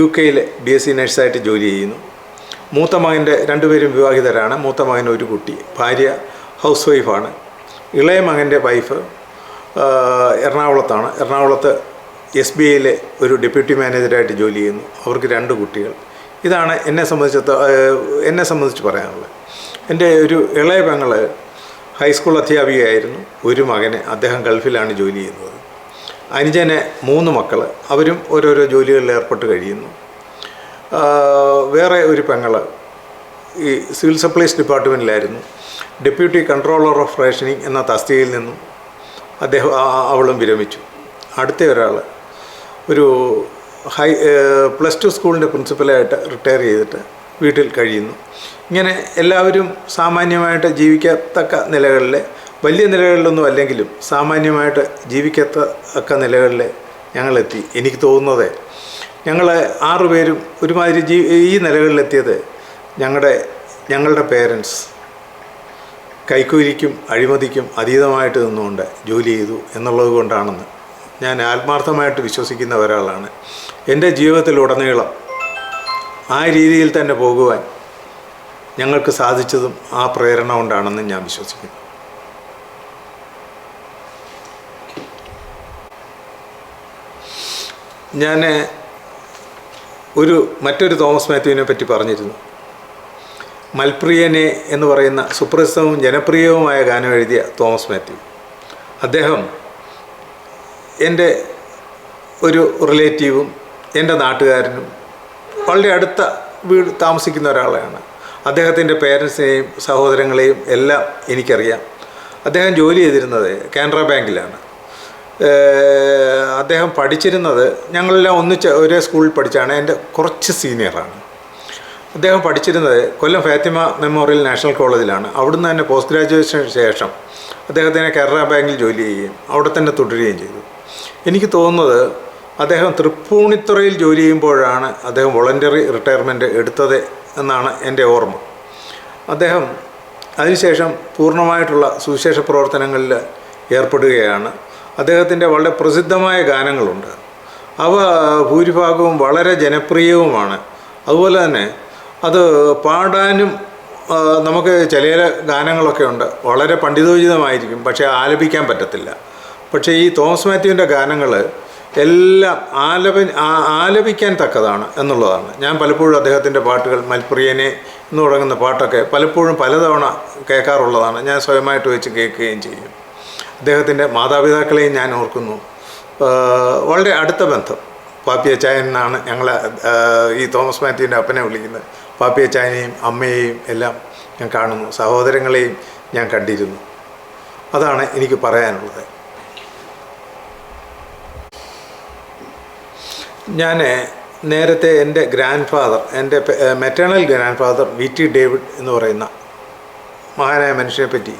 S1: UK BSc നഴ്സായിട്ട് ജോലി ചെയ്യുന്നു. മൂത്ത മകൻ്റെ 2 പേരും വിവാഹിതരാണ്. മൂത്ത മകൻ ഒരു കുട്ടി, ഭാര്യ ഹൗസ് വൈഫാണ്. ഇളയ മകൻ്റെ വൈഫ് എറണാകുളത്താണ്. എറണാകുളത്ത് SBIയിലെ ഒരു ഡെപ്യൂട്ടി മാനേജറായിട്ട് ജോലി ചെയ്യുന്നു. അവർക്ക് 2 കുട്ടികൾ. ഇതാണ് എന്നെ സംബന്ധിച്ച് പറയാനുള്ളത്. എൻ്റെ ഒരു ഇളയ പെങ്ങൾ ഹൈസ്കൂൾ അധ്യാപികയായിരുന്നു. ഒരു മകനെ അദ്ദേഹം ഗൾഫിലാണ് ജോലി ചെയ്യുന്നത്. അനുജന് 3 മക്കൾ, അവരും ഓരോരോ ജോലികളിൽ ഏർപ്പെട്ട് കഴിയുന്നു. വേറെ ഒരു പെങ്ങൾ ഈ സിവിൽ സപ്ലൈസ് ഡിപ്പാർട്ട്മെൻറ്റിലായിരുന്നു. ഡെപ്യൂട്ടി കൺട്രോളർ ഓഫ് റേഷനിങ് എന്ന തസ്തികയിൽ നിന്നും അവളും വിരമിച്ചു. അടുത്ത ഒരാൾ ഒരു +2 സ്കൂളിൻ്റെ പ്രിൻസിപ്പലായിട്ട് റിട്ടയർ ചെയ്തിട്ട് വീട്ടിൽ കഴിയുന്നു. ഇങ്ങനെ എല്ലാവരും സാമാന്യമായിട്ട് ജീവിക്കത്തക്ക നിലകളിൽ, വലിയ നിലകളിലൊന്നും അല്ലെങ്കിലും സാമാന്യമായിട്ട് ജീവിക്കത്തക്ക നിലകളിൽ ഞങ്ങളെത്തി. എനിക്ക് തോന്നുന്നത് ഞങ്ങൾ 6 പേരും ഒരുമാതിരി ഈ നിലകളിലെത്തിയത് ഞങ്ങളുടെ പേരൻസ് കൈക്കൂലിക്കും അഴിമതിക്കും അതീതമായിട്ട് നിന്നുകൊണ്ട് ജോലി ചെയ്തു എന്നുള്ളത് കൊണ്ടാണെന്ന് ഞാൻ ആത്മാർത്ഥമായിട്ട് വിശ്വസിക്കുന്ന ഒരാളാണ്. എൻ്റെ ജീവിതത്തിലുടനീളം ആ രീതിയിൽ തന്നെ പോകുവാൻ ഞങ്ങൾക്ക് സാധിച്ചതും ആ പ്രേരണ കൊണ്ടാണെന്ന് ഞാൻ വിശ്വസിക്കുന്നു. ഞാൻ മറ്റൊരു തോമസ് മാത്യുവിനെ പറ്റി പറഞ്ഞിരുന്നു. മൽപ്രിയനെ എന്ന് പറയുന്ന സുപ്രസിദ്ധവും ജനപ്രിയവുമായ ഗാനം എഴുതിയ തോമസ് മാത്യു. അദ്ദേഹം എൻ്റെ ഒരു റിലേറ്റീവും എൻ്റെ നാട്ടുകാരനും വളരെ അടുത്ത വീട് താമസിക്കുന്ന ഒരാളാണ്. അദ്ദേഹത്തിൻ്റെ പേരൻസിനെയും സഹോദരങ്ങളെയും എല്ലാം എനിക്കറിയാം. അദ്ദേഹം ജോലി ചെയ്തിരുന്നത് കാനറ ബാങ്കിലാണ്. അദ്ദേഹം പഠിച്ചിരുന്നത്, ഞങ്ങളെല്ലാം ഒരേ സ്കൂളിൽ പഠിച്ചാണ്, എൻ്റെ കുറച്ച് സീനിയറാണ്. അദ്ദേഹം പഠിച്ചിരുന്നത് കൊല്ലം ഫാത്തിമ മെമ്മോറിയൽ നാഷണൽ കോളേജിലാണ്. അവിടുന്ന് തന്നെ പോസ്റ്റ് ഗ്രാജുവേഷന് ശേഷം അദ്ദേഹത്തിനെ കാനറ ബാങ്കിൽ ജോലി ചെയ്യുകയും അവിടെ തന്നെ തുടരുകയും ചെയ്തു. എനിക്ക് തോന്നുന്നത് അദ്ദേഹം തൃപ്പൂണിത്തുറയിൽ ജോലി ചെയ്യുമ്പോഴാണ് അദ്ദേഹം വോളണ്ടറി റിട്ടയർമെൻറ്റ് എടുത്തത് എന്നാണ് എൻ്റെ ഓർമ്മ. അദ്ദേഹം അതിനുശേഷം പൂർണ്ണമായിട്ടുള്ള സുവിശേഷ പ്രവർത്തനങ്ങളിൽ ഏർപ്പെടുകയാണ്. അദ്ദേഹത്തിൻ്റെ വളരെ പ്രസിദ്ധമായ ഗാനങ്ങളുണ്ട്. അവ ഭൂരിഭാഗവും വളരെ ജനപ്രിയവുമാണ്. അതുപോലെ തന്നെ അത് പാടാനും നമുക്ക് ചില ഗാനങ്ങളൊക്കെ ഉണ്ട്, വളരെ പണ്ഡിതോചിതമായിരിക്കും, പക്ഷേ ആലപിക്കാൻ പറ്റത്തില്ല. പക്ഷേ ഈ തോമസ് മാത്യുവിൻ്റെ ഗാനങ്ങൾ എല്ലാം ആലപിക്കാൻ തക്കതാണ് എന്നുള്ളതാണ്. ഞാൻ പലപ്പോഴും അദ്ദേഹത്തിൻ്റെ പാട്ടുകൾ, മൽപ്രിയനെ എന്ന് തുടങ്ങുന്ന പാട്ടൊക്കെ പലപ്പോഴും പലതവണ കേൾക്കാറുള്ളതാണ്. ഞാൻ സ്വയമായിട്ട് വെച്ച് കേൾക്കുകയും ചെയ്യും. അദ്ദേഹത്തിൻ്റെ മാതാപിതാക്കളെയും ഞാൻ ഓർക്കുന്നു. വളരെ അടുത്ത ബന്ധം. പാപ്പിയച്ചായൻ എന്നാണ് ഞങ്ങൾ ഈ തോമസ് മാത്യുവിൻ്റെ അപ്പനെ വിളിക്കുന്നത്. പാപ്പിയച്ചായനെയും അമ്മയെയും എല്ലാം ഞാൻ കാണുന്നു, സഹോദരങ്ങളെയും ഞാൻ കണ്ടിരുന്നു. അതാണ് എനിക്ക് പറയാനുള്ളത്. ഞാൻ നേരത്തെ എൻ്റെ ഗ്രാൻഡ് ഫാദർ, എൻ്റെ maternal grandfather VT David എന്ന് പറയുന്ന മഹാനായ മനുഷ്യനെ പറ്റി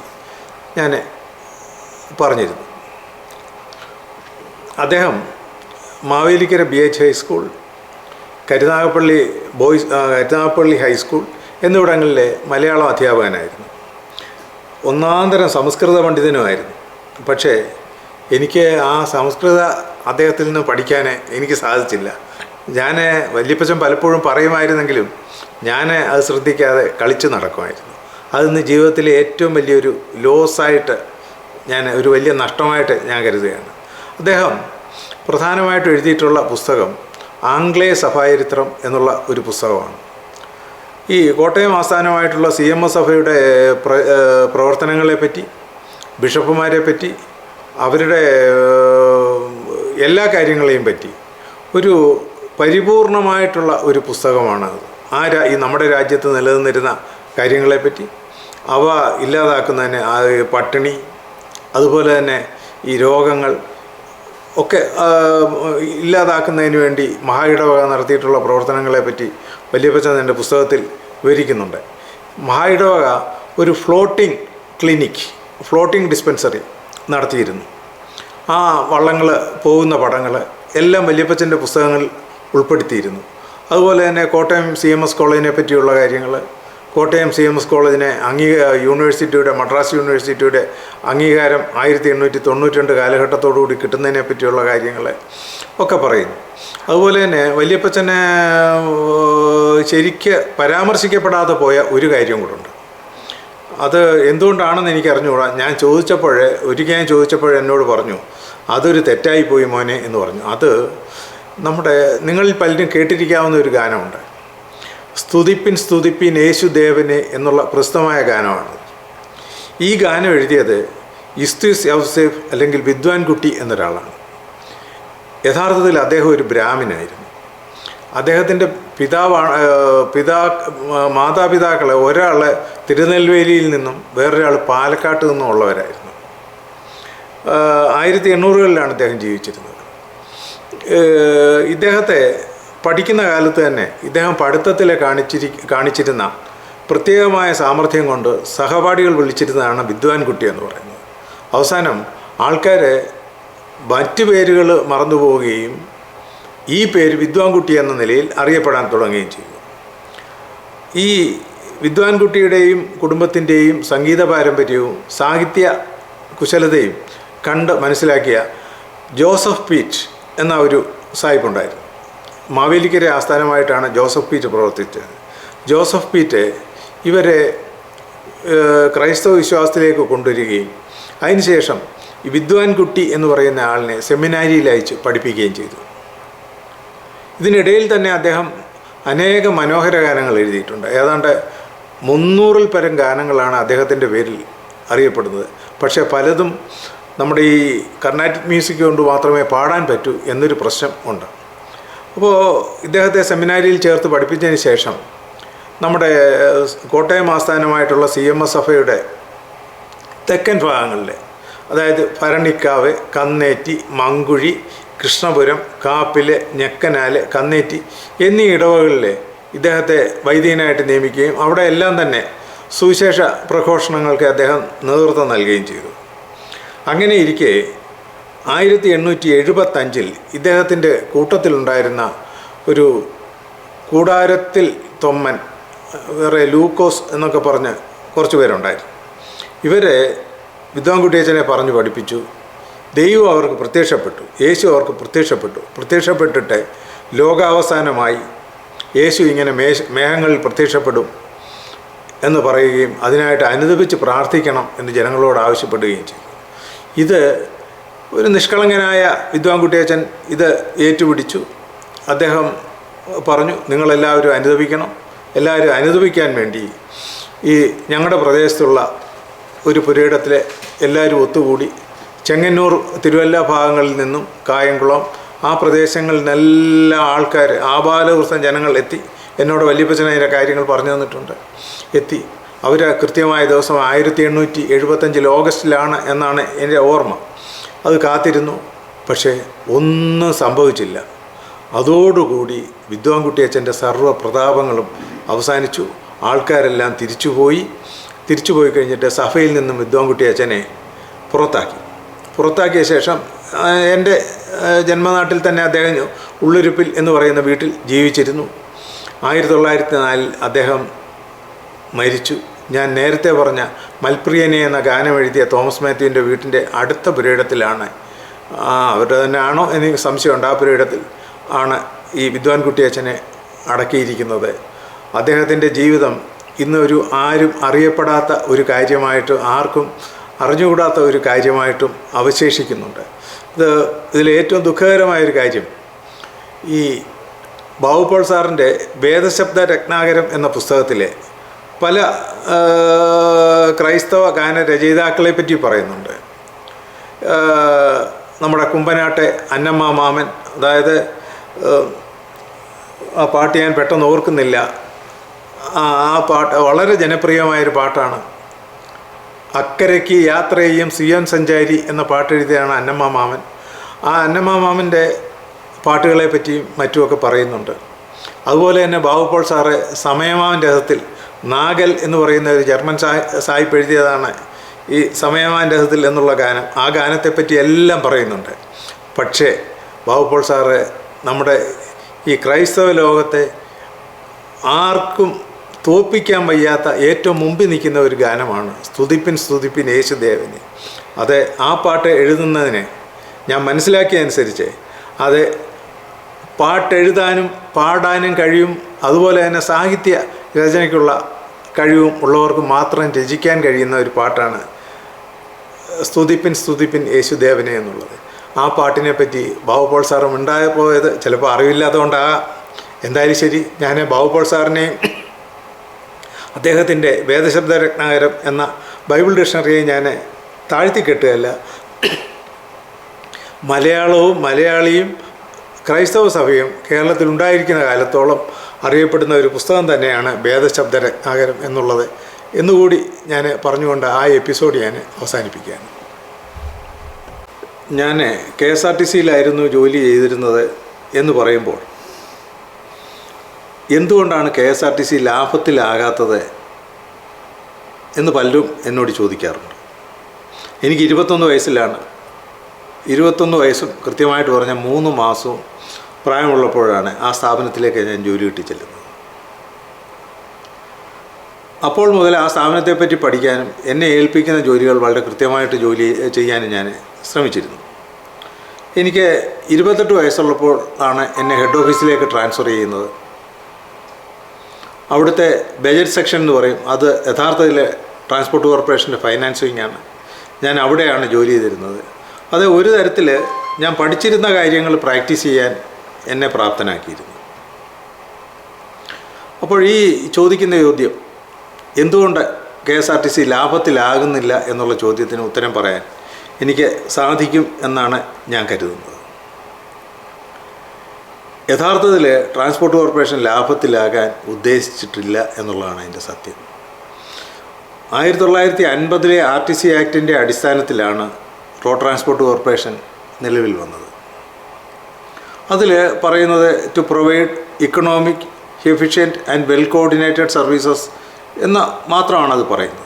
S1: ഞാൻ പറഞ്ഞിരുന്നു. അദ്ദേഹം Mavelikara BH high school, Karunagappally high school എന്നിവിടങ്ങളിലെ മലയാളം അധ്യാപകനായിരുന്നു. ഒന്നാന്തരം സംസ്കൃത പണ്ഡിതനുമായിരുന്നു. പക്ഷേ എനിക്ക് ആ സംസ്കൃത അദ്ദേഹത്തിൽ നിന്ന് പഠിക്കാൻ എനിക്ക് സാധിച്ചില്ല. ഞാൻ വല്യപ്പച്ചൻ പലപ്പോഴും പറയുമായിരുന്നെങ്കിലും ഞാൻ അത് ശ്രദ്ധിക്കാതെ കളിച്ചു നടക്കുമായിരുന്നു. അതിന്ന് ജീവിതത്തിലെ ഏറ്റവും വലിയൊരു ലോസായിട്ട്, ഒരു വലിയ നഷ്ടമായിട്ട് ഞാൻ കരുതുകയാണ്. അദ്ദേഹം പ്രധാനമായിട്ട് എഴുതിയിട്ടുള്ള പുസ്തകം ആംഗ്ലേയ സഭാചരിത്രം എന്നുള്ള ഒരു പുസ്തകമാണ്. ഈ കോട്ടയം ആസ്ഥാനമായിട്ടുള്ള CMS സഭയുടെ പ്രവർത്തനങ്ങളെപ്പറ്റി, ബിഷപ്പുമാരെ പറ്റി, അവരുടെ എല്ലാ കാര്യങ്ങളെയും പറ്റി ഒരു പരിപൂർണമായിട്ടുള്ള ഒരു പുസ്തകമാണ്. ഈ നമ്മുടെ രാജ്യത്ത് നിലനിന്നിരുന്ന കാര്യങ്ങളെപ്പറ്റി, അവ ഇല്ലാതാക്കുന്നതിന്, പട്ടിണി, അതുപോലെ തന്നെ ഈ രോഗങ്ങൾ ഒക്കെ ഇല്ലാതാക്കുന്നതിന് വേണ്ടി മഹായിടവക നടത്തിയിട്ടുള്ള പ്രവർത്തനങ്ങളെപ്പറ്റി വല്യപ്പച്ചൻ എൻ്റെ പുസ്തകത്തിൽ വിവരിക്കുന്നുണ്ട്. മഹായിടവക ഒരു ഫ്ലോട്ടിംഗ് ഡിസ്പെൻസറി നടത്തിയിരുന്നു. ആ വള്ളങ്ങൾ പോകുന്ന പടങ്ങൾ എല്ലാം വല്യപ്പച്ചൻ്റെ പുസ്തകങ്ങളിൽ ഉൾപ്പെടുത്തിയിരുന്നു. അതുപോലെ തന്നെ കോട്ടയം CMS കോളേജിനെ പറ്റിയുള്ള കാര്യങ്ങൾ, കോട്ടയം CMS കോളേജിനെ മദ്രാസ് യൂണിവേഴ്സിറ്റിയുടെ അംഗീകാരം 1892 കാലഘട്ടത്തോടുകൂടി കിട്ടുന്നതിനെ പറ്റിയുള്ള കാര്യങ്ങൾ ഒക്കെ പറയുന്നു. അതുപോലെ തന്നെ വല്യപ്പച്ചനെ ശരിക്ക് പരാമർശിക്കപ്പെടാതെ പോയ ഒരു കാര്യം കൂടെ. അത് എന്തുകൊണ്ടാണെന്ന് എനിക്ക് അറിഞ്ഞുകൂടാ. ഒരിക്കൽ ഞാൻ ചോദിച്ചപ്പോൾ എന്നോട് പറഞ്ഞു, അതൊരു തെറ്റായിപ്പോയി മോനെ എന്ന് പറഞ്ഞു. അത് നിങ്ങളിൽ പലരും കേട്ടിരിക്കാവുന്ന ഒരു ഗാനമുണ്ട്, സ്തുതിപ്പിൻ യേശുദേവനെ എന്നുള്ള പ്രസിദ്ധമായ ഗാനമാണ്. ഈ ഗാനം എഴുതിയത് യുസ്തീസ് യൗസേഫ് അല്ലെങ്കിൽ വിദ്വാൻ കുട്ടി എന്നൊരാളാണ്. യഥാർത്ഥത്തിൽ അദ്ദേഹം ഒരു ബ്രാഹ്മണനായിരുന്നു. അദ്ദേഹത്തിൻ്റെ മാതാപിതാക്കളെ ഒരാൾ തിരുനെൽവേലിയിൽ നിന്നും വേറൊരാൾ പാലക്കാട്ട് നിന്നും ഉള്ളവരായിരുന്നു. 1800കളിലാണ് ഇദ്ദേഹം ജീവിച്ചിരുന്നത്. ഇദ്ദേഹത്തെ പഠിക്കുന്ന കാലത്ത് തന്നെ ഇദ്ദേഹം പഠിത്തത്തിൽ കാണിച്ചിരുന്ന പ്രത്യേകമായ സാമർഥ്യം കൊണ്ട് സഹപാഠികൾ വിളിച്ചിരുന്നതാണ് വിദ്വാൻ കുട്ടി എന്ന് പറയുന്നത്. അവസാനം ആൾക്കാർ മറ്റ് പേരുകൾ മറന്നുപോവുകയും ഈ പേര് വിദ്വാൻകുട്ടി എന്ന നിലയിൽ അറിയപ്പെടാൻ തുടങ്ങുകയും ചെയ്തു. ഈ വിദ്വാൻകുട്ടിയുടെയും കുടുംബത്തിൻ്റെയും സംഗീത പാരമ്പര്യവും സാഹിത്യ കുശലതയും കണ്ട് മനസ്സിലാക്കിയ ജോസഫ് പീറ്റ് എന്ന ഒരു സാഹിബുണ്ടായിരുന്നു. മാവേലിക്കര ആസ്ഥാനമായിട്ടാണ് ജോസഫ് പീറ്റ് പ്രവർത്തിച്ചത്. ജോസഫ് പീറ്റ് ഇവരെ ക്രൈസ്തവ വിശ്വാസത്തിലേക്ക് കൊണ്ടുവരികയും അതിനുശേഷം ഈ വിദ്വാൻകുട്ടി എന്ന് പറയുന്ന ആളിനെ സെമിനാരിയിൽ അയച്ച് പഠിപ്പിക്കുകയും ചെയ്തു. ഇതിനിടയിൽ തന്നെ അദ്ദേഹം അനേക മനോഹര ഗാനങ്ങൾ എഴുതിയിട്ടുണ്ട്. ഏതാണ്ട് 300-ൽ പരം ഗാനങ്ങളാണ് അദ്ദേഹത്തിൻ്റെ പേരിൽ അറിയപ്പെടുന്നത്. പക്ഷേ പലതും നമ്മുടെ ഈ കർണാറ്റിക് മ്യൂസിക് കൊണ്ട് മാത്രമേ പാടാൻ പറ്റൂ എന്നൊരു പ്രശ്നം ഉണ്ട്. അപ്പോൾ ഇദ്ദേഹത്തെ സെമിനാരിയിൽ ചേർത്ത് പഠിപ്പിച്ചതിന് ശേഷം നമ്മുടെ കോട്ടയം ആസ്ഥാനമായിട്ടുള്ള CMSസഭയുടെ തെക്കൻ ഭാഗങ്ങളിൽ, അതായത് ഭരണിക്കാവ്, കന്നേറ്റി, മങ്കുഴി, കൃഷ്ണപുരം, കാപ്പില്, ഞെക്കനാല്, കന്നേറ്റി എന്നീ ഇടവകളിൽ ഇദ്ദേഹത്തെ വൈദികനായിട്ട് നിയമിക്കുകയും അവിടെ എല്ലാം തന്നെ സുവിശേഷ പ്രഘോഷണങ്ങൾക്ക് അദ്ദേഹം നേതൃത്വം നൽകുകയും ചെയ്തു. അങ്ങനെ ഇരിക്കെ 1875 ഇദ്ദേഹത്തിൻ്റെ കൂട്ടത്തിലുണ്ടായിരുന്ന ഒരു കൂടാരത്തിൽ തൊമ്മൻ, വേറെ ലൂക്കോസ് എന്നൊക്കെ പറഞ്ഞ് കുറച്ച് പേരുണ്ടായിരുന്നു. ഇവരെ വിദ്വാൻകുട്ടിയച്ചനെ പറഞ്ഞു പഠിപ്പിച്ചു. ദൈവം അവർക്ക് പ്രത്യക്ഷപ്പെട്ടു, യേശു അവർക്ക് പ്രത്യക്ഷപ്പെട്ടിട്ട് ലോകാവസാനമായി യേശു ഇങ്ങനെ മേഘങ്ങളിൽ പ്രത്യക്ഷപ്പെടും എന്ന് പറയുകയും അതിനായിട്ട് അനുദപിച്ച് പ്രാർത്ഥിക്കണം എന്ന് ജനങ്ങളോട് ആവശ്യപ്പെടുകയും ചെയ്തു. ഇത് ഒരു നിഷ്കളങ്കനായ വിദ്വാൻകുട്ടിയച്ചൻ ഇത് ഏറ്റുപിടിച്ചു. അദ്ദേഹം പറഞ്ഞു, നിങ്ങളെല്ലാവരും അനുദപിക്കണം. എല്ലാവരും അനുദപിക്കാൻ വേണ്ടി ഈ ഞങ്ങളുടെ പ്രദേശത്തുള്ള ഒരു പുരയിടത്തിലെ എല്ലാവരും ഒത്തുകൂടി ചെങ്ങന്നൂർ, തിരുവല്ല ഭാഗങ്ങളിൽ നിന്നും കായംകുളം ആ പ്രദേശങ്ങളിൽ നിന്നെല്ലാം ആൾക്കാർ, ആബാലവൃത്തം ജനങ്ങൾ എത്തി. എന്നോട് വല്യപ്പച്ചൻ അതിൻ്റെ കാര്യങ്ങൾ പറഞ്ഞു തന്നിട്ടുണ്ട്. എത്തി. അവർ കൃത്യമായ ദിവസം 1875 ഓഗസ്റ്റിലാണ് എന്നാണ് എൻ്റെ ഓർമ്മ. അത് കാത്തിരുന്നു. പക്ഷേ ഒന്നും സംഭവിച്ചില്ല. അതോടുകൂടി വിദ്വാൻകുട്ടിയച്ചൻ്റെ സർവ്വ പ്രതാപങ്ങളും അവസാനിച്ചു. ആൾക്കാരെല്ലാം തിരിച്ചുപോയി കഴിഞ്ഞിട്ട് സഭയിൽ നിന്നും വിദ്വാൻകുട്ടിയച്ചനെ പുറത്താക്കിയ ശേഷം എൻ്റെ ജന്മനാട്ടിൽ തന്നെ അദ്ദേഹം ഉള്ളുരുപ്പിൽ എന്ന് പറയുന്ന വീട്ടിൽ ജീവിച്ചിരുന്നു. 1904 അദ്ദേഹം മരിച്ചു. ഞാൻ നേരത്തെ പറഞ്ഞ മൽപ്രിയനെ എന്ന ഗാനം എഴുതിയ തോമസ് മാത്യുവിൻ്റെ വീട്ടിൻ്റെ അടുത്ത പുരയിടത്തിലാണ്, അവരുടെ തന്നെ ആണോ എനിക്ക് സംശയമുണ്ട്, ആ പുരയിടത്തിൽ ആണ് ഈ വിദ്വാൻകുട്ടിയച്ചനെ അടക്കിയിരിക്കുന്നത്. അദ്ദേഹത്തിൻ്റെ ജീവിതം ഇന്നൊരു ആരും അറിയപ്പെടാത്ത ഒരു കാര്യമായിട്ട്, ആർക്കും അറിഞ്ഞുകൂടാത്ത ഒരു കാര്യമായിട്ടും അവശേഷിക്കുന്നുണ്ട്. ഇതിലേറ്റവും ദുഃഖകരമായൊരു കാര്യം, ഈ ബാബുപോൾ സാറിൻ്റെ വേദശബ്ദ രത്നാകരം എന്ന പുസ്തകത്തിലെ പല ക്രൈസ്തവ ഗാന രചയിതാക്കളെ പറ്റി പറയുന്നുണ്ട്. നമ്മുടെ കുമ്പനാട്ടെ അന്നമ്മ മാമൻ, അതായത് ആ പാട്ട് ഞാൻ പെട്ടെന്ന് ഓർക്കുന്നില്ല, ആ പാട്ട് വളരെ ജനപ്രിയമായൊരു പാട്ടാണ്. അക്കരയ്ക്ക് യാത്ര ചെയ്യും സിയോൻ സഞ്ചാരി എന്ന പാട്ടെഴുതിയാണ് അന്നമ്മ മാമൻ. ആ അന്നമ്മ മാമൻ്റെ പാട്ടുകളെ പറ്റിയും മറ്റുമൊക്കെ പറയുന്നുണ്ട്. അതുപോലെ തന്നെ ബാബുപോൾ സാറ് സമയമാവൻ രഥത്തിൽ നാഗൽ എന്ന് പറയുന്ന ഒരു ജർമ്മൻ സാഹിബ് എഴുതിയതാണ് ഈ സമയമാവൻ രഥത്തിൽ എന്നുള്ള ഗാനം. ആ ഗാനത്തെപ്പറ്റി എല്ലാം പറയുന്നുണ്ട്. പക്ഷേ ബാബുപോൾ സാറ് നമ്മുടെ ഈ ക്രൈസ്തവ ലോകത്തെ ആർക്കും തോൽപ്പിക്കാൻ വയ്യാത്ത ഏറ്റവും മുമ്പിൽ നിൽക്കുന്ന ഒരു ഗാനമാണ് സ്തുതിപ്പിൻ യേശുദേവനെ. അത് ആ പാട്ട് എഴുതുന്നതിന് ഞാൻ മനസ്സിലാക്കിയതനുസരിച്ച് അത് പാട്ടെഴുതാനും പാടാനും കഴിയും, അതുപോലെ തന്നെ സാഹിത്യ രചനയ്ക്കുള്ള കഴിവും ഉള്ളവർക്ക് മാത്രം രചിക്കാൻ കഴിയുന്ന ഒരു പാട്ടാണ് സ്തുതിപ്പിൻ യേശുദേവനെ എന്നുള്ളത്. ആ പാട്ടിനെ പറ്റി ബാബുപോൾ സാറും ഉണ്ടായപ്പോയത് ചിലപ്പോൾ അറിവില്ലാത്തതുകൊണ്ടാകാം. എന്തായാലും ശരി, ഞാൻ ബാബുപോൾ സാറിനെയും അദ്ദേഹത്തിൻ്റെ വേദശബ്ദ രത്നാകരം എന്ന ബൈബിൾ ഡിക്ഷണറിയെ ഞാൻ താഴ്ത്തിക്കെട്ടുകയല്ല. മലയാളവും മലയാളിയും ക്രൈസ്തവ സഭയും കേരളത്തിൽ ഉണ്ടായിരിക്കുന്ന കാലത്തോളം അറിയപ്പെടുന്ന ഒരു പുസ്തകം തന്നെയാണ് വേദശബ്ദ രത്നാകരം എന്നുള്ളത് എന്നുകൂടി ഞാൻ പറഞ്ഞുകൊണ്ട് ആ എപ്പിസോഡ് ഞാൻ അവസാനിപ്പിക്കുകയാണ്. ഞാൻ KSRTCയിലായിരുന്നു ജോലി ചെയ്തിരുന്നത് എന്ന് പറയുമ്പോൾ എന്തുകൊണ്ടാണ് KSRTC ലാഭത്തിലാകാത്തത് എന്ന് പലരും എന്നോട് ചോദിക്കാറുണ്ട്. എനിക്ക് 21 വയസ്സിലാണ്. 21 വയസ്സും കൃത്യമായിട്ട് പറഞ്ഞാൽ 3 മാസവും പ്രായമുള്ളപ്പോഴാണ് ആ സ്ഥാപനത്തിലേക്ക് ഞാൻ ജോലി കിട്ടി ചെല്ലുന്നത്. അപ്പോൾ മുതൽ ആ സ്ഥാപനത്തെപ്പറ്റി പഠിക്കാനും എന്നെ ഏൽപ്പിക്കുന്ന ജോലികൾ വളരെ കൃത്യമായിട്ട് ജോലി ചെയ്യാനും ഞാൻ ശ്രമിച്ചിരുന്നു. എനിക്ക് 28 വയസ്സുള്ളപ്പോൾ ആണ് എന്നെ ഹെഡ് ഓഫീസിലേക്ക് ട്രാൻസ്ഫർ ചെയ്യുന്നത്. അവിടുത്തെ ബജറ്റ് സെക്ഷൻ എന്ന് പറയും, അത് യഥാർത്ഥത്തിൽ ട്രാൻസ്പോർട്ട് കോർപ്പറേഷൻ്റെ ഫൈനാൻസിങ് ആണ്. ഞാൻ അവിടെയാണ് ജോലി ചെയ്തിരുന്നത്. അത് ഒരു തരത്തിൽ ഞാൻ പഠിച്ചിരുന്ന കാര്യങ്ങൾ പ്രാക്ടീസ് ചെയ്യാൻ എന്നെ പ്രാപ്തനാക്കിയിരുന്നു. അപ്പോൾ ഈ ചോദിക്കുന്ന ചോദ്യം, എന്തുകൊണ്ട് KSRTC ലാഭത്തിലാകുന്നില്ല എന്നുള്ള ചോദ്യത്തിന് ഉത്തരം പറയാൻ എനിക്ക് സാധിക്കും എന്നാണ് ഞാൻ കരുതുന്നത്. യഥാർത്ഥത്തിൽ ട്രാൻസ്പോർട്ട് കോർപ്പറേഷൻ ലാഭത്തിലാകാൻ ഉദ്ദേശിച്ചിട്ടില്ല എന്നുള്ളതാണ് അതിൻ്റെ സത്യം. 1950 RTC ആക്ടിൻ്റെ അടിസ്ഥാനത്തിലാണ് റോഡ് ട്രാൻസ്പോർട്ട് കോർപ്പറേഷൻ നിലവിൽ വന്നത്. അതിൽ പറയുന്നത് to provide economic, efficient and well coordinated services എന്ന് മാത്രമാണ് അത് പറയുന്നത്.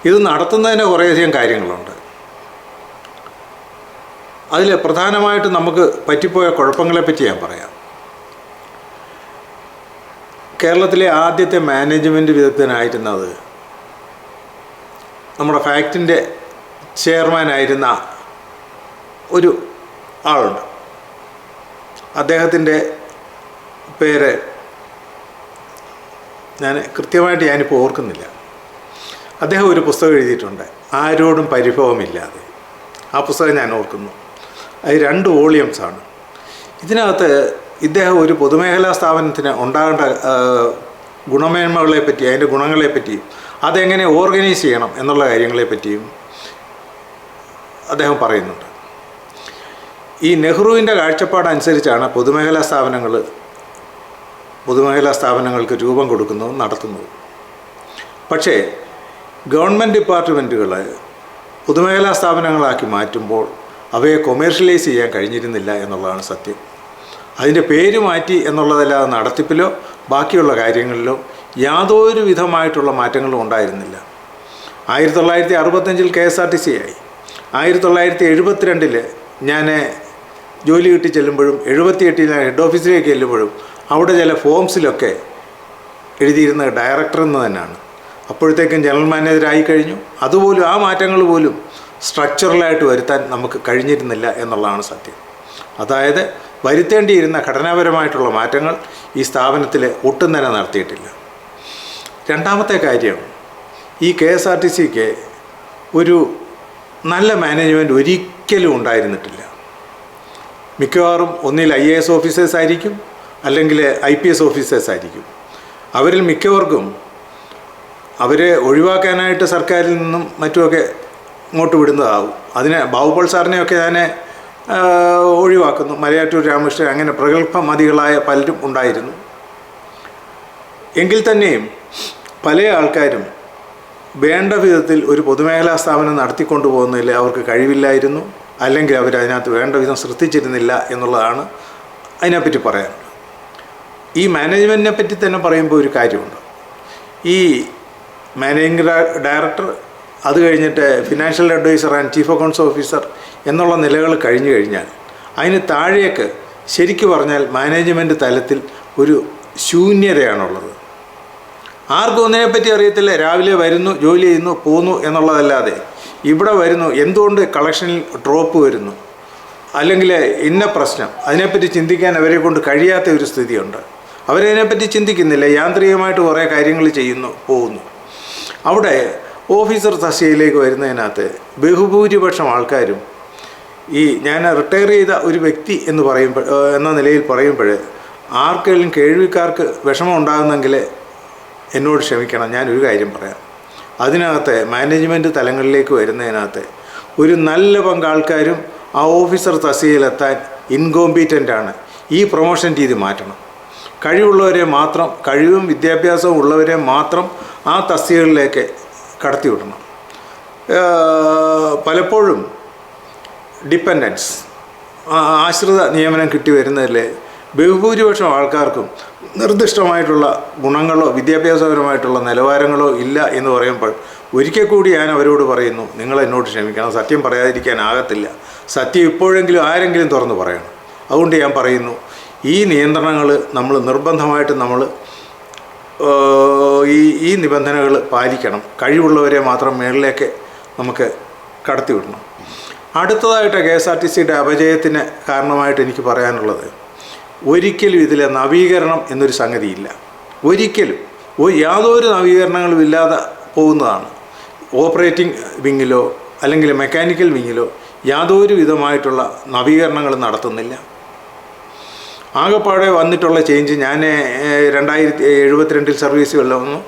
S1: ഇത് നടത്തുന്നതിന് കുറേയധികം കാര്യങ്ങളുണ്ട്. അതിൽ പ്രധാനമായിട്ടും നമുക്ക് പറ്റിപ്പോയ കുഴപ്പങ്ങളെപ്പറ്റി ഞാൻ പറയാം. കേരളത്തിലെ ആദ്യത്തെ മാനേജ്മെൻറ്റ് വിദഗ്ധനായിരുന്നത് നമ്മുടെ ഫാക്റ്റിൻ്റെ ചെയർമാനായിരുന്ന ഒരു ആളുണ്ട്. അദ്ദേഹത്തിൻ്റെ പേര് ഞാനിപ്പോൾ ഓർക്കുന്നില്ല. അദ്ദേഹം ഒരു പുസ്തകം എഴുതിയിട്ടുണ്ട്, ആരോടും പരിഭവമില്ലാതെ. ആ പുസ്തകം ഞാൻ ഓർക്കുന്നു. അത് 2 വോളിയംസാണ്. ഇതിനകത്ത് ഇദ്ദേഹം ഒരു പൊതുമേഖലാ സ്ഥാപനത്തിന് ഉണ്ടാകേണ്ട ഗുണമേന്മകളെപ്പറ്റി, അതിൻ്റെ ഗുണങ്ങളെപ്പറ്റിയും അതെങ്ങനെ ഓർഗനൈസ് ചെയ്യണം എന്നുള്ള കാര്യങ്ങളെപ്പറ്റിയും അദ്ദേഹം പറയുന്നുണ്ട്. ഈ നെഹ്റുവിൻ്റെ കാഴ്ചപ്പാടനുസരിച്ചാണ് പൊതുമേഖലാ സ്ഥാപനങ്ങൾക്ക് രൂപം കൊടുക്കുന്നതും നടത്തുന്നതും. പക്ഷേ ഗവൺമെൻറ് ഡിപ്പാർട്ട്മെൻറ്റുകൾ പൊതുമേഖലാ സ്ഥാപനങ്ങളാക്കി മാറ്റുമ്പോൾ അവയെ കൊമേഴ്ഷ്യലൈസ് ചെയ്യാൻ കഴിഞ്ഞിരുന്നില്ല എന്നുള്ളതാണ് സത്യം. അതിൻ്റെ പേര് മാറ്റി എന്നുള്ളതല്ലാതെ നടത്തിപ്പിലോ ബാക്കിയുള്ള കാര്യങ്ങളിലോ യാതൊരു വിധമായിട്ടുള്ള മാറ്റങ്ങളും ഉണ്ടായിരുന്നില്ല. 1965 KSRTC ആയി. 1972 ഞാൻ ജോലി കിട്ടി ചെല്ലുമ്പോഴും 78 ഹെഡ് ഓഫീസിലേക്ക് ചെല്ലുമ്പോഴും അവിടെ ചില ഫോംസിലൊക്കെ എഴുതിയിരുന്നത് ഡയറക്ടർ എന്ന് തന്നെയാണ്. അപ്പോഴത്തേക്കും ജനറൽ മാനേജറായി കഴിഞ്ഞു. അതുപോലും ആ മാറ്റങ്ങൾ പോലും സ്ട്രക്ചറലായിട്ട് വരുത്താൻ നമുക്ക് കഴിഞ്ഞിരുന്നില്ല എന്നുള്ളതാണ് സത്യം. അതായത് വരുത്തേണ്ടിയിരുന്ന ഘടനാപരമായിട്ടുള്ള മാറ്റങ്ങൾ ഈ സ്ഥാപനത്തിൽ ഒട്ടും തന്നെ നടത്തിയിട്ടില്ല. രണ്ടാമത്തെ കാര്യം, ഈ KSRTCക്ക് ഒരു നല്ല മാനേജ്മെൻറ്റ് ഒരിക്കലും ഉണ്ടായിരുന്നിട്ടില്ല. മിക്കവാറും ഒന്നിൽ IAS ഓഫീസേഴ്സ് ആയിരിക്കും, അല്ലെങ്കിൽ IPS ഓഫീസേഴ്സ് ആയിരിക്കും. അവരിൽ മിക്കവർക്കും അവരെ ഒഴിവാക്കാനായിട്ട് സർക്കാരിൽ നിന്നും മറ്റുമൊക്കെ ഇങ്ങോട്ട് വിടുന്നതാവും. അതിനെ ബാബുപോൾ സാറിനെയൊക്കെ ഞാൻ ഒഴിവാക്കുന്നു. മലയാറ്റൂർ രാമകൃഷ്ണൻ, അങ്ങനെ പ്രഗത്ഭമതികളായ പലരും ഉണ്ടായിരുന്നു. എങ്കിൽ തന്നെയും പല ആൾക്കാരും വേണ്ട വിധത്തിൽ ഒരു പൊതുമേഖലാ സ്ഥാപനം നടത്തിക്കൊണ്ടു പോകുന്നതിൽ അവർക്ക് കഴിവില്ലായിരുന്നു, അല്ലെങ്കിൽ അവരതിനകത്ത് വേണ്ട വിധം ശ്രദ്ധിച്ചിരുന്നില്ല എന്നുള്ളതാണ് അതിനെപ്പറ്റി പറയാനുള്ളത്. ഈ മാനേജ്മെൻറ്റിനെ പറ്റി തന്നെ പറയുമ്പോൾ ഒരു കാര്യമുണ്ട്. ഈ മാനേജിംഗ് ഡയറക്ടർ, അത് കഴിഞ്ഞിട്ട് financial advisor and chief accounts officer എന്നുള്ള നിലകൾ കഴിഞ്ഞു കഴിഞ്ഞാൽ അതിന് താഴേക്ക് ശരിക്കു പറഞ്ഞാൽ മാനേജ്മെൻറ്റ് തലത്തിൽ ഒരു ശൂന്യതയാണുള്ളത്. ആർക്കും ഒന്നിനെപ്പറ്റി അറിയത്തില്ല. രാവിലെ വരുന്നു, ജോലി ചെയ്യുന്നു, പോന്നു എന്നുള്ളതല്ലാതെ ഇവിടെ വരുന്നു, എന്തുകൊണ്ട് കളക്ഷനിൽ ഡ്രോപ്പ് വരുന്നു, അല്ലെങ്കിൽ ഇന്ന പ്രശ്നം, അതിനെപ്പറ്റി ചിന്തിക്കാൻ അവരെ കൊണ്ട് കഴിയാത്ത ഒരു സ്ഥിതിയുണ്ട്. അവരതിനെപ്പറ്റി ചിന്തിക്കുന്നില്ല. യാന്ത്രികമായിട്ട് കുറേ കാര്യങ്ങൾ ചെയ്യുന്നു, പോകുന്നു. അവിടെ ഓഫീസർ തസ്തികയിലേക്ക് വരുന്നതിനകത്ത് ബഹുഭൂരിപക്ഷം ആൾക്കാരും ഞാൻ റിട്ടയർ ചെയ്ത ഒരു വ്യക്തി എന്ന നിലയിൽ പറയുമ്പോൾ ആർക്കെങ്കിലും കേൾവിക്കാർക്ക് വിഷമം ഉണ്ടാകുന്നെങ്കിൽ എന്നോട് ക്ഷമിക്കണം. ഞാനൊരു കാര്യം പറയാം. അതിനകത്ത് മാനേജ്മെൻറ്റ് തലങ്ങളിലേക്ക് വരുന്നതിനകത്ത് ഒരു നല്ല പങ്ക് ആൾക്കാരും ആ ഓഫീസർ തസ്തികയിലെത്താൻ ഇൻകോമ്പീറ്റൻ്റാണ്. ഈ പ്രൊമോഷൻ രീതി മാറ്റണം. കഴിവുള്ളവരെ മാത്രം, കഴിവും വിദ്യാഭ്യാസവും ഉള്ളവരെ മാത്രം ആ തസ്തികകളിലേക്ക് കടത്തിവിടണം. പലപ്പോഴും ഡിപ്പെൻഡൻസ്, ആശ്രിത നിയമനം കിട്ടി വരുന്നതിൽ ബഹുഭൂരിപക്ഷം ആൾക്കാർക്കും നിർദ്ദിഷ്ടമായിട്ടുള്ള ഗുണങ്ങളോ വിദ്യാഭ്യാസപരമായിട്ടുള്ള നിലവാരങ്ങളോ ഇല്ല എന്ന് പറയുമ്പോൾ ഒരിക്കൽ കൂടി ഞാൻ അവരോട് പറയുന്നു, നിങ്ങൾ എന്നോട് ക്ഷമിക്കണം. സത്യം പറയാതിരിക്കാനാകത്തില്ല. സത്യം ഇപ്പോഴെങ്കിലും ആരെങ്കിലും തുറന്ന് പറയണം. അതുകൊണ്ട് ഞാൻ പറയുന്നു, ഈ നിയന്ത്രണങ്ങൾ നമ്മൾ നിർബന്ധമായിട്ട് ഈ നിബന്ധനകൾ പാലിക്കണം. കഴിവുള്ളവരെ മാത്രം മേളിലേക്ക് നമുക്ക് കടത്തിവിടണം. അടുത്തതായിട്ട് KSRTCയുടെ അപജയത്തിന് കാരണമായിട്ട് എനിക്ക് പറയാനുള്ളത്, ഒരിക്കലും ഇതിലെ നവീകരണം എന്നൊരു സംഗതിയില്ല. ഒരിക്കലും യാതൊരു നവീകരണങ്ങളും ഇല്ലാതെ പോകുന്നതാണ്. ഓപ്പറേറ്റിംഗ് വിങ്ങിലോ അല്ലെങ്കിൽ മെക്കാനിക്കൽ വിങ്ങിലോ യാതൊരു വിധമായിട്ടുള്ള നവീകരണങ്ങൾ നടത്തുന്നില്ല. ആകെപ്പാടെ വന്നിട്ടുള്ള ചേഞ്ച്, ഞാൻ 2072 സർവീസ് വന്നു.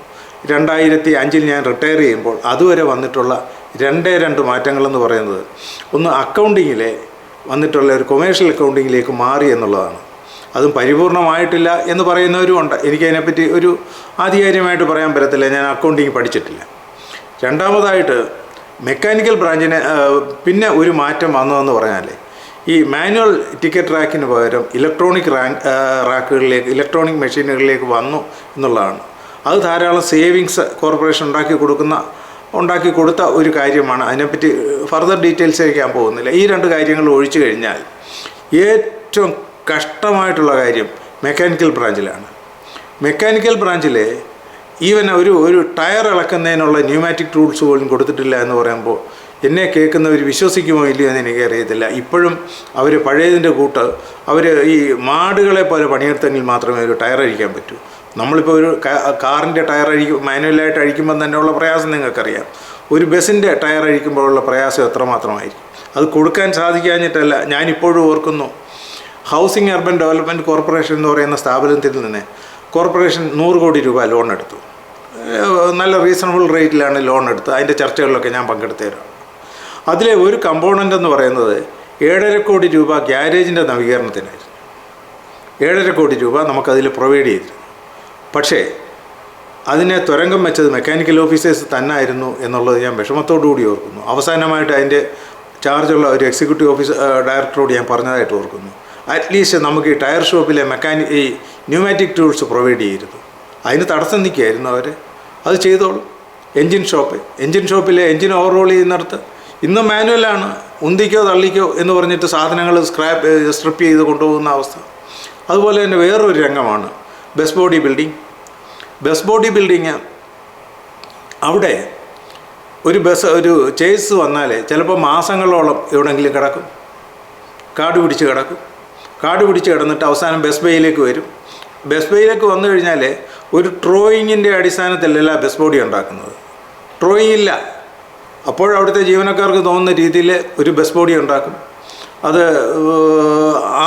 S1: 2005 ഞാൻ റിട്ടയർ ചെയ്യുമ്പോൾ അതുവരെ വന്നിട്ടുള്ള രണ്ട് മാറ്റങ്ങളെന്ന് പറയുന്നത്, ഒന്ന് അക്കൗണ്ടിങ്ങിലെ വന്നിട്ടുള്ള ഒരു കൊമേഴ്ഷ്യൽ അക്കൗണ്ടിങ്ങിലേക്ക് മാറി എന്നുള്ളതാണ്. അതും പരിപൂർണമായിട്ടില്ല എന്ന് പറയുന്നവരും ഉണ്ട്. എനിക്കതിനെപ്പറ്റി ഒരു ആധികാരികമായിട്ട് പറയാൻ പറ്റത്തില്ല, ഞാൻ അക്കൗണ്ടിങ് പഠിച്ചിട്ടില്ല. രണ്ടാമതായിട്ട് മെക്കാനിക്കൽ ബ്രാഞ്ചിന് പിന്നെ ഒരു മാറ്റം വന്നതെന്ന് പറഞ്ഞാൽ ഈ മാനുവൽ ടിക്കറ്റ് റാക്കിന് പകരം ഇലക്ട്രോണിക് റാക്കുകളിലേക്ക്, ഇലക്ട്രോണിക് മെഷീനുകളിലേക്ക് വന്നു എന്നുള്ളതാണ്. അത് ധാരാളം സേവിങ്സ് കോർപ്പറേഷൻ ഉണ്ടാക്കി കൊടുത്ത ഒരു കാര്യമാണ്. അതിനെപ്പറ്റി ഫർദർ ഡീറ്റെയിൽസിലേക്ക് ഞാൻ പോകുന്നില്ല. ഈ രണ്ട് കാര്യങ്ങൾ ഒഴിച്ചു കഴിഞ്ഞാൽ ഏറ്റവും കഷ്ടമായിട്ടുള്ള കാര്യം മെക്കാനിക്കൽ ബ്രാഞ്ചിലാണ്. മെക്കാനിക്കൽ ബ്രാഞ്ചിൽ ഈവൻ ഒരു ടയർ ഇളക്കുന്നതിനുള്ള ന്യൂമാറ്റിക് ടൂൾസ് പോലും കൊടുത്തിട്ടില്ല എന്ന് പറയുമ്പോൾ എന്നെ കേൾക്കുന്നവർ വിശ്വസിക്കുമോ ഇല്ലയോ എന്ന് എനിക്കറിയത്തില്ല. ഇപ്പോഴും അവർ പഴയതിൻ്റെ കൂട്ട് അവർ ഈ മാടുകളെ പോലെ പണിയെടുത്തെങ്കിൽ മാത്രമേ ഒരു ടയർ അഴിക്കാൻ പറ്റൂ. നമ്മളിപ്പോൾ ഒരു കാറിൻ്റെ ടയർ മാനുവലായിട്ട് അഴിക്കുമ്പം തന്നെയുള്ള പ്രയാസം നിങ്ങൾക്കറിയാം. ഒരു ബസ്സിൻ്റെ ടയർ അഴിക്കുമ്പോഴുള്ള പ്രയാസം എത്രമാത്രമായിരിക്കും. അത് കൊടുക്കാൻ സാധിക്കാഞ്ഞിട്ടല്ല. ഞാനിപ്പോഴും ഓർക്കുന്നു, ഹൗസിംഗ് അർബൻ ഡെവലപ്മെൻറ്റ് കോർപ്പറേഷൻ എന്ന് പറയുന്ന സ്ഥാപനത്തിൽ നിന്ന് കോർപ്പറേഷൻ 100 കോടി രൂപ ലോൺ എടുത്തു. നല്ല റീസണബിൾ റേറ്റിലാണ് ലോൺ എടുത്തത്. അതിൻ്റെ ചർച്ചകളിലൊക്കെ ഞാൻ പങ്കെടുത്തവരാണ്. അതിലെ ഒരു കമ്പോണൻ്റ് എന്ന് പറയുന്നത് 7.5 കോടി രൂപ ഗ്യാരേജിൻ്റെ നവീകരണത്തിനായിരുന്നു. 7.5 കോടി രൂപ നമുക്കതിൽ പ്രൊവൈഡ് ചെയ്തിരുന്നു. പക്ഷേ അതിനെ തുരങ്കം വെച്ചത് മെക്കാനിക്കൽ ഓഫീസേഴ്സ് തന്നെയായിരുന്നു എന്നുള്ളത് ഞാൻ വിഷമത്തോടുകൂടി ഓർക്കുന്നു. അവസാനമായിട്ട് അതിൻ്റെ ചാർജുള്ള ഒരു എക്സിക്യൂട്ടീവ് ഡയറക്ടറോട് ഞാൻ പറഞ്ഞതായിട്ട് ഓർക്കുന്നു, അറ്റ്ലീസ്റ്റ് നമുക്ക് ഈ ടയർ ഷോപ്പിലെ ഈ ന്യൂമാറ്റിക് ടൂൾസ് പ്രൊവൈഡ് ചെയ്തിരുന്നു. അതിന് തടസ്സം നിൽക്കുകയായിരുന്നു അവർ. അത് ചെയ്തോളും. എൻജിൻ ഷോപ്പിലെ എൻജിൻ ഓവർഹോൾ ചെയ്യുന്നിടത്ത് ഇന്ന് മാനുവലാണ്, ഉന്തിക്കോ തള്ളിക്കോ എന്ന് പറഞ്ഞിട്ട് സാധനങ്ങൾ സ്ട്രിപ്പ് ചെയ്ത് കൊണ്ടുപോകുന്ന അവസ്ഥ. അതുപോലെ തന്നെ വേറൊരു രംഗമാണ് ബസ് ബോഡി ബിൽഡിങ്. അവിടെ ഒരു ചേസ് വന്നാൽ ചിലപ്പോൾ മാസങ്ങളോളം എവിടെയെങ്കിലും കിടക്കും, കാട് പിടിച്ച് കിടന്നിട്ട് അവസാനം ബസ് ബേയിലേക്ക് വരും. ബസ് ബേയിലേക്ക് വന്നു കഴിഞ്ഞാൽ ഒരു ഡ്രോയിങ്ങിൻ്റെ അടിസ്ഥാനത്തിലല്ല ബസ് ബോഡി ഉണ്ടാക്കുന്നത്. ഡ്രോയിങ് ഇല്ല. അപ്പോഴവിടുത്തെ ജീവനക്കാർക്ക് തോന്നുന്ന രീതിയിൽ ഒരു ബസ് ബോഡി ഉണ്ടാക്കും. അത്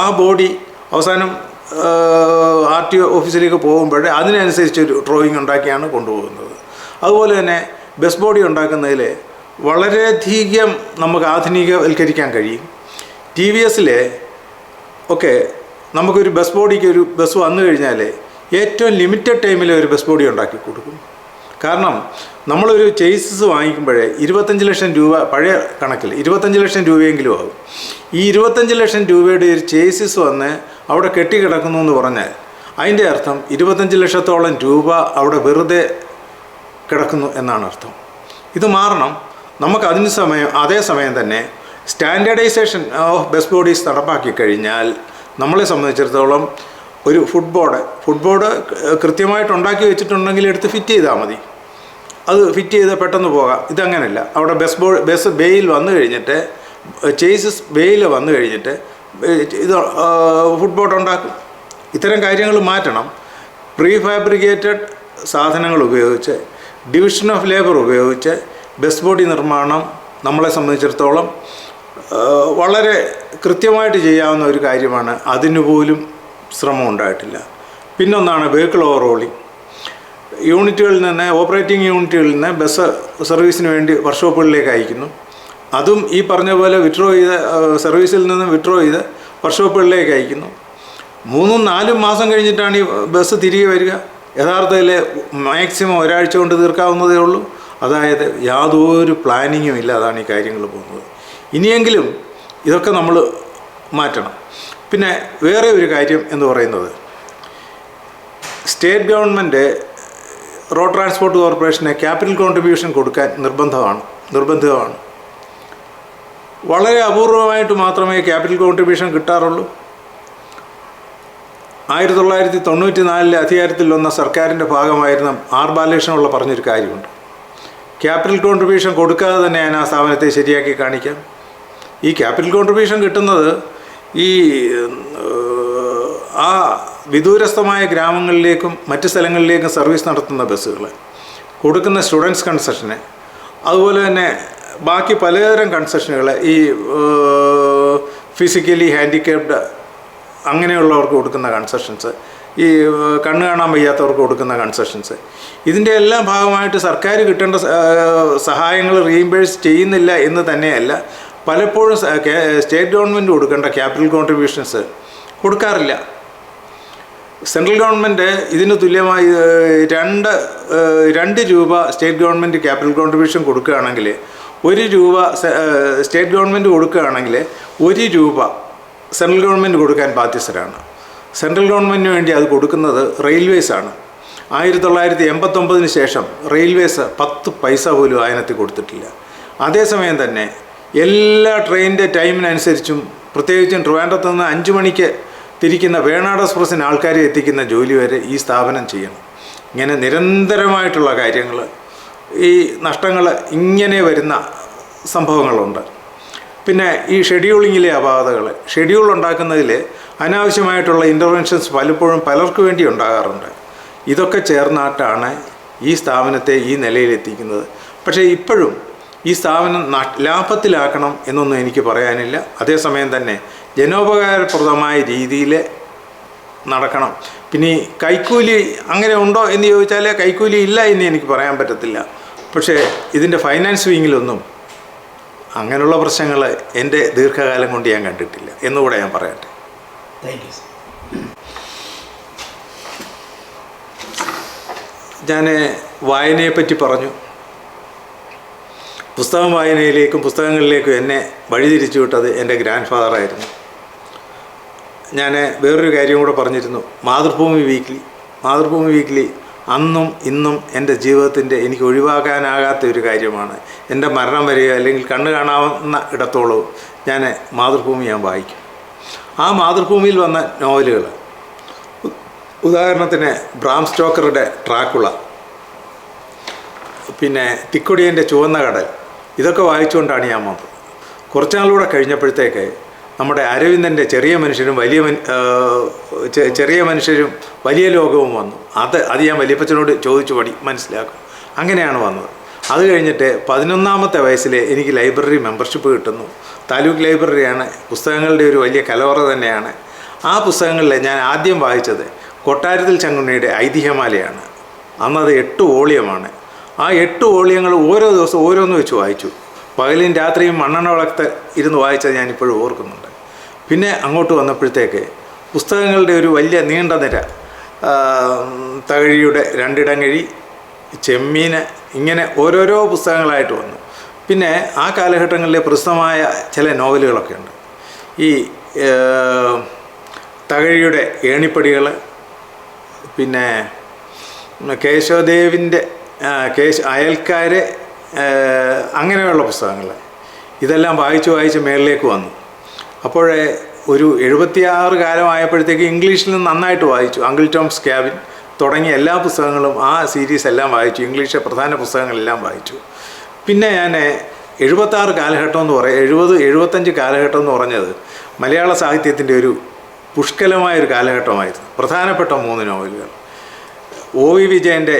S1: ആ ബോഡി അവസാനം RTO ഓഫീസിലേക്ക് പോകുമ്പോഴേ അതിനനുസരിച്ചൊരു ഡ്രോയിങ് ഉണ്ടാക്കിയാണ് കൊണ്ടുപോകുന്നത്. അതുപോലെ തന്നെ ബസ് ബോഡി ഉണ്ടാക്കുന്നതിൽ വളരെയധികം നമുക്ക് ആധുനികവൽക്കരിക്കാൻ കഴിയും. TVS ഒക്കെ നമുക്കൊരു ബസ് ബോഡിക്ക് ഒരു ബസ് വന്നു കഴിഞ്ഞാൽ ഏറ്റവും ലിമിറ്റഡ് ടൈമിൽ ഒരു ബസ് ബോഡി ഉണ്ടാക്കി കൊടുക്കും. കാരണം നമ്മളൊരു ചേസിസ് വാങ്ങിക്കുമ്പോഴേ 25 ലക്ഷം രൂപ, പഴയ കണക്കിൽ 25 ലക്ഷം രൂപയെങ്കിലും ആകും. ഈ 25 ലക്ഷം രൂപയുടെ ഒരു ചേസിസ് വന്ന് അവിടെ കെട്ടിക്കിടക്കുന്നു എന്ന് പറഞ്ഞാൽ അതിൻ്റെ അർത്ഥം 25 ലക്ഷത്തോളം രൂപ അവിടെ വെറുതെ കിടക്കുന്നു എന്നാണ് അർത്ഥം. ഇത് മാറണം. നമുക്ക് അതേ സമയം തന്നെ സ്റ്റാൻഡേർഡൈസേഷൻ ഓഫ് ബസ് ബോഡീസ് നടപ്പാക്കി കഴിഞ്ഞാൽ നമ്മളെ സംബന്ധിച്ചിടത്തോളം ഒരു ഫുഡ് ബോർഡ് കൃത്യമായിട്ട് ഉണ്ടാക്കി വെച്ചിട്ടുണ്ടെങ്കിൽ എടുത്ത് ഫിറ്റ് ചെയ്താൽ മതി. അത് ഫിറ്റ് ചെയ്ത് പെട്ടെന്ന് പോകാം. ഇതങ്ങനെയല്ല. അവിടെ ബസ് ബേയിൽ വന്നു കഴിഞ്ഞിട്ട്, ചേസസ് ബേയിൽ വന്നു കഴിഞ്ഞിട്ട് ഇത് ഫുഡ് ബോർഡ് ഉണ്ടാക്കും. ഇത്തരം കാര്യങ്ങൾ മാറ്റണം. പ്രീ ഫാബ്രിക്കേറ്റഡ് സാധനങ്ങൾ ഉപയോഗിച്ച്, ഡിവിഷൻ ഓഫ് ലേബർ ഉപയോഗിച്ച് ബസ് ബോഡി നിർമ്മാണം നമ്മളെ സംബന്ധിച്ചിടത്തോളം വളരെ കൃത്യമായിട്ട് ചെയ്യാവുന്ന ഒരു കാര്യമാണ്. അതിനുപോലും ശ്രമം ഉണ്ടായിട്ടില്ല. പിന്നൊന്നാണ് വെഹിക്കിൾ ഓവർഹോളിംഗ്. ഓപ്പറേറ്റിംഗ് യൂണിറ്റുകളിൽ നിന്ന് ബസ് സർവീസിന് വേണ്ടി വർക്ക്ഷോപ്പുകളിലേക്ക് അയക്കുന്നു. അതും ഈ പറഞ്ഞ പോലെ സർവീസിൽ നിന്ന് വിഡ്രോ ചെയ്ത് വർക്ക്ഷോപ്പുകളിലേക്ക് അയക്കുന്നു. 3-4 മാസം കഴിഞ്ഞിട്ടാണ് ഈ ബസ് തിരികെ വരിക. യഥാർത്ഥത്തിൽ മാക്സിമം ഒരാഴ്ച കൊണ്ട് തീർക്കാവുന്നതേ ഉള്ളൂ. അതായത് യാതൊരു പ്ലാനിങ്ങും ഇല്ലാതാണ് ഈ കാര്യങ്ങൾ പോകുന്നത്. ഇനിയെങ്കിലും ഇതൊക്കെ നമ്മൾ മാറ്റണം. പിന്നെ വേറെ ഒരു കാര്യം എന്ന് പറയുന്നത്, state government road transport corporation capital contribution കൊടുക്കാൻ നിർബന്ധിതമാണ്. വളരെ അപൂർവമായിട്ട് മാത്രമേ ക്യാപിറ്റൽ കോൺട്രിബ്യൂഷൻ കിട്ടാറുള്ളൂ. 1994 അധികാരത്തിൽ വന്ന സർക്കാരിൻ്റെ ഭാഗമായിരുന്ന R. ബാലകൃഷ്ണപിള്ള പറഞ്ഞൊരു കാര്യമുണ്ട്. ക്യാപിറ്റൽ കോൺട്രിബ്യൂഷൻ കൊടുക്കാതെ തന്നെ ഞാൻ ആ സ്ഥാപനത്തെ ശരിയാക്കി കാണിക്കാം. ഈ ക്യാപിറ്റൽ കോൺട്രിബ്യൂഷൻ കിട്ടുന്നത് ഈ ആ വിദൂരസ്ഥമായ ഗ്രാമങ്ങളിലേക്കും മറ്റ് സ്ഥലങ്ങളിലേക്കും സർവീസ് നടത്തുന്ന ബസ്സുകൾ കൊടുക്കുന്ന സ്റ്റുഡൻസ് കൺസെഷന്, അതുപോലെ തന്നെ ബാക്കി പലതരം കൺസെഷനുകൾ, ഈ ഫിസിക്കലി ഹാൻഡിക്യാപ്ഡ് അങ്ങനെയുള്ളവർക്ക് കൊടുക്കുന്ന കൺസെഷൻസ് ഈ കണ്ണ് കാണാൻ വയ്യാത്തവർക്ക് കൊടുക്കുന്ന കൺസെഷൻസ്, ഇതിൻ്റെ എല്ലാം ഭാഗമായിട്ട് സർക്കാർ കിട്ടേണ്ട സഹായങ്ങൾ റീഇംബേഴ്സ് ചെയ്യുന്നില്ല എന്ന് തന്നെയല്ല, പലപ്പോഴും സ്റ്റേറ്റ് ഗവൺമെൻറ് കൊടുക്കേണ്ട ക്യാപിറ്റൽ കോൺട്രിബ്യൂഷൻസ് കൊടുക്കാറില്ല. സെൻട്രൽ ഗവൺമെൻറ് ഇതിന് തുല്യമായി 2 രൂപ സ്റ്റേറ്റ് ഗവൺമെൻറ് ക്യാപിറ്റൽ കോൺട്രിബ്യൂഷൻ കൊടുക്കുകയാണെങ്കിൽ, 1 രൂപ സ്റ്റേറ്റ് ഗവൺമെൻറ് കൊടുക്കുകയാണെങ്കിൽ 1 രൂപ സെൻട്രൽ ഗവൺമെൻറ് കൊടുക്കാൻ ബാധ്യസ്ഥരാണ്. സെൻട്രൽ ഗവൺമെൻറ്റിന് വേണ്ടി അത് കൊടുക്കുന്നത് റെയിൽവേസാണ്. 1989 ശേഷം റെയിൽവേസ് 10 പൈസ പോലും അതിനകത്ത് കൊടുത്തിട്ടില്ല. അതേസമയം തന്നെ എല്ലാ ട്രെയിനിൻ്റെ ടൈമിനനുസരിച്ചും, പ്രത്യേകിച്ചും ട്രിവാൻഡ്രത്ത് നിന്ന് 5 മണിക്ക് തിരിക്കുന്ന വേണാട് എക്സ്പ്രസ്സിന് ആൾക്കാരെ എത്തിക്കുന്ന ജോലി വരെ ഈ സ്ഥാപനം ചെയ്യണം. ഇങ്ങനെ നിരന്തരമായിട്ടുള്ള കാര്യങ്ങൾ, ഈ നഷ്ടങ്ങൾ ഇങ്ങനെ വരുന്ന സംഭവങ്ങളുണ്ട്. പിന്നെ ഈ ഷെഡ്യൂളിങ്ങിലെ അപാകതകൾ, ഷെഡ്യൂൾ ഉണ്ടാക്കുന്നതിൽ അനാവശ്യമായിട്ടുള്ള ഇൻ്റർവെൻഷൻസ് പലപ്പോഴും പലർക്ക് വേണ്ടി ഉണ്ടാകാറുണ്ട്. ഇതൊക്കെ ചേർന്നിട്ടാണ് ഈ സ്ഥാപനത്തെ ഈ നിലയിലെത്തിക്കുന്നത്. പക്ഷേ ഇപ്പോഴും ഈ സ്ഥാപനം ലാഭത്തിലാക്കണം എന്നൊന്നും എനിക്ക് പറയാനില്ല. അതേസമയം തന്നെ ജനോപകാരപ്രദമായ രീതിയിൽ നടക്കണം. പിന്നെ ഈ കൈക്കൂലി അങ്ങനെ ഉണ്ടോ എന്ന് ചോദിച്ചാൽ കൈക്കൂലി ഇല്ല എന്ന് എനിക്ക് പറയാൻ പറ്റത്തില്ല. പക്ഷേ ഇതിൻ്റെ ഫൈനാൻസ് വിങ്ങിലൊന്നും അങ്ങനെയുള്ള പ്രശ്നങ്ങൾ എൻ്റെ ദീർഘകാലം കൊണ്ട് ഞാൻ കണ്ടിട്ടില്ല എന്നുകൂടെ ഞാൻ പറയട്ടെ.
S3: Thank you.
S1: ഞാൻ വായനയെപ്പറ്റി പറഞ്ഞു. പുസ്തകം വായനയിലേക്കും പുസ്തകങ്ങളിലേക്കും എന്നെ വഴിതിരിച്ചു വിട്ടത് എൻ്റെ ഗ്രാൻഡ് ഫാദറായിരുന്നു. ഞാൻ വേറൊരു കാര്യം കൂടെ പറഞ്ഞിരുന്നു. മാതൃഭൂമി വീക്ക്ലി അന്നും ഇന്നും എൻ്റെ ജീവിതത്തിൻ്റെ എനിക്ക് ഒഴിവാക്കാനാകാത്ത ഒരു കാര്യമാണ്. എൻ്റെ മരണം വരിക അല്ലെങ്കിൽ കണ്ണ് കാണാവുന്ന ഇടത്തോളവും ഞാൻ മാതൃഭൂമി വായിക്കും. ആ മാതൃഭൂമിയിൽ വന്ന നോവലുകൾ, ഉദാഹരണത്തിന് ബ്രാം സ്റ്റോക്കറുടെ ഡ്രാക്കുള, പിന്നെ തിക്കൊടിയൻ്റെ ചുവന്ന കടൽ, ഇതൊക്കെ വായിച്ചുകൊണ്ടാണ് ഞാൻ വന്നത്. കുറച്ചാളുകൂടെ കഴിഞ്ഞപ്പോഴത്തേക്ക് നമ്മുടെ അരവിന്ദൻ്റെ ചെറിയ മനുഷ്യരും വലിയ ലോകവും വന്നു. അത് ഞാൻ വലിയപ്പച്ചനോട് ചോദിച്ചു മനസ്സിലാക്കും. അങ്ങനെയാണ് വന്നത്. അത് കഴിഞ്ഞിട്ട് 11ാമത്തെ വയസ്സിൽ എനിക്ക് ലൈബ്രറി മെമ്പർഷിപ്പ് കിട്ടുന്നു. താലൂക്ക് ലൈബ്രറിയാണ്, പുസ്തകങ്ങളുടെ ഒരു വലിയ കലവറ തന്നെയാണ്. ആ പുസ്തകങ്ങളിൽ ഞാൻ ആദ്യം വായിച്ചത് കൊട്ടാരത്തിൽ ചങ്കുണ്ണിയുടെ ഐതിഹ്യമാലയാണ്. അന്നത് 8 വോളിയമാണ്. ആ 8 വോളിയങ്ങൾ ഓരോ ദിവസം ഓരോന്ന് വെച്ച് വായിച്ചു. പകലും രാത്രിയും മണ്ണെണ്ണ വിളക്കത്ത് ഇരുന്ന് വായിച്ചത് ഞാനിപ്പോഴും ഓർക്കുന്നുണ്ട്. പിന്നെ അങ്ങോട്ട് വന്നപ്പോഴത്തേക്ക് പുസ്തകങ്ങളുടെ ഒരു വലിയ നീണ്ട നിര, തകഴിയുടെ 2 ഇടങ്ങഴി, ചെമ്മീൻ, ഇങ്ങനെ ഓരോരോ പുസ്തകങ്ങളായിട്ട് വന്നു. പിന്നെ ആ കാലഘട്ടങ്ങളിലെ പ്രസിദ്ധമായ ചില നോവലുകളൊക്കെ ഉണ്ട്. ഈ തകഴിയുടെ ഏണിപ്പടികൾ, പിന്നെ കേശവദേവിൻ്റെ അയൽക്കാർ, അങ്ങനെയുള്ള പുസ്തകങ്ങൾ, ഇതെല്ലാം വായിച്ച് മേളിലേക്ക് വന്നു. അപ്പോഴേ ഒരു 76 കാലമായപ്പോഴത്തേക്ക് ഇംഗ്ലീഷിൽ നിന്ന് നന്നായിട്ട് വായിച്ചു. അങ്കിൾ ടോംസ് ക്യാബിൻ തുടങ്ങിയ എല്ലാ പുസ്തകങ്ങളും, ആ സീരീസ് എല്ലാം വായിച്ചു. ഇംഗ്ലീഷെ പ്രധാന പുസ്തകങ്ങളെല്ലാം വായിച്ചു. പിന്നെ ഞാൻ 76 കാലഘട്ടം എന്ന് 70-75 കാലഘട്ടം എന്ന് പറഞ്ഞത് മലയാള സാഹിത്യത്തിൻ്റെ ഒരു പുഷ്കലമായൊരു കാലഘട്ടമായിരുന്നു. പ്രധാനപ്പെട്ട 3 നോവലുകൾ, OV വിജയൻ്റെ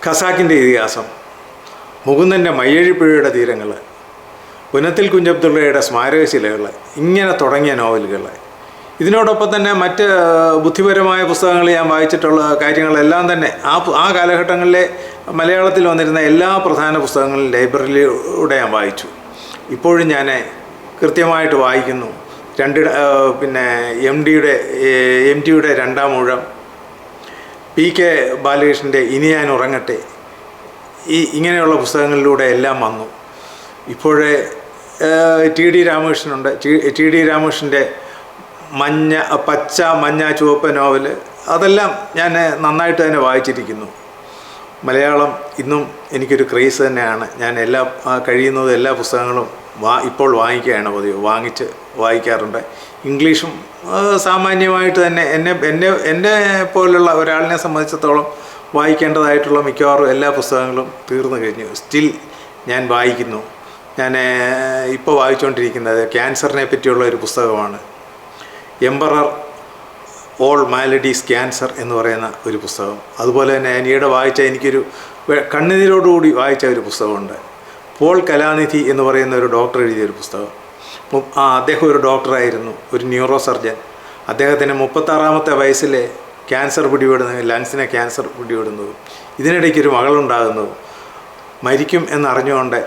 S1: ഖസാക്കിൻ്റെ ഇതിഹാസം, മുകുന്ദൻ്റെ മയ്യഴിപ്പുഴയുടെ തീരങ്ങൾ, പുനത്തിൽ കുഞ്ഞബ്ദുള്ളയുടെ സ്മാരകശിലകൾ, ഇങ്ങനെ തുടങ്ങിയ നോവലുകൾ. ഇതിനോടൊപ്പം തന്നെ മറ്റ് ബുദ്ധിപരമായ പുസ്തകങ്ങൾ ഞാൻ വായിച്ചിട്ടുള്ള കാര്യങ്ങളെല്ലാം തന്നെ ആ കാലഘട്ടങ്ങളിലെ മലയാളത്തിൽ വന്നിരുന്ന എല്ലാ പ്രധാന പുസ്തകങ്ങളും ലൈബ്രറിയിലൂടെ ഞാൻ വായിച്ചു. ഇപ്പോഴും ഞാൻ കൃത്യമായിട്ട് വായിക്കുന്നു. പിന്നെ എം ടിയുടെ 2-ാം ഊഴം, PK ബാലകൃഷ്ണൻ്റെ ഇനി ഞാൻ ഉറങ്ങട്ടെ, ഇങ്ങനെയുള്ള പുസ്തകങ്ങളിലൂടെ എല്ലാം വന്നു. ഇപ്പോഴേ TD രാമകൃഷ്ണനുണ്ട്. TD രാമകൃഷ്ണൻ്റെ പച്ച, മഞ്ഞ, ചുവപ്പ് നോവൽ, അതെല്ലാം ഞാൻ നന്നായിട്ട് തന്നെ വായിച്ചിരിക്കുന്നു. മലയാളം ഇന്നും എനിക്കൊരു ക്രേസ് തന്നെയാണ്. ഞാൻ കഴിയുന്നത് എല്ലാ പുസ്തകങ്ങളും ഇപ്പോൾ വാങ്ങിക്കുകയാണ് പതിവ്, വായിക്കാറുണ്ട്. ഇംഗ്ലീഷും സാമാന്യമായിട്ട് തന്നെ എന്നെ പോലുള്ള ഒരാളിനെ സംബന്ധിച്ചിടത്തോളം വായിക്കേണ്ടതായിട്ടുള്ള മിക്കവാറും എല്ലാ പുസ്തകങ്ങളും തീർന്നു കഴിഞ്ഞു. സ്റ്റിൽ ഞാൻ വായിക്കുന്നു. ഞാൻ ഇപ്പോൾ വായിച്ചുകൊണ്ടിരിക്കുന്നത് ക്യാൻസറിനെ പറ്റിയുള്ള ഒരു പുസ്തകമാണ്. എംപറർ ഓൾ മാലഡീസ് ക്യാൻസർ എന്ന് പറയുന്ന ഒരു പുസ്തകം. അതുപോലെ തന്നെ ഈയിടെ വായിച്ച എനിക്കൊരു കണ്ണുനീരോടുകൂടി വായിച്ച ഒരു പുസ്തകമുണ്ട്. പോൾ കലാനിധി എന്ന് പറയുന്ന ഒരു ഡോക്ടർ എഴുതിയൊരു പുസ്തകം. അദ്ദേഹം ഒരു ഡോക്ടറായിരുന്നു, ഒരു ന്യൂറോ സർജൻ. അദ്ദേഹത്തിന് 36-ാമത്തെ വയസ്സിൽ ക്യാൻസർ പിടിപെടുന്നതും ലങ്സിനെ ക്യാൻസർ പിടിപെടുന്നതും ഇതിനിടയ്ക്കൊരു മകളുണ്ടാകുന്നതും മരിക്കും എന്നറിഞ്ഞുകൊണ്ട്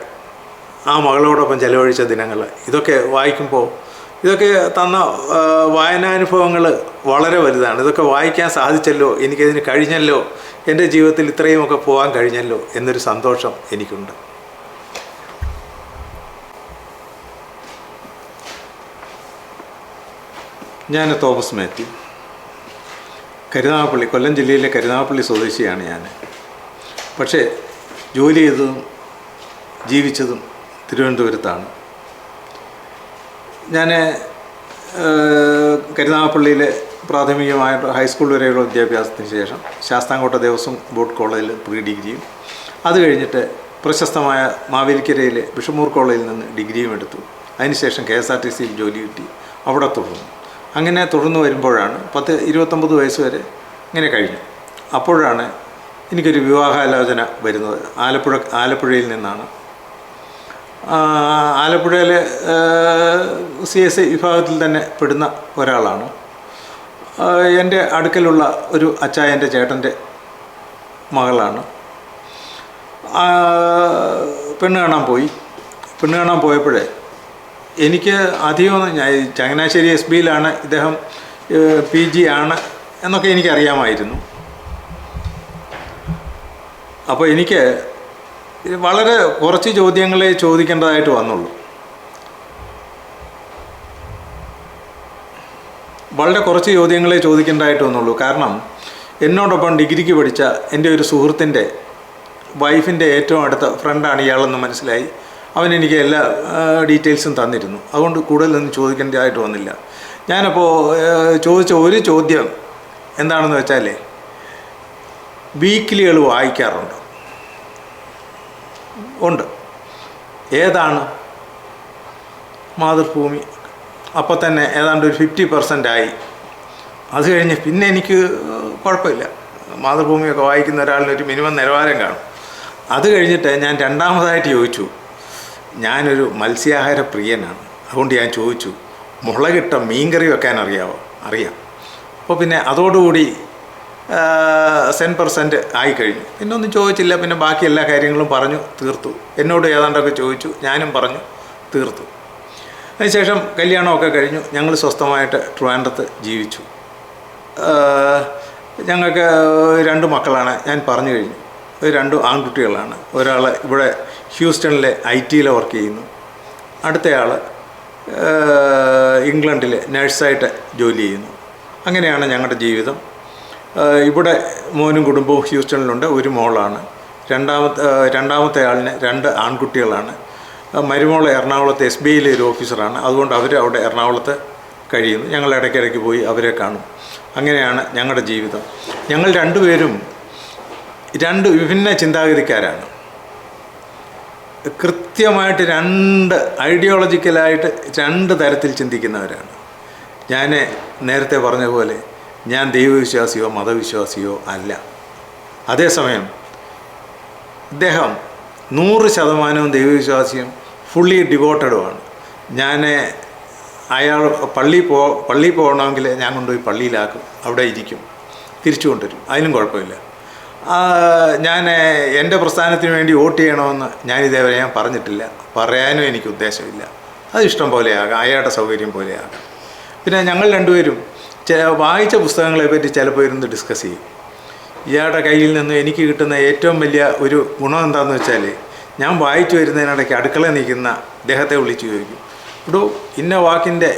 S1: ആ മകളോടൊപ്പം ചെലവഴിച്ച ദിനങ്ങൾ ഇതൊക്കെ വായിക്കുമ്പോൾ ഇതൊക്കെ തന്ന വായനാനുഭവങ്ങൾ വളരെ വലുതാണ്. ഇതൊക്കെ വായിക്കാൻ സാധിച്ചല്ലോ, എനിക്കതിന് കഴിഞ്ഞല്ലോ, എൻ്റെ ജീവിതത്തിൽ ഇത്രയുമൊക്കെ പോകാൻ കഴിഞ്ഞല്ലോ എന്നൊരു സന്തോഷം എനിക്കുണ്ട്. ഞാൻ തോമസ് മാത്യു, കരുനാഗപ്പള്ളി, കൊല്ലം ജില്ലയിലെ കരുനാഗപ്പള്ളി സ്വദേശിയാണ് ഞാൻ. പക്ഷേ ജോലി ചെയ്തതും ജീവിച്ചതും തിരുവനന്തപുരത്താണ്. ഞാൻ കരുനാഗപ്പള്ളിയിലെ പ്രാഥമികമായിട്ട് ഹൈസ്കൂൾ വരെയുള്ള വിദ്യാഭ്യാസത്തിന് ശേഷം ശാസ്താംകോട്ട ദേവസ്വം ബോർഡ് കോളേജിൽ പ്രീ ഡിഗ്രിയും അത് കഴിഞ്ഞിട്ട് പ്രശസ്തമായ മാവേലിക്കരയിലെ ബിഷമൂർ കോളേജിൽ നിന്ന് ഡിഗ്രിയും എടുത്തു. അതിനുശേഷം KSRTCയിൽ ജോലി കിട്ടി, അവിടെ തുടർന്നു. അങ്ങനെ തുടർന്ന് വരുമ്പോഴാണ് 29 വയസ്സ് വരെ ഇങ്ങനെ കഴിഞ്ഞു. അപ്പോഴാണ് എനിക്കൊരു വിവാഹാലോചന വരുന്നത്. ആലപ്പുഴയിൽ നിന്നാണ്. ആലപ്പുഴയിലെ CSI വിഭാഗത്തിൽ തന്നെ പെടുന്ന ഒരാളാണ്. എൻ്റെ അടുക്കലുള്ള ഒരു അച്ചായൻ്റെ ചേട്ടൻ്റെ മകളാണ്. പെണ്ണ് കാണാൻ പോയപ്പോഴേ എനിക്ക് അധികം ചങ്ങനാശ്ശേരി SBയിലാണ് ഇദ്ദേഹം PG ആണ് എന്നൊക്കെ എനിക്കറിയാമായിരുന്നു. അപ്പോൾ എനിക്ക് വളരെ കുറച്ച് ചോദ്യങ്ങളെ ചോദിക്കേണ്ടതായിട്ട് വന്നുള്ളൂ. കാരണം എന്നോടൊപ്പം ഡിഗ്രിക്ക് പഠിച്ച എൻ്റെ ഒരു സുഹൃത്തിൻ്റെ വൈഫിൻ്റെ ഏറ്റവും അടുത്ത ഫ്രണ്ടാണ് ഇയാളെന്ന് മനസ്സിലായി. അവൻ എനിക്ക് എല്ലാ ഡീറ്റെയിൽസും തന്നിരുന്നു. അതുകൊണ്ട് കൂടുതലൊന്നും ചോദിക്കേണ്ടതായിട്ട് വന്നില്ല. ഞാനപ്പോൾ ചോദിച്ച ഒരു ചോദ്യം എന്താണെന്ന് വെച്ചാൽ, വീക്കിലികൾ വായിക്കാറുണ്ടോ? ഉണ്ട്. ഏതാണ്? മാതൃഭൂമി. അപ്പോൾ തന്നെ ഏതാണ്ട് ഒരു 50% ആയി. അത് കഴിഞ്ഞ് പിന്നെ എനിക്ക് കുഴപ്പമില്ല, മാതൃഭൂമിയൊക്കെ വായിക്കുന്ന ഒരാളിനൊരു മിനിമം നിലവാരം കാണും. അത് കഴിഞ്ഞിട്ട് ഞാൻ രണ്ടാമതായിട്ട് ചോദിച്ചു, ഞാനൊരു മത്സ്യാഹാര പ്രിയനാണ്, അതുകൊണ്ട് ഞാൻ ചോദിച്ചു, മുളകിട്ട മീൻകറി വെക്കാൻ അറിയാമോ? അറിയാം. അപ്പോൾ പിന്നെ അതോടുകൂടി 100% ആയിക്കഴിഞ്ഞു. പിന്നെ ഒന്നും ചോദിച്ചില്ല. പിന്നെ ബാക്കി എല്ലാ കാര്യങ്ങളും പറഞ്ഞു തീർത്തു. എന്നോട് ഏതാണ്ടൊക്കെ ചോദിച്ചു, ഞാനും പറഞ്ഞു തീർത്തു. അതിനുശേഷം കല്യാണമൊക്കെ കഴിഞ്ഞു. ഞങ്ങൾ സ്വസ്ഥമായിട്ട് ട്രിവാൻഡ്രത്ത് ജീവിച്ചു. ഞങ്ങൾക്ക് 2 മക്കളാണ്, ഞാൻ പറഞ്ഞു കഴിഞ്ഞു. 2 ആൺകുട്ടികളാണ്. ഒരാൾ ഇവിടെ ഹ്യൂസ്റ്റണിലെ IT വർക്ക് ചെയ്യുന്നു. അടുത്തയാൾ ഇംഗ്ലണ്ടിൽ നഴ്സായിട്ട് ജോലി ചെയ്യുന്നു. അങ്ങനെയാണ് ഞങ്ങളുടെ ജീവിതം. ഇവിടെ മോനും കുടുംബവും ഹ്യൂസ്റ്റണിലുണ്ട്. ഒരു മോളാണ്. രണ്ടാമത്തെ ആളിന് 2 ആൺകുട്ടികളാണ്. മരുമോൾ എറണാകുളത്ത് SBയിലെ ഒരു ഓഫീസറാണ്. അതുകൊണ്ട് അവർ അവിടെ എറണാകുളത്ത് കഴിയുന്നു. ഞങ്ങൾ ഇടയ്ക്കിടയ്ക്ക് പോയി അവരെ കാണും. അങ്ങനെയാണ് ഞങ്ങളുടെ ജീവിതം. ഞങ്ങൾ രണ്ടുപേരും 2 വിഭിന്ന ചിന്താഗതിക്കാരാണ്. കൃത്യമായിട്ട് 2 ഐഡിയോളജിക്കലായിട്ട് 2 തരത്തിൽ ചിന്തിക്കുന്നവരാണ്. ഞാൻ നേരത്തെ പറഞ്ഞ പോലെ ഞാൻ ദൈവവിശ്വാസിയോ മതവിശ്വാസിയോ അല്ല. അതേസമയം ഇദ്ദേഹം 100% ദൈവവിശ്വാസിയും ഫുള്ളി ഡിവോട്ടഡുമാണ്. അയാൾ പള്ളിയിൽ പോകണമെങ്കിൽ ഞാൻ കൊണ്ടുപോയി പള്ളിയിലാക്കും, അവിടെ ഇരിക്കും, തിരിച്ചു കൊണ്ടുവരും, അതിനും കുഴപ്പമില്ല. ഞാൻ എൻ്റെ പ്രസ്ഥാനത്തിന് വേണ്ടി വോട്ട് ചെയ്യണമെന്ന് ഞാനിതേവരെ ഞാൻ പറഞ്ഞിട്ടില്ല, പറയാനും എനിക്ക് ഉദ്ദേശമില്ല. അത് ഇഷ്ടം പോലെയാകാം, അയാളുടെ സൗകര്യം പോലെയാകാം. പിന്നെ ഞങ്ങൾ രണ്ടുപേരും വായിച്ച പുസ്തകങ്ങളെപ്പറ്റി ചിലപ്പോൾ ഇരുന്ന് ഡിസ്കസ് ചെയ്യും. ഇയാളുടെ കയ്യിൽ നിന്ന് എനിക്ക് കിട്ടുന്ന ഏറ്റവും വലിയ ഒരു ഗുണം എന്താണെന്ന് വെച്ചാൽ, ഞാൻ വായിച്ചു വരുന്നതിനിടയ്ക്ക് അടുക്കളയിൽ നിൽക്കുന്ന അദ്ദേഹത്തെ വിളിച്ച് ചോദിക്കും, ഇവിടെ ഇന്ന വാക്കിൻ്റെ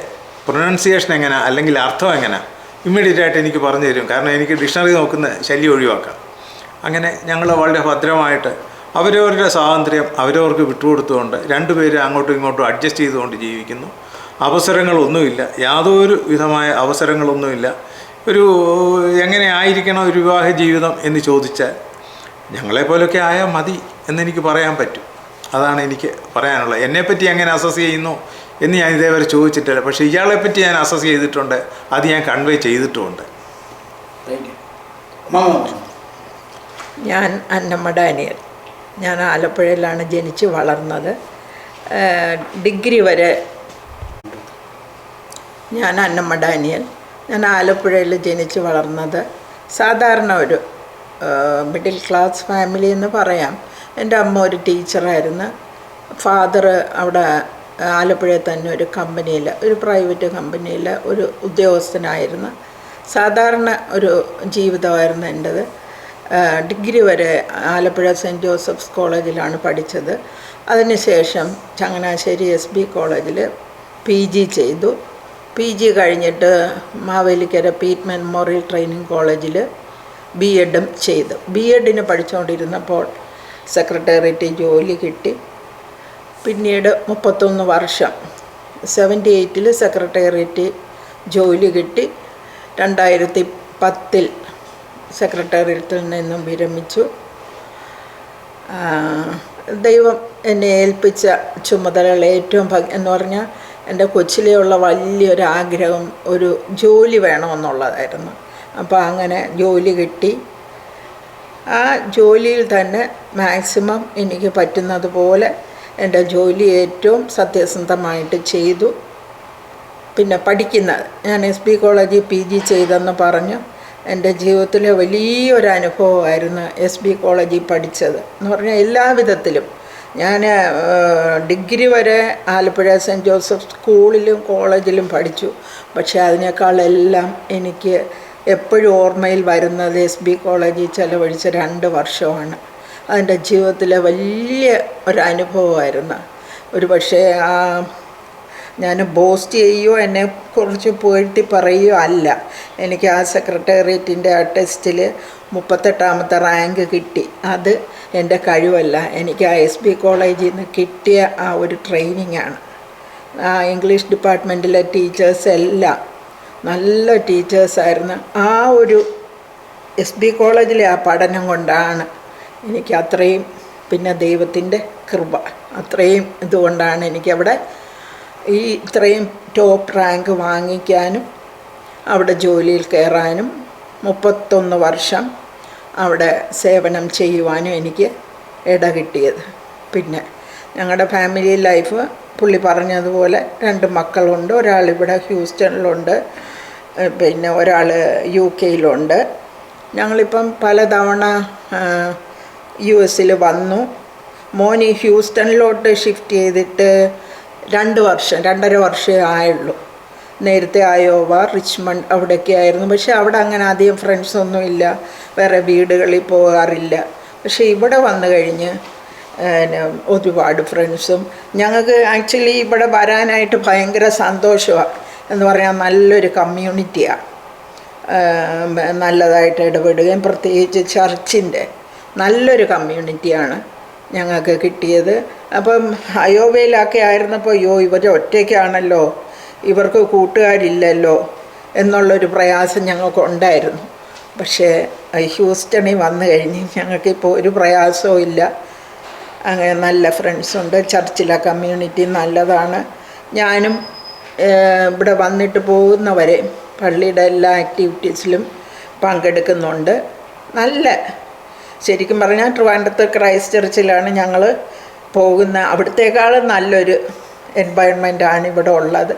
S1: പ്രൊനൗൺസിയേഷൻ എങ്ങനെ, അല്ലെങ്കിൽ അർത്ഥം എങ്ങനെ, ഇമ്മീഡിയറ്റായിട്ട് എനിക്ക് പറഞ്ഞു തരും. കാരണം എനിക്ക് ഡിക്ഷണറി നോക്കുന്ന ശല്യം ഒഴിവാക്കാം. അങ്ങനെ ഞങ്ങൾ വളരെ ഭദ്രമായിട്ട് അവരവരുടെ സ്വാതന്ത്ര്യം അവരവർക്ക് വിട്ടുകൊടുത്തുകൊണ്ട് 2 പേരും അങ്ങോട്ടും ഇങ്ങോട്ടും അഡ്ജസ്റ്റ് ചെയ്തുകൊണ്ട് ജീവിക്കുന്നു. അവസരങ്ങളൊന്നുമില്ല, യാതൊരു വിധമായ അവസരങ്ങളൊന്നുമില്ല. എങ്ങനെ ആയിരിക്കണം ഒരു വിവാഹ ജീവിതം എന്ന് ചോദിച്ചാൽ, ഞങ്ങളെപ്പോലൊക്കെ ആയാൽ മതി എന്നെനിക്ക് പറയാൻ പറ്റും. അതാണ് എനിക്ക് പറയാനുള്ളത്. എന്നെപ്പറ്റി എങ്ങനെ അസസ് ചെയ്യുന്നു എന്ന് ഞാൻ ഇതേവരെ ചോദിച്ചിട്ടില്ല. പക്ഷേ ഇയാളെപ്പറ്റി ഞാൻ അസസ് ചെയ്തിട്ടുണ്ട്, അത് ഞാൻ കൺവേ ചെയ്തിട്ടുമുണ്ട്.
S3: ഞാൻ അന്നമ്മ ഡാനിയൽ. ഞാൻ ആലപ്പുഴയിലാണ് ജനിച്ച് വളർന്നത്. ഡിഗ്രി വരെ ഞാൻ അന്നമ്മ ഡാനിയൽ ഞാൻ ആലപ്പുഴയിൽ ജനിച്ച് വളർന്നത്. സാധാരണ ഒരു മിഡിൽ ക്ലാസ് ഫാമിലി എന്ന് പറയാം. എൻ്റെ അമ്മ ഒരു ടീച്ചറായിരുന്നു. ഫാദർ അവിടെ ആലപ്പുഴയിൽ തന്നെ ഒരു കമ്പനിയിൽ, ഒരു പ്രൈവറ്റ് കമ്പനിയിൽ ഒരു ഉദ്യോഗസ്ഥനായിരുന്നു. സാധാരണ ഒരു ജീവിതമായിരുന്നു എൻ്റേത്. ഡിഗ്രി വരെ ആലപ്പുഴ സെൻറ്റ് ജോസഫ്സ് കോളേജിലാണ് പഠിച്ചത്. അതിനുശേഷം ചങ്ങനാശ്ശേരി SB കോളേജിൽ PG ചെയ്തു. PG കഴിഞ്ഞിട്ട് മാവേലിക്കര പീറ്റ് മെമ്മോറിയൽ ട്രെയിനിങ് കോളേജിൽ B.Ed ചെയ്തു. B.Edന് പഠിച്ചുകൊണ്ടിരുന്നപ്പോൾ സെക്രട്ടേറിയറ്റ് ജോലി കിട്ടി. പിന്നീട് 31 വർഷം 78-ൽ സെക്രട്ടേറിയറ്റ് ജോലി കിട്ടി. 2010-ൽ സെക്രട്ടേറിയറ്റിൽ നിന്നും വിരമിച്ചു. ദൈവം എന്നെ ഏൽപ്പിച്ച ചുമതലകൾ ഏറ്റവും എന്ന് പറഞ്ഞാൽ എൻ്റെ കൊച്ചിലെയുള്ള വലിയൊരു ആഗ്രഹം ഒരു ജോലി വേണമെന്നുള്ളതായിരുന്നു. അപ്പോൾ അങ്ങനെ ജോലി കിട്ടി. ആ ജോലിയിൽ തന്നെ മാക്സിമം എനിക്ക് പറ്റുന്നത് പോലെ എൻ്റെ ജോലി ഏറ്റവും സത്യസന്ധമായിട്ട് ചെയ്തു. പിന്നെ പഠിക്കുന്നത്, ഞാൻ SB കോളേജിൽ PG ചെയ്തെന്ന് പറഞ്ഞു. എൻ്റെ ജീവിതത്തിലെ വലിയൊരു അനുഭവമായിരുന്നു SB കോളേജിൽ പഠിച്ചത് എന്ന് പറഞ്ഞാൽ എല്ലാ വിധത്തിലും. ഞാൻ ഡിഗ്രി വരെ ആലപ്പുഴ സെൻറ്റ് ജോസഫ് സ്കൂളിലും കോളേജിലും പഠിച്ചു. പക്ഷേ അതിനേക്കാളെല്ലാം എനിക്ക് എപ്പോഴും ഓർമ്മയിൽ വരുന്നത് SB കോളേജിൽ ചിലവഴിച്ച 2 വർഷമാണ്. അതെൻ്റെ ജീവിതത്തിലെ വലിയ ഒരു അനുഭവമായിരുന്നു. ഒരു പക്ഷേ ഞാൻ ബോസ്റ്റ് ചെയ്യുകയോ എന്നെക്കുറിച്ച് പുകഴ്ത്തി പറയുകയോ അല്ല. എനിക്ക് ആ സെക്രട്ടേറിയറ്റിൻ്റെ ആ ടെസ്റ്റിൽ 38ാമത്തെ റാങ്ക് കിട്ടി. അത് എൻ്റെ കഴിവല്ല, എനിക്ക് ആ SB കോളേജിൽ നിന്ന് കിട്ടിയ ആ ഒരു ട്രെയിനിങ്ങാണ്. ആ ഇംഗ്ലീഷ് ഡിപ്പാർട്ട്മെൻറ്റിലെ ടീച്ചേഴ്സ് എല്ലാം നല്ല ടീച്ചേഴ്സായിരുന്നു. ആ ഒരു SB കോളേജിലെ ആ പഠനം കൊണ്ടാണ് എനിക്ക് അത്രയും, പിന്നെ ദൈവത്തിൻ്റെ കൃപ, അത്രയും ഇതുകൊണ്ടാണ് എനിക്കവിടെ ഈ ഇത്രയും ടോപ്പ് റാങ്ക് വാങ്ങിക്കാനും അവിടെ ജോലിയിൽ കയറാനും 31 വർഷം അവിടെ സേവനം ചെയ്യുവാനും എനിക്ക് ഇട കിട്ടിയത്. പിന്നെ ഞങ്ങളുടെ ഫാമിലി ലൈഫ് പുള്ളി പറഞ്ഞതുപോലെ 2 മക്കളുണ്ട്. ഒരാൾ ഇവിടെ ഹ്യൂസ്റ്റണിലുണ്ട്, പിന്നെ ഒരാൾ UK-യിലുണ്ട്. ഞങ്ങളിപ്പം പലതവണ US-ൽ വന്നു. മോന് ഹ്യൂസ്റ്റണിലോട്ട് ഷിഫ്റ്റ് ചെയ്തിട്ട് 2.5 വർഷമേ ആയുള്ളൂ. നേരത്തെ അയോവ, റിച്ച്മണ്ട് അവിടെയൊക്കെ ആയിരുന്നു. പക്ഷേ അവിടെ അങ്ങനെ അധികം ഫ്രണ്ട്സൊന്നുമില്ല, വേറെ വീടുകളിൽ പോകാറില്ല. പക്ഷേ ഇവിടെ വന്നു കഴിഞ്ഞ് ഒരുപാട് ഫ്രണ്ട്സും ഞങ്ങൾക്ക് ആക്ച്വലി ഇവിടെ വരാനായിട്ട് ഭയങ്കര സന്തോഷമാണ്. എന്ന് പറഞ്ഞാൽ നല്ലൊരു കമ്മ്യൂണിറ്റിയാണ്. നല്ലതായിട്ട് ഇടപെടുകയും പ്രത്യേകിച്ച് ചർച്ചിൻ്റെ നല്ലൊരു കമ്മ്യൂണിറ്റിയാണ് ഞങ്ങൾക്ക് കിട്ടിയത്. അപ്പം അയോവയിലൊക്കെ ആയിരുന്നപ്പോൾ ഇവർ ഒറ്റയ്ക്കാണല്ലോ, ഇവർക്ക് കൂട്ടുകാരില്ലല്ലോ എന്നുള്ളൊരു പ്രയാസം ഞങ്ങൾക്കുണ്ടായിരുന്നു. പക്ഷേ ഹ്യൂസ്റ്റണിൽ വന്നു കഴിഞ്ഞ് ഞങ്ങൾക്കിപ്പോൾ ഒരു പ്രയാസവും ഇല്ല. അങ്ങനെ നല്ല ഫ്രണ്ട്സുണ്ട്. ചർച്ചിലെ കമ്മ്യൂണിറ്റി നല്ലതാണ്. ഞാനും ഇവിടെ വന്നിട്ട് പോകുന്നവരെ പള്ളിയുടെ എല്ലാ ആക്ടിവിറ്റീസിലും പങ്കെടുക്കുന്നുണ്ട്. നല്ല, ശരിക്കും പറഞ്ഞാൽ ട്രിവാൻഡ്രത്ത് ക്രൈസ്റ്റ് ചർച്ചിലാണ് ഞങ്ങൾ പോകുന്ന. അവിടത്തേക്കാളും നല്ലൊരു എൻവയൺമെൻറ്റാണ് ഇവിടെ ഉള്ളത്.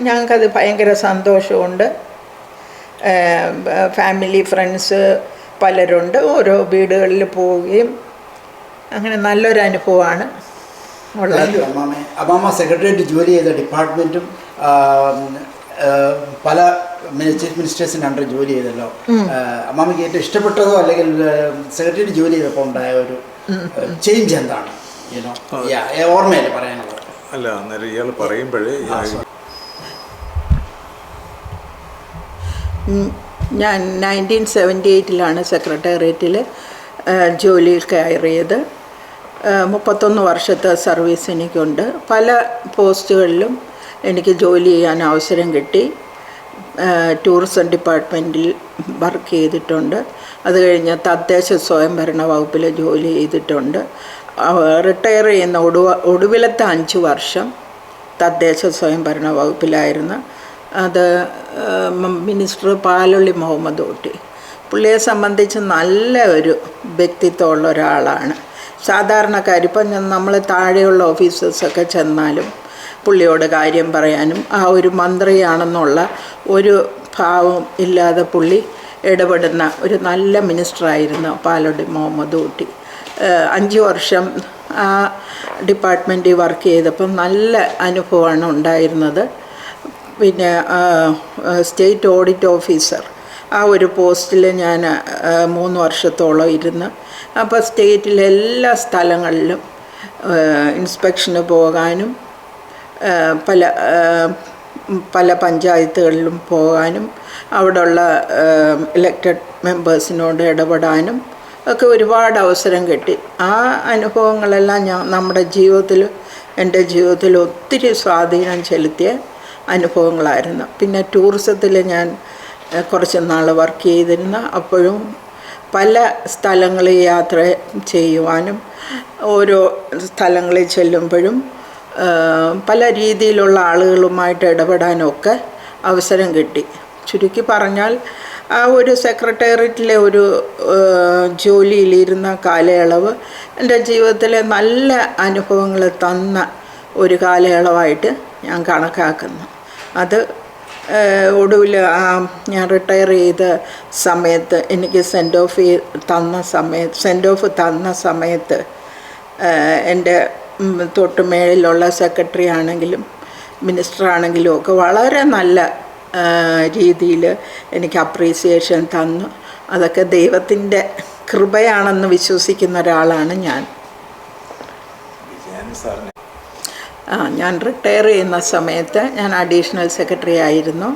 S3: ഞങ്ങൾക്കത് ഭയങ്കര സന്തോഷമുണ്ട്. ഫാമിലി ഫ്രണ്ട്സ് പലരുണ്ട്. ഓരോ വീടുകളിൽ പോവുകയും അങ്ങനെ നല്ലൊരു അനുഭവമാണ് ഉള്ളത്.
S4: അമ്മാമ സെക്രട്ടേറിയറ്റ് ജോലി ചെയ്ത ഡിപ്പാർട്ട്മെൻറ്റും പല ചീഫ് മിനിസ്റ്റേഴ്സിൻ്റെ അണ്ടർ ജോലി ചെയ്തല്ലോ. അമ്മാമയ്ക്ക് ഏറ്റവും ഇഷ്ടപ്പെട്ടതോ അല്ലെങ്കിൽ സെക്രട്ടേറിയറ്റ് ജോലി ചെയ്തപ്പോൾ ഉണ്ടായ ഒരു ചേഞ്ച് എന്താണ് ഓർമ്മയല്ലേ പറയാനുള്ളത്?
S1: അല്ല, അന്നേരം ഇയാൾ പറയുമ്പോഴേ
S3: ഞാൻ 1978-ലാണ് സെക്രട്ടേറിയറ്റിൽ ജോലിയിൽ കയറിയത്. 31 വർഷത്തെ സർവീസ് എനിക്കുണ്ട്. പല പോസ്റ്റുകളിലും എനിക്ക് ജോലി ചെയ്യാൻ അവസരം കിട്ടി. ടൂറിസം ഡിപ്പാർട്ട്മെൻറ്റിൽ വർക്ക് ചെയ്തിട്ടുണ്ട്. അത് കഴിഞ്ഞ് തദ്ദേശ സ്വയംഭരണ വകുപ്പിൽ ജോലി ചെയ്തിട്ടുണ്ട്. റിട്ടയർ ചെയ്യുന്ന ഒടുവിലത്തെ 5 വർഷം തദ്ദേശ സ്വയംഭരണ വകുപ്പിലായിരുന്നു. അത് മിനിസ്റ്റർ പാലൊള്ളി മുഹമ്മദ് കുട്ടി. പുള്ളിയെ സംബന്ധിച്ച് നല്ല ഒരു വ്യക്തിത്വമുള്ള ഒരാളാണ്. സാധാരണക്കാർ ഇപ്പം നമ്മൾ താഴെയുള്ള ഓഫീസേഴ്സൊക്കെ ചെന്നാലും പുള്ളിയോട് കാര്യം പറയാനും ആ ഒരു മന്ത്രിയാണെന്നുള്ള ഒരു ഭാവം ഇല്ലാതെ പുള്ളി ഇടപെടുന്ന ഒരു നല്ല മിനിസ്റ്ററായിരുന്നു പാലോടി മുഹമ്മദ് കുട്ടി. 5 വർഷം ആ ഡിപ്പാർട്ട്മെൻറ്റിൽ വർക്ക് ചെയ്തപ്പം നല്ല അനുഭവമാണ് ഉണ്ടായിരുന്നത്. പിന്നെ സ്റ്റേറ്റ് ഓഡിറ്റ് ഓഫീസർ ആ ഒരു പോസ്റ്റിൽ ഞാൻ 3 വർഷത്തോളം ഇരുന്ന്. അപ്പോൾ സ്റ്റേറ്റിലെ എല്ലാ സ്ഥലങ്ങളിലും ഇൻസ്പെക്ഷന് പോകാനും പല പഞ്ചായത്തുകളിലും പോകാനും അവിടെയുള്ള ഇലക്റ്റഡ് മെമ്പേഴ്സിനോട് ഇടപെടാനും ഒക്കെ ഒരുപാട് അവസരം കിട്ടി. ആ അനുഭവങ്ങളെല്ലാം നമ്മുടെ ജീവിതത്തിൽ, എൻ്റെ ജീവിതത്തിൽ ഒത്തിരി സ്വാധീനം ചെലുത്തിയ അനുഭവങ്ങളായിരുന്നു. പിന്നെ ടൂറിസത്തിൽ ഞാൻ കുറച്ച് നാൾ വർക്ക് ചെയ്തിരുന്ന, അപ്പോഴും പല സ്ഥലങ്ങളിൽ യാത്ര ചെയ്യുവാനും ഓരോ സ്ഥലങ്ങളിൽ ചെല്ലുമ്പോഴും പല രീതിയിലുള്ള ആളുകളുമായിട്ട് ഇടപെടാനൊക്കെ അവസരം കിട്ടി. ചുരുക്കി പറഞ്ഞാൽ ആ ഒരു സെക്രട്ടേറിയറ്റിലെ ഒരു ജോലിയിലിരുന്ന കാലയളവ് എൻ്റെ ജീവിതത്തിലെ നല്ല അനുഭവങ്ങൾ തന്ന ഒരു കാലയളവായിട്ട് ഞാൻ കണക്കാക്കുന്നു. അത് ഒടുവിൽ ഞാൻ റിട്ടയർ ചെയ്ത സമയത്ത് എനിക്ക് സെൻഡ് ഓഫ് തന്ന സമയത്ത് എൻ്റെ തൊട്ടുമേളിലുള്ള സെക്രട്ടറി ആണെങ്കിലും മിനിസ്റ്റർ ആണെങ്കിലും ഒക്കെ വളരെ നല്ല രീതിയിൽ എനിക്ക് അപ്രീസിയേഷൻ തന്നു. അതൊക്കെ ദൈവത്തിൻ്റെ കൃപയാണെന്ന് വിശ്വസിക്കുന്ന ഒരാളാണ് ഞാൻ. ഞാൻ റിട്ടയർ ചെയ്യുന്ന സമയത്ത് ഞാൻ അഡീഷണൽ സെക്രട്ടറി ആയിരുന്നു.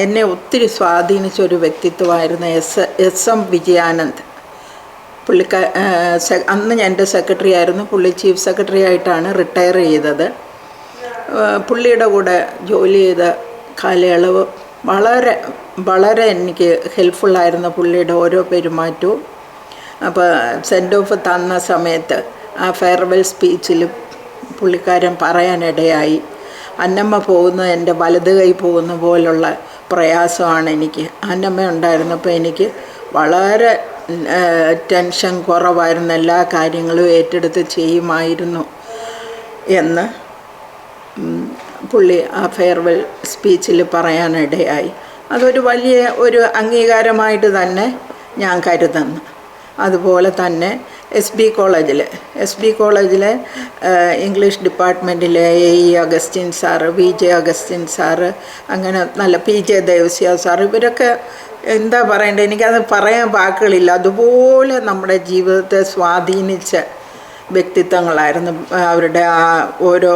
S3: എന്നെ ഒത്തിരി സ്വാധീനിച്ചൊരു വ്യക്തിത്വമായിരുന്നു എസ്.എം. വിജയാനന്ദ്. അന്ന് എൻ്റെ സെക്രട്ടറി ആയിരുന്നു. പുള്ളി ചീഫ് സെക്രട്ടറി ആയിട്ടാണ് റിട്ടയർ ചെയ്തത്. പുള്ളിയുടെ കൂടെ ജോലി ചെയ്ത കാലയളവ് വളരെ വളരെ എനിക്ക് ഹെൽപ്ഫുള്ളായിരുന്നു പുള്ളിയുടെ ഓരോ പെരുമാറ്റവും. അപ്പോൾ സെൻഡ് ഓഫ് തന്ന സമയത്ത് ആ ഫെയർവെൽ സ്പീച്ചിൽ പുള്ളിക്കാരൻ പറയാനിടയായി, അന്നമ്മ പോകുന്നത് എൻ്റെ വലത് കൈ പോകുന്ന പോലുള്ള പ്രയാസമാണ് എനിക്ക്. അന്നമ്മ ഉണ്ടായിരുന്നപ്പോൾ എനിക്ക് വളരെ ടെൻഷൻ കുറവായിരുന്നു, എല്ലാ കാര്യങ്ങളും ഏറ്റെടുത്ത് ചെയ്യുമായിരുന്നു എന്ന് പുള്ളി ആ ഫെയർവെൽ സ്പീച്ചിൽ പറയാനിടയായി. അതൊരു വലിയ ഒരു അംഗീകാരമായിട്ട് തന്നെ ഞാൻ കരുതുന്നു. അതുപോലെ തന്നെ എസ് ബി കോളേജിലെ ഇംഗ്ലീഷ് ഡിപ്പാർട്ട്മെൻറ്റിലെ AE Augustine sir, VJ Augustine sir, അങ്ങനെ നല്ല PJ ദേവസ്യ സാർ, ഇവരൊക്കെ എന്താ പറയേണ്ടത്, എനിക്കത് പറയാൻ വാക്കുകളില്ല. അതുപോലെ നമ്മുടെ ജീവിതത്തെ സ്വാധീനിച്ച വ്യക്തിത്വങ്ങളായിരുന്നു. അവരുടെ ആ ഓരോ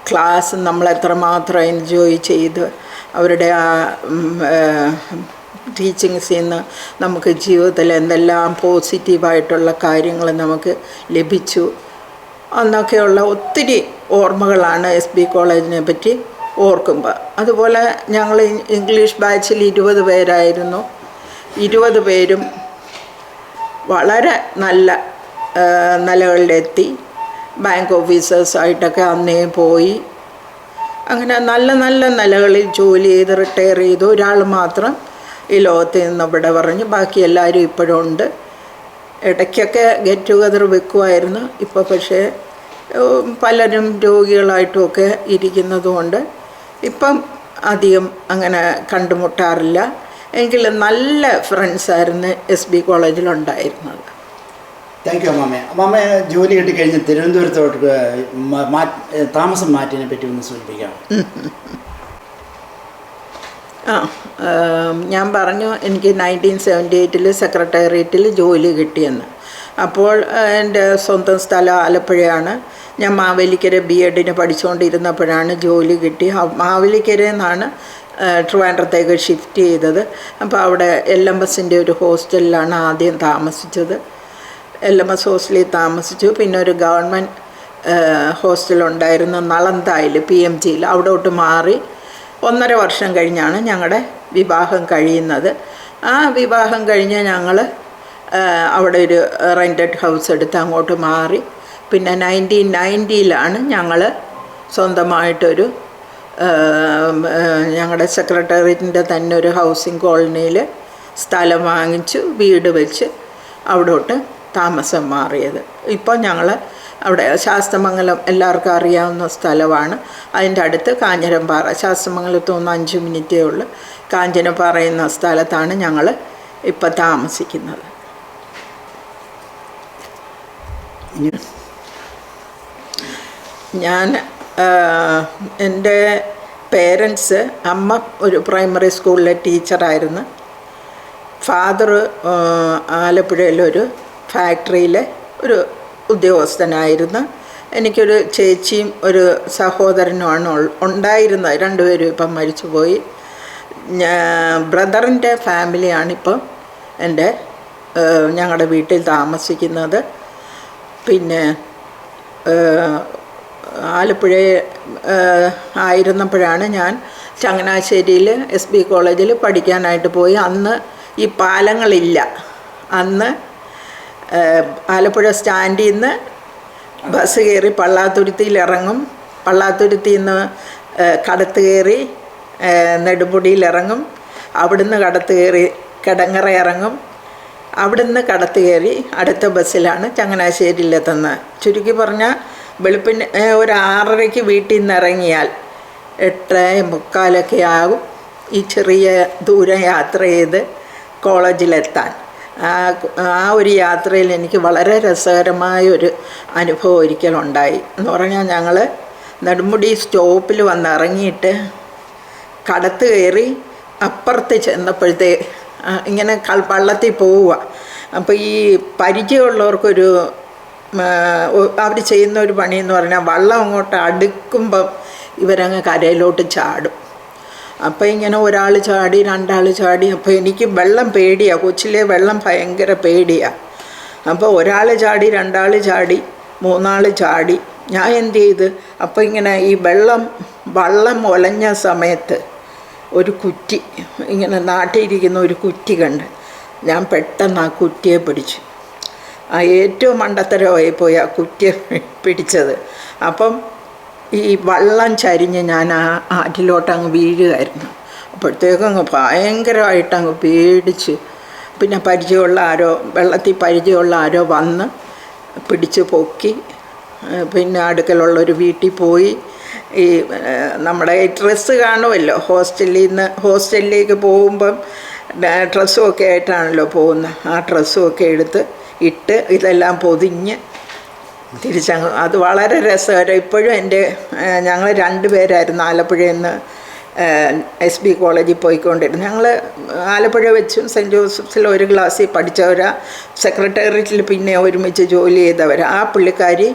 S3: ക്ലാസ്സും നമ്മൾ എത്രമാത്രം എൻജോയ് ചെയ്ത്, അവരുടെ ആ ടീച്ചിങ്സിൽ നിന്ന് നമുക്ക് ജീവിതത്തിൽ എന്തെല്ലാം പോസിറ്റീവായിട്ടുള്ള കാര്യങ്ങൾ നമുക്ക് ലഭിച്ചു എന്നൊക്കെയുള്ള ഒത്തിരി ഓർമ്മകളാണ് SB കോളേജിനെ പറ്റി ഓർക്കുമ്പോൾ. അതുപോലെ ഞങ്ങൾ ഇംഗ്ലീഷ് ബാച്ചിൽ 20 പേരായിരുന്നു. 20 പേരും വളരെ നല്ല നിലകളിലെത്തി. ബാങ്ക് ഓഫീസേഴ്സായിട്ടൊക്കെ അന്നേ പോയി. അങ്ങനെ നല്ല നല്ല നിലകളിൽ ജോലി ചെയ്ത് റിട്ടയർ ചെയ്തു. ഒരാൾ മാത്രം ഈ ലോകത്ത് നിന്ന് ഇവിടെ പറഞ്ഞു, ബാക്കി എല്ലാവരും ഇപ്പോഴും ഉണ്ട്. ഇടയ്ക്കൊക്കെ ഗെറ്റ് ടുഗദർ വെക്കുമായിരുന്നു. ഇപ്പോൾ പക്ഷേ പലരും രോഗികളായിട്ടുമൊക്കെ ഇരിക്കുന്നതുകൊണ്ട് ഇപ്പം അധികം അങ്ങനെ കണ്ടുമുട്ടാറില്ല. എങ്കിലും നല്ല ഫ്രണ്ട്സായിരുന്നു SB കോളേജിലുണ്ടായിരുന്നത്.
S4: താങ്ക് യു അമ്മാമ്മ. അമ്മാമ്മ ജോലി കിട്ടിക്കഴിഞ്ഞ് തിരുവനന്തപുരത്തോട്ട് താമസം മാറ്റിയതിനെ പറ്റി ഒന്ന് സൂചിപ്പിക്കാം.
S3: ഞാൻ പറഞ്ഞു എനിക്ക് 1978 സെക്രട്ടേറിയറ്റിൽ ജോലി കിട്ടിയെന്ന്. അപ്പോൾ എൻ്റെ സ്വന്തം സ്ഥലം ആലപ്പുഴയാണ്. ഞാൻ മാവേലിക്കര BEd പഠിച്ചുകൊണ്ടിരുന്നപ്പോഴാണ് ജോലി കിട്ടി. മാവേലിക്കരയിൽ നിന്നാണ് ട്രിവാൻഡ്രത്തേക്ക് ഷിഫ്റ്റ് ചെയ്തത്. അപ്പോൾ അവിടെ LMSൻ്റെ ഒരു ഹോസ്റ്റലിലാണ് ആദ്യം താമസിച്ചത്. LMS ഹോസ്റ്റലിൽ താമസിച്ചു. പിന്നെ ഒരു ഗവൺമെൻറ് ഹോസ്റ്റലുണ്ടായിരുന്നു നളന്തായിൽ PMGയിൽ, അവിടോട്ട് മാറി 1.5 വർഷം കഴിഞ്ഞാണ് ഞങ്ങളുടെ വിവാഹം കഴിയുന്നത്. ആ വിവാഹം കഴിഞ്ഞ് ഞങ്ങൾ അവിടെ ഒരു റെൻറ്റഡ് ഹൗസ് എടുത്ത് അങ്ങോട്ട് മാറി. പിന്നെ 1990 ഞങ്ങൾ സ്വന്തമായിട്ടൊരു ഞങ്ങളുടെ സെക്രട്ടേറിയറ്റിൻ്റെ തന്നെ ഒരു ഹൗസിംഗ് കോളനിയിൽ സ്ഥലം വാങ്ങിച്ചു, വീട് വെച്ച് അവിടോട്ട് താമസം മാറിയത്. ഇപ്പോൾ ഞങ്ങൾ അവിടെ ശാസ്തമംഗലം എല്ലാവർക്കും അറിയാവുന്ന സ്ഥലമാണ്. അതിൻ്റെ അടുത്ത് കാഞ്ഞിരംപാറ, ശാസ്തമംഗലത്ത് നിന്ന് 5 മിനിറ്റേ ഉള്ളൂ. കാഞ്ഞിരംപാറ എന്ന സ്ഥലത്താണ് ഞങ്ങൾ ഇപ്പം താമസിക്കുന്നത്. ഞാൻ എൻ്റെ പേരൻസ്, അമ്മ ഒരു പ്രൈമറി സ്കൂളിലെ ടീച്ചറായിരുന്നു. ഫാദർ ആലപ്പുഴയിലൊരു ഫാക്ടറിയിലെ ഒരു ഉദ്യോഗസ്ഥനായിരുന്നു. എനിക്കൊരു ചേച്ചിയും ഒരു സഹോദരനുമാണ് ഉണ്ടായിരുന്നത്. രണ്ടുപേരും ഇപ്പം മരിച്ചുപോയി. ബ്രദറിൻ്റെ ഫാമിലിയാണിപ്പം ഞങ്ങളുടെ വീട്ടിൽ താമസിക്കുന്നത്. പിന്നെ ആലപ്പുഴ ആയിരുന്നപ്പോഴാണ് ഞാൻ ചങ്ങനാശ്ശേരിയിൽ SB കോളേജിൽ പഠിക്കാനായിട്ട് പോയി. അന്ന് ഈ പാലങ്ങളില്ല. അന്ന് ആലപ്പുഴ സ്റ്റാൻഡിൽ നിന്ന് ബസ് കയറി പള്ളാത്തുരുത്തിയിൽ ഇറങ്ങും. പള്ളാത്തുരുത്തിയിൽ നിന്ന് കടത്ത് കയറി നെടുമുടിയിൽ ഇറങ്ങും. അവിടുന്ന് കടത്ത് കയറി കിടങ്ങറ ഇറങ്ങും. അവിടുന്ന് കടത്ത് കയറി അടുത്ത ബസ്സിലാണ് ചങ്ങനാശ്ശേരിയിലെത്തുന്നത്. ചുരുക്കി പറഞ്ഞാൽ വെളുപ്പിന് ഒരു 6:30 വീട്ടിൽ നിന്ന് ഇറങ്ങിയാൽ 8:45 ആകും ഈ ചെറിയ ദൂരം യാത്ര ചെയ്ത് കോളേജിലെത്താൻ. ആ ഒരു യാത്രയിൽ എനിക്ക് വളരെ രസകരമായൊരു അനുഭവം ഒരിക്കലുണ്ടായി. എന്ന് പറഞ്ഞാൽ ഞങ്ങൾ നെടുമുടി സ്റ്റോപ്പിൽ വന്ന് ഇറങ്ങിയിട്ട് കടത്ത് കയറി അപ്പുറത്ത് ചെന്നപ്പോഴത്തേ ഇങ്ങനെ വള്ളത്തിൽ പോവുക. അപ്പോൾ ഈ പരിചയമുള്ളവർക്കൊരു അവർ ചെയ്യുന്ന ഒരു പണി എന്ന് പറഞ്ഞാൽ വള്ളം അങ്ങോട്ട് അടുക്കുമ്പം ഇവരങ്ങ് കരയിലോട്ട് ചാടും. അപ്പോൾ ഇങ്ങനെ ഒരാൾ ചാടി, 2 ആൾ ചാടി. അപ്പോൾ എനിക്ക് വെള്ളം പേടിയാണ്, കൊച്ചിലെ വെള്ളം ഭയങ്കര പേടിയാണ്. അപ്പോൾ ഒരാൾ ചാടി, 2 ആൾ ചാടി, 3 ആൾ ചാടി. ഞാൻ എന്ത് ചെയ്ത്, അപ്പോൾ ഇങ്ങനെ ഈ വള്ളം ഒലഞ്ഞ സമയത്ത് ഒരു കുറ്റി, ഇങ്ങനെ നാട്ടിയിരിക്കുന്ന ഒരു കുറ്റി കണ്ട് ഞാൻ പെട്ടെന്ന് ആ കുറ്റിയെ പിടിച്ചു. ഏറ്റവും മണ്ടത്തരമായി പോയി ആ കുറ്റിയെ പിടിച്ചത്. അപ്പം ഈ വള്ളം ചരിഞ്ഞ് ഞാൻ ആറ്റിലോട്ടങ്ങ് വീഴുകയായിരുന്നു. അപ്പോഴത്തേക്കും അങ്ങ് ഭയങ്കരമായിട്ടങ്ങ് പേടിച്ച്. പിന്നെ വെള്ളത്തിൽ പരിചയമുള്ള ആരോ വന്ന് പിടിച്ച് പൊക്കി. പിന്നെ അടുക്കലുള്ളൊരു വീട്ടിൽ പോയി. ഈ നമ്മുടെ ഡ്രസ്സ് കാണുമല്ലോ, ഹോസ്റ്റലിലേക്ക് പോകുമ്പം ഡ്രസ്സും ഒക്കെ ആയിട്ടാണല്ലോ പോകുന്നത്. ആ ഡ്രസ്സും ഒക്കെ എടുത്ത് ഇട്ട് ഇതെല്ലാം പൊതിഞ്ഞ് തിരിച്ചങ്ങ്. അത് വളരെ രസകരം. ഇപ്പോഴും ഞങ്ങൾ 2 പേരായിരുന്നു ആലപ്പുഴയിൽ നിന്ന് SB കോളേജിൽ പോയിക്കൊണ്ടിരുന്നത്. ഞങ്ങൾ ആലപ്പുഴ വെച്ചും സെൻറ്റ് ജോസഫ്സിൽ ഒരു ക്ലാസ്സിൽ പഠിച്ചവരാ. സെക്രട്ടേറിയറ്റിൽ പിന്നെ ഒരുമിച്ച് ജോലി ചെയ്തവരാ. ആ പുള്ളിക്കാരി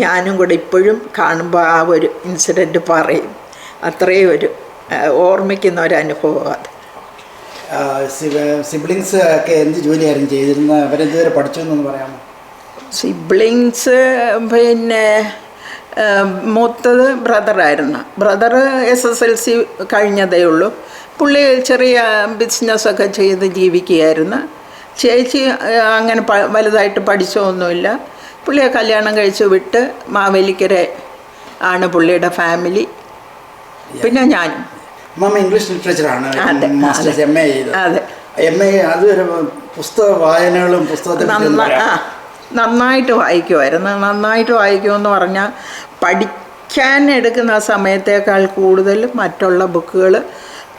S3: ഞാനും കൂടെ ഇപ്പോഴും കാണുമ്പോൾ ആ ഒരു ഇൻസിഡൻറ്റ് പറയും. അത്രയും ഒരു ഓർമ്മിക്കുന്ന ഒരു അനുഭവം അത്.
S4: സിബ്ലിങ്സ് ഒക്കെ എന്ത് ജോലിയായിരുന്നു ചെയ്തിരുന്നത്? അവരെന്തുവരെ പഠിച്ചു എന്നൊന്ന് പറയാമോ?
S3: സിബ്ലിങ്സ് പിന്നെ മൂത്തത് ബ്രദറായിരുന്നു. ബ്രദർ SSLC കഴിഞ്ഞതേ ഉള്ളൂ. പുള്ളി ചെറിയ ബിസിനസ്സൊക്കെ ചെയ്ത് ജീവിക്കുകയായിരുന്നു. ചേച്ചി അങ്ങനെ വലുതായിട്ട് പഠിച്ചൊന്നുമില്ല. പുള്ളിയെ കല്യാണം കഴിച്ച് വിട്ട് മാവേലിക്കര ആണ് പുള്ളിയുടെ ഫാമിലി. പിന്നെ ഞാനും.
S4: അമ്മ ഇംഗ്ലീഷ് ലിറ്ററേച്ചറാണ് മാസ്റ്റേഴ്സ് MA ചെയ്തത്.
S3: അതെ,
S4: MA. അതൊരു പുസ്തക വായനകളും പുസ്തകത്തെ
S3: നന്നായിട്ട് വായിക്കുമായിരുന്നു. നന്നായിട്ട് വായിക്കുമെന്ന് പറഞ്ഞാൽ പഠിക്കാൻ എടുക്കുന്ന സമയത്തേക്കാൾ കൂടുതൽ മറ്റുള്ള ബുക്കുകൾ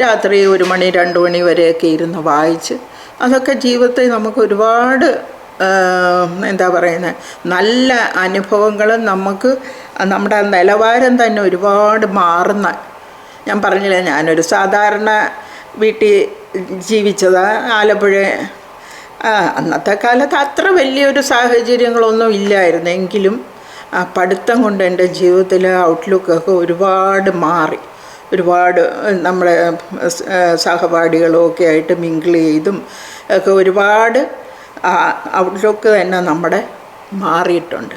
S3: രാത്രി 1 മണി 2 മണി വരെയൊക്കെ ഇരുന്ന് വായിച്ച്, അതൊക്കെ ജീവിതത്തിൽ നമുക്ക് ഒരുപാട് എന്താ പറയുന്നത്, നല്ല അനുഭവങ്ങളും നമുക്ക് നമ്മുടെ നിലവാരം തന്നെ ഒരുപാട് മാറുന്ന. ഞാൻ പറഞ്ഞില്ലേ, ഞാനൊരു സാധാരണ വീട്ടിൽ ജീവിച്ചതാണ് ആലപ്പുഴ. അന്നത്തെ കാലത്ത് അത്ര വലിയൊരു സാഹചര്യങ്ങളൊന്നും ഇല്ലായിരുന്നു. എങ്കിലും ആ പഠിത്തം കൊണ്ട് എൻ്റെ ജീവിതത്തിലെ ഔട്ട്ലുക്കൊക്കെ ഒരുപാട് മാറി. ഒരുപാട് നമ്മുടെ സഹപാഠികളും ഒക്കെ ആയിട്ട് മിങ്കിൾ ചെയ്തും ഒക്കെ ഒരുപാട് ഔട്ട്ലുക്ക് തന്നെ നമ്മുടെ മാറിയിട്ടുണ്ട്.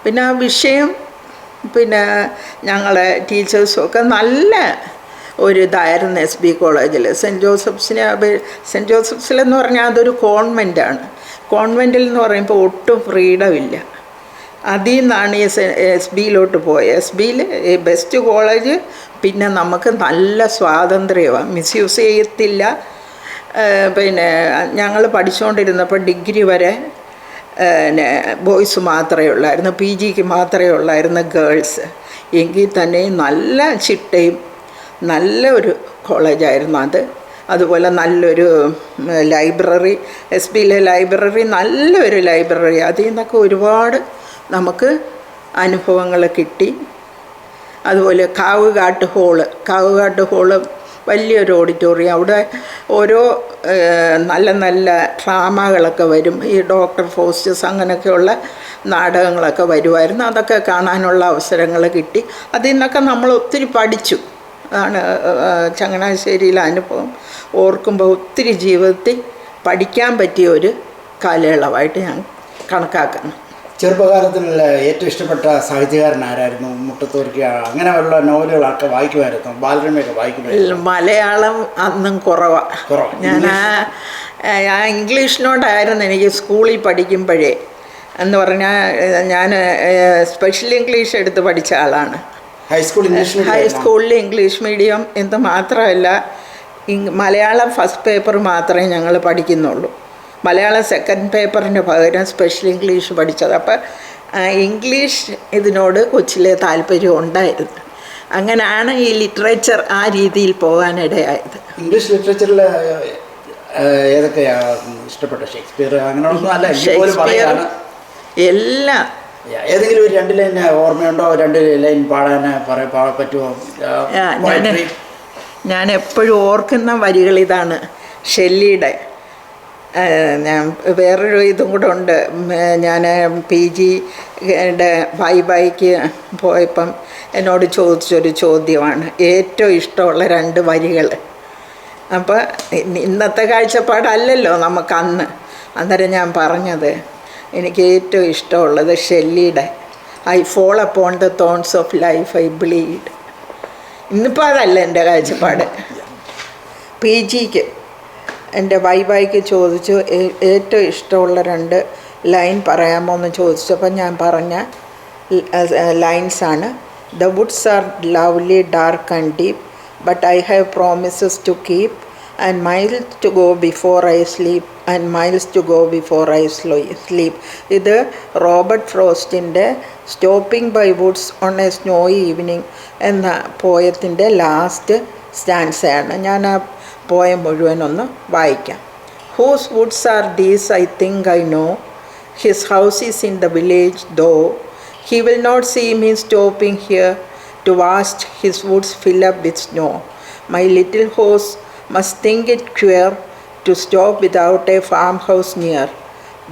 S3: പിന്നെ ആ വിഷയം, പിന്നെ ഞങ്ങളെ ടീച്ചേഴ്സും ഒക്കെ നല്ല ഒരു ഇതായിരുന്നു SB കോളേജിൽ. സെൻറ്റ് ജോസഫ്സിലെന്ന് പറഞ്ഞാൽ അതൊരു കോൺവെൻറ്റാണ്. കോൺവെൻറ്റിൽ എന്ന് പറയുമ്പോൾ ഒട്ടും ഫ്രീഡം ഇല്ല. അതിൽ നിന്നാണ് ഈ SBയിലോട്ട് പോയത്. SBയിൽ ബെസ്റ്റ് കോളേജ്. പിന്നെ നമുക്ക് നല്ല സ്വാതന്ത്ര്യമാണ്, മിസ്യൂസ് ചെയ്യത്തില്ല. പിന്നെ ഞങ്ങൾ പഠിച്ചുകൊണ്ടിരുന്നപ്പോൾ ഡിഗ്രി വരെ ബോയ്സ് മാത്രമേ ഉള്ളായിരുന്നു, PGക്ക് മാത്രമേ ഉള്ളായിരുന്നു ഗേൾസ്. എങ്കിൽ തന്നെ നല്ല ചിട്ടയും നല്ല ഒരു കോളേജായിരുന്നു അത്. അതുപോലെ നല്ലൊരു ലൈബ്രറി, SPയിലെ ലൈബ്രറി നല്ലൊരു ലൈബ്രറി. അതിൽ നിന്നൊക്കെ ഒരുപാട് നമുക്ക് അനുഭവങ്ങൾ കിട്ടി. അതുപോലെ കാവുകാട്ട് ഹോള് വലിയൊരു ഓഡിറ്റോറിയം. അവിടെ ഓരോ നല്ല നല്ല ഡ്രാമകളൊക്കെ വരും. ഈ ഡോക്ടർ ഫോസ്റ്റേഴ്സ് അങ്ങനെയൊക്കെയുള്ള നാടകങ്ങളൊക്കെ വരുമായിരുന്നു. അതൊക്കെ കാണാനുള്ള അവസരങ്ങൾ കിട്ടി. അതിൽ നിന്നൊക്കെ നമ്മൾ ഒത്തിരി പഠിച്ചു. അതാണ് ചങ്ങനാശ്ശേരിയിലെ അനുഭവം ഓർക്കുമ്പോൾ ഒത്തിരി ജീവിതത്തിൽ പഠിക്കാൻ പറ്റിയ ഒരു കാലയളവായിട്ട് ഞാൻ കണക്കാക്കുന്നു.
S4: ചെറുപ്പകാലത്തിലുള്ള ഏറ്റവും ഇഷ്ടപ്പെട്ട സാഹിത്യകാരൻ ആരായിരുന്നു? മുട്ടത്തുവർക്കി അങ്ങനെയുള്ള നോവലുകളൊക്കെ വായിക്കുമായിരുന്നു? ബാലരമയൊക്കെ വായിക്കുമായിരുന്നു?
S3: മലയാളം അന്നും കുറവാണ്. ഞാൻ ഇംഗ്ലീഷിനോടായിരുന്നു എനിക്ക് സ്കൂളിൽ പഠിക്കുമ്പോഴേ. എന്ന് പറഞ്ഞാൽ ഞാൻ സ്പെഷ്യൽ ഇംഗ്ലീഷ് എടുത്ത് പഠിച്ച ആളാണ്. ഹൈസ്കൂളിൽ ഇംഗ്ലീഷ് മീഡിയം എന്ന് മാത്രമല്ല, മലയാളം ഫസ്റ്റ് പേപ്പർ മാത്രമേ ഞങ്ങൾ പഠിക്കുന്നുള്ളൂ. മലയാളം സെക്കൻഡ് പേപ്പറിന് പകരം സ്പെഷ്യൽ ഇംഗ്ലീഷ് പഠിച്ചത്. അപ്പം ഇംഗ്ലീഷ് ഇതിനോട് കൊച്ചിലെ താല്പര്യം ഉണ്ടായിരുന്നു. അങ്ങനെയാണ് ഈ ലിറ്ററേച്ചർ ആ രീതിയിൽ പോകാനിടയായത്.
S4: ഇംഗ്ലീഷ് ലിറ്ററേച്ചറിൽ ഏതൊക്കെയാണ് ഇഷ്ടപ്പെട്ട? ഷേക്സ്പിയർ അങ്ങനെയൊന്നും അല്ല,
S3: ഷേക്സ്പിയർ എല്ലാം.
S4: ഏതെങ്കിലും ഒരു 2 ലൈൻ ഓർമ്മയുണ്ടോ? 2 ലൈൻ പാടാൻ പറ്റുമോ?
S3: ഞാൻ എപ്പോഴും ഓർക്കുന്ന വരികൾ ഇതാണ്. ഷെല്ലിയുടെ ഞാൻ വേറൊരു ഇതും കൂടെ ഉണ്ട്. ഞാൻ PGയുടെ ബൈക്ക് പോയപ്പം എന്നോട് ചോദിച്ചൊരു ചോദ്യമാണ് ഏറ്റവും ഇഷ്ടമുള്ള 2 വരികൾ. അപ്പോൾ ഇന്നത്തെ കാഴ്ചപ്പാടല്ലല്ലോ നമുക്ക് അന്ന്. അന്നേരം ഞാൻ പറഞ്ഞത് എനിക്ക് ഏറ്റവും ഇഷ്ടമുള്ളത് ഷെല്ലിയുടെ I fall upon the thorns of life I bleed. ഇന്നിപ്പോൾ അതല്ല എൻ്റെ കാഴ്ചപ്പാട്. PGക്ക് എൻ്റെ ബൈക്ക് ചോദിച്ചു ഏറ്റവും ഇഷ്ടമുള്ള 2 ലൈൻ പറയാമോ എന്ന് ചോദിച്ചപ്പോൾ ഞാൻ പറഞ്ഞ ലൈൻസാണ്: the woods are lovely dark and deep but I have promises to keep and miles to go before I sleep and miles to go before I sleep. ഇത് റോബർട്ട് ഫ്രോസ്റ്റിൻ്റെ stopping by woods on a snowy evening എന്ന പോയത്തിൻ്റെ ലാസ്റ്റ് സ്റ്റാൻസയാണ്. ഞാൻ ആ പോയം മുഴുവനൊന്ന് വായിക്കാം. Whose woods are these I think I know his house is in the village though he will not see me stopping here to watch his woods fill up with snow. My little horse must think it queer to stop without a farmhouse near.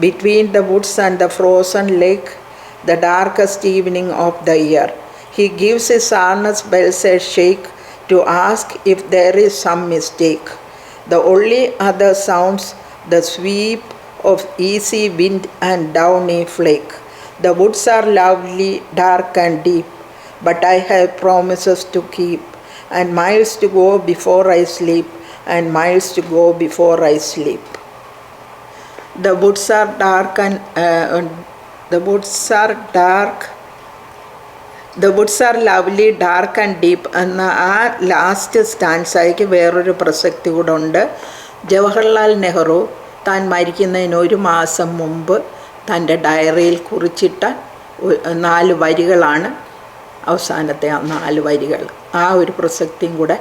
S3: Between the woods and the frozen lake, the darkest evening of the year, he gives his harness bells a shake to ask if there is some mistake. The only other sounds the sweep of easy wind and downy flake. The woods are lovely, dark and deep, but I have promises to keep, and miles to go before I sleep, and miles to go before I sleep. The woods are dark and the woods are lovely, dark and deep എന്ന ആ ലാസ്റ്റ് സ്റ്റാൻസായിക്ക് വേറൊരു പ്രസക്തി കൂടെ ഉണ്ട്. ജവഹർലാൽ നെഹ്റു താൻ മരിക്കുന്നതിന് 1 മാസം മുമ്പ് തൻ്റെ ഡയറിയിൽ കുറിച്ചിട്ട 4 വരികളാണ് അവസാനത്തെ ആ 4 വരികൾ. ആ ഒരു പ്രസക്തിയും കൂടെ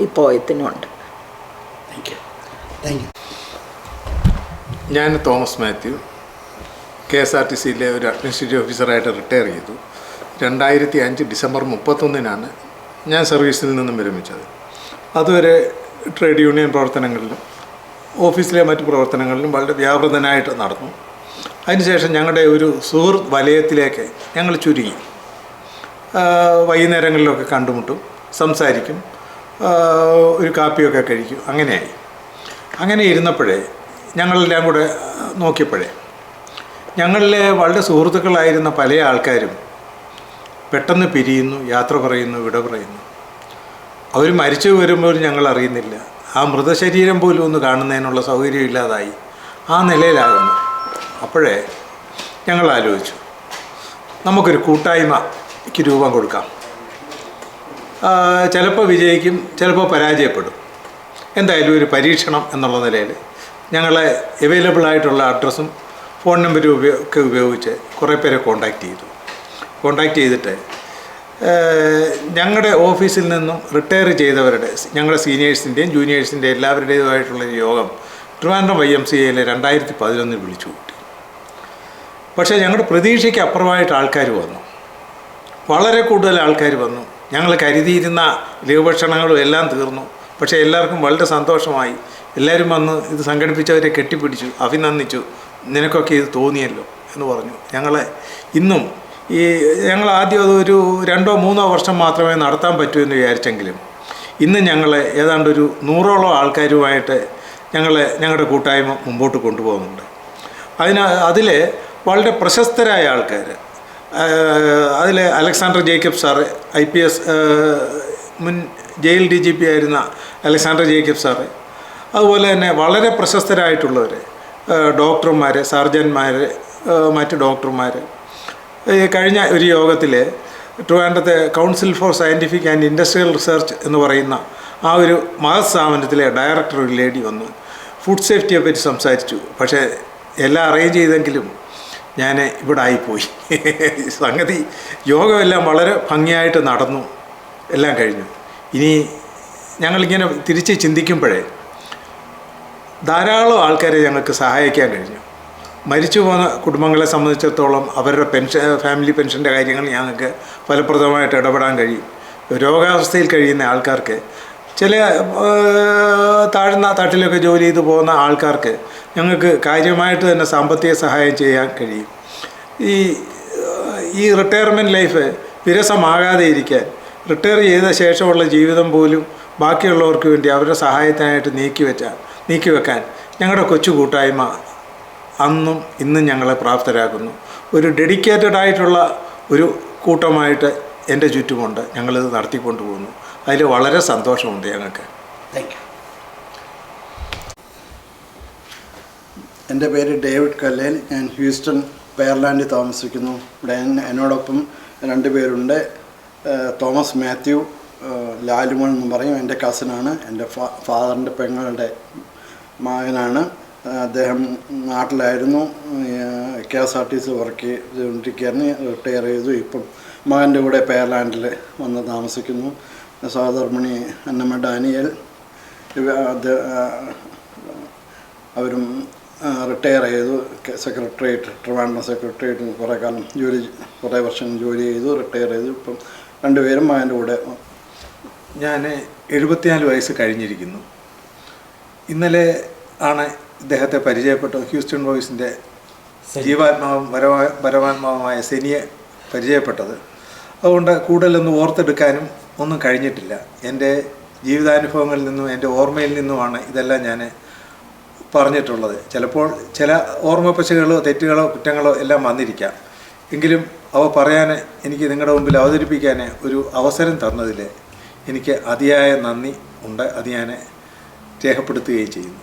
S3: ഈ പോയത്തിനുണ്ട്.
S1: ഞാൻ തോമസ് മാത്യു, KSRTCയിലെ ഒരു അഡ്മിനിസ്ട്രേറ്റീവ് ഓഫീസറായിട്ട് റിട്ടയർ ചെയ്തു. 2005 ഡിസംബർ 31 ഞാൻ സർവീസിൽ നിന്നും വിരമിച്ചത്. അതുവരെ ട്രേഡ് യൂണിയൻ പ്രവർത്തനങ്ങളിലും ഓഫീസിലെ മറ്റു പ്രവർത്തനങ്ങളിലും വളരെ വ്യാപൃതനായിട്ട് നടന്നു. അതിനുശേഷം ഞങ്ങളുടെ ഒരു സുഹൃത്ത് വലയത്തിലേക്ക് ഞങ്ങൾ ചുരുങ്ങി. വൈകുന്നേരങ്ങളിലൊക്കെ കണ്ടുമുട്ടും, സംസാരിക്കും, ഒരു കാപ്പിയൊക്കെ കഴിക്കും. അങ്ങനെ ഇരുന്നപ്പോഴേ ഞങ്ങളെല്ലാം കൂടെ നോക്കിയപ്പോഴേ ഞങ്ങളിലെ വളരെ സുഹൃത്തുക്കളായിരുന്ന പല ആൾക്കാരും പെട്ടെന്ന് പിരിയുന്നു, യാത്ര പറയുന്നു, വിട പറയുന്നു. അവർ മരിച്ചു വരുമ്പോൾ ഞങ്ങൾ അറിയുന്നില്ല. ആ മൃതശരീരം പോലും ഒന്ന് കാണുന്നതിനുള്ള സൗകര്യം ഇല്ലാതായി ആ നിലയിലാകുന്നു. അപ്പോഴേ ഞങ്ങൾ ആലോചിച്ചു, നമുക്കൊരു കൂട്ടായ്മയ്ക്ക് രൂപം കൊടുക്കാം. ചിലപ്പോൾ വിജയിക്കും, ചിലപ്പോൾ പരാജയപ്പെടും. എന്തായാലും ഒരു പരീക്ഷണം എന്നുള്ള നിലയിൽ ഞങ്ങളെ അവൈലബിളായിട്ടുള്ള അഡ്രസ്സും ഫോൺ നമ്പർ ഒക്കെ ഉപയോഗിച്ച് കുറേ പേരെ കോണ്ടാക്ട് ചെയ്തിട്ട് ഞങ്ങളുടെ ഓഫീസിൽ നിന്നും റിട്ടയർ ചെയ്തവരുടെ ഞങ്ങളുടെ സീനിയേഴ്സിൻ്റെയും ജൂനിയേഴ്സിൻ്റെയും എല്ലാവരുടേതുമായിട്ടുള്ളൊരു യോഗം ട്രിവാൻഡ്രം YMCAയിൽ 2011 വിളിച്ചു കൂട്ടി. പക്ഷേ ഞങ്ങളുടെ പ്രതീക്ഷയ്ക്ക് അപ്പുറമായിട്ട് ആൾക്കാർ വന്നു, വളരെ കൂടുതൽ ആൾക്കാർ വന്നു. ഞങ്ങൾ കരുതിയിരുന്ന ലഘുഭക്ഷണങ്ങളും എല്ലാം തീർന്നു. പക്ഷേ എല്ലാവർക്കും വളരെ സന്തോഷമായി. എല്ലാവരും വന്ന് ഇത് സംഘടിപ്പിച്ചവരെ കെട്ടിപ്പിടിച്ചു, അഭിനന്ദിച്ചു. നിനക്കൊക്കെ ഇത് തോന്നിയല്ലോ എന്ന് പറഞ്ഞു. ഞങ്ങളെ ഇന്നും ഞങ്ങൾ ആദ്യം അതൊരു 2-3 വർഷം മാത്രമേ നടത്താൻ പറ്റൂ എന്ന് വിചാരിച്ചെങ്കിലും ഇന്ന് ഞങ്ങളെ ഏതാണ്ട് ഒരു 100ഓളം ആൾക്കാരുമായിട്ട് ഞങ്ങളുടെ കൂട്ടായ്മ മുമ്പോട്ട് കൊണ്ടുപോകുന്നുണ്ട്. അതിൽ വളരെ പ്രശസ്തരായ ആൾക്കാർ, അതിൽ അലക്സാണ്ടർ ജേക്കബ് സാറ്, IPS മുൻ ജയിൽ DGP ആയിരുന്ന അലക്സാണ്ടർ ജേക്കബ് സാറ്, അതുപോലെ തന്നെ വളരെ പ്രശസ്തരായിട്ടുള്ളവർ, ഡോക്ടർമാർ, സർജന്മാർ, മറ്റ് ഡോക്ടർമാർ. കഴിഞ്ഞ ഒരു യോഗത്തിൽ ട്രിവാൻഡ്രത്തെ council for scientific and industrial research എന്ന് പറയുന്ന ആ ഒരു മഹത് സ്ഥാപനത്തിലെ ഡയറക്ടർ ഒരു ലേഡി വന്ന് ഫുഡ് സേഫ്റ്റിയെ പറ്റി സംസാരിച്ചു. പക്ഷേ എല്ലാം അറേഞ്ച് ചെയ്തെങ്കിലും ഞാൻ ഇവിടെ ആയിപ്പോയി. സംഗതി യോഗമെല്ലാം വളരെ ഭംഗിയായിട്ട് നടന്നു, എല്ലാം കഴിഞ്ഞു. ഇനി ഞങ്ങളിങ്ങനെ തിരിച്ച് ചിന്തിക്കുമ്പോഴേ ധാരാളം ആൾക്കാരെ ഞങ്ങൾക്ക് സഹായിക്കാൻ കഴിഞ്ഞു. മരിച്ചു പോകുന്ന കുടുംബങ്ങളെ സംബന്ധിച്ചിടത്തോളം അവരുടെ ഫാമിലി പെൻഷൻ്റെ കാര്യങ്ങൾ ഞങ്ങൾക്ക് ഫലപ്രദമായിട്ട് ഇടപെടാൻ കഴിയും. രോഗാവസ്ഥയിൽ കഴിയുന്ന ആൾക്കാർക്ക്, ചില താഴ്ന്ന തട്ടിലൊക്കെ ജോലി ചെയ്ത് പോകുന്ന ആൾക്കാർക്ക് ഞങ്ങൾക്ക് കാര്യമായിട്ട് തന്നെ സാമ്പത്തിക സഹായം ചെയ്യാൻ കഴിയും. ഈ റിട്ടയർമെൻറ്റ് ലൈഫ് വിരസമാകാതെ ഇരിക്കാൻ, റിട്ടയർ ചെയ്ത ശേഷമുള്ള ജീവിതം പോലും ബാക്കിയുള്ളവർക്ക് വേണ്ടി അവരുടെ സഹായത്തിനായിട്ട് നീക്കിവെക്കാൻ ഞങ്ങളുടെ കൊച്ചു കൂട്ടായ്മ അന്നും ഇന്നും ഞങ്ങളെ പ്രാപ്തരാക്കുന്നു. ഒരു ഡെഡിക്കേറ്റഡ് ആയിട്ടുള്ള ഒരു കൂട്ടമായിട്ട് എൻ്റെ ചുറ്റുമുണ്ട്. ഞങ്ങളിത് നടത്തിക്കൊണ്ടു പോകുന്നു. അതിൽ വളരെ സന്തോഷമുണ്ട് ഞങ്ങൾക്ക്.
S4: Thank you. എൻ്റെ പേര് ഡേവിഡ് കല്ലേൽ. ഞാൻ ഹ്യൂസ്റ്റൺ പെയർലാൻഡിൽ താമസിക്കുന്നു. ഇവിടെ എന്നോടൊപ്പം 2 പേരുണ്ട്. തോമസ് മാത്യു ലാലുമോൻ എന്ന് പറയും, എൻ്റെ കസിനാണ്. എൻ്റെ ഫാദറിൻ്റെ പെങ്ങളുടെ മകനാണ്. അദ്ദേഹം നാട്ടിലായിരുന്നു, KSRTC വർക്ക് ചെയ്തുകൊണ്ടിരിക്കുകയായിരുന്നു. റിട്ടയർ ചെയ്തു. ഇപ്പം മകൻ്റെ കൂടെ പെയർലാൻഡിൽ വന്ന് താമസിക്കുന്നു. സഹധർമ്മിണി അന്നമ്മ ഡാനിയൽ, അവരും റിട്ടയർ ചെയ്തു. ട്രിവാൻഡ്രം സെക്രട്ടേറിയറ്റിൽ കുറേ വർഷം ജോലി ചെയ്തു, റിട്ടയർ ചെയ്തു. ഇപ്പം 2 പേരും മകൻ്റെ കൂടെ.
S1: ഞാൻ 74 വയസ്സ് കഴിഞ്ഞിരിക്കുന്നു. ഇന്നലെ ആണ് ഇദ്ദേഹത്തെ പരിചയപ്പെട്ട ഹ്യൂസ്റ്റൺ ബോയ്സിൻ്റെ ജീവാത്മാവും പരമാത്മാവുമായ സെനിയെ പരിചയപ്പെട്ടത്. അതുകൊണ്ട് കൂടുതലൊന്നും ഓർത്തെടുക്കാനും ഒന്നും കഴിഞ്ഞിട്ടില്ല. എൻ്റെ ജീവിതാനുഭവങ്ങളിൽ നിന്നും എൻ്റെ ഓർമ്മയിൽ നിന്നുമാണ് ഇതെല്ലാം ഞാൻ പറഞ്ഞിട്ടുള്ളത്. ചിലപ്പോൾ ചില ഓർമ്മപ്പശകളോ തെറ്റുകളോ കുറ്റങ്ങളോ എല്ലാം വന്നിരിക്കാം. എങ്കിലും അവ പറയാൻ, എനിക്ക് നിങ്ങളുടെ മുമ്പിൽ അവതരിപ്പിക്കാൻ ഒരു അവസരം തന്നതിൽ എനിക്ക് അതിയായ നന്ദി ഉണ്ട്. അത് ഞാൻ രേഖപ്പെടുത്തുകയും ചെയ്യുന്നു.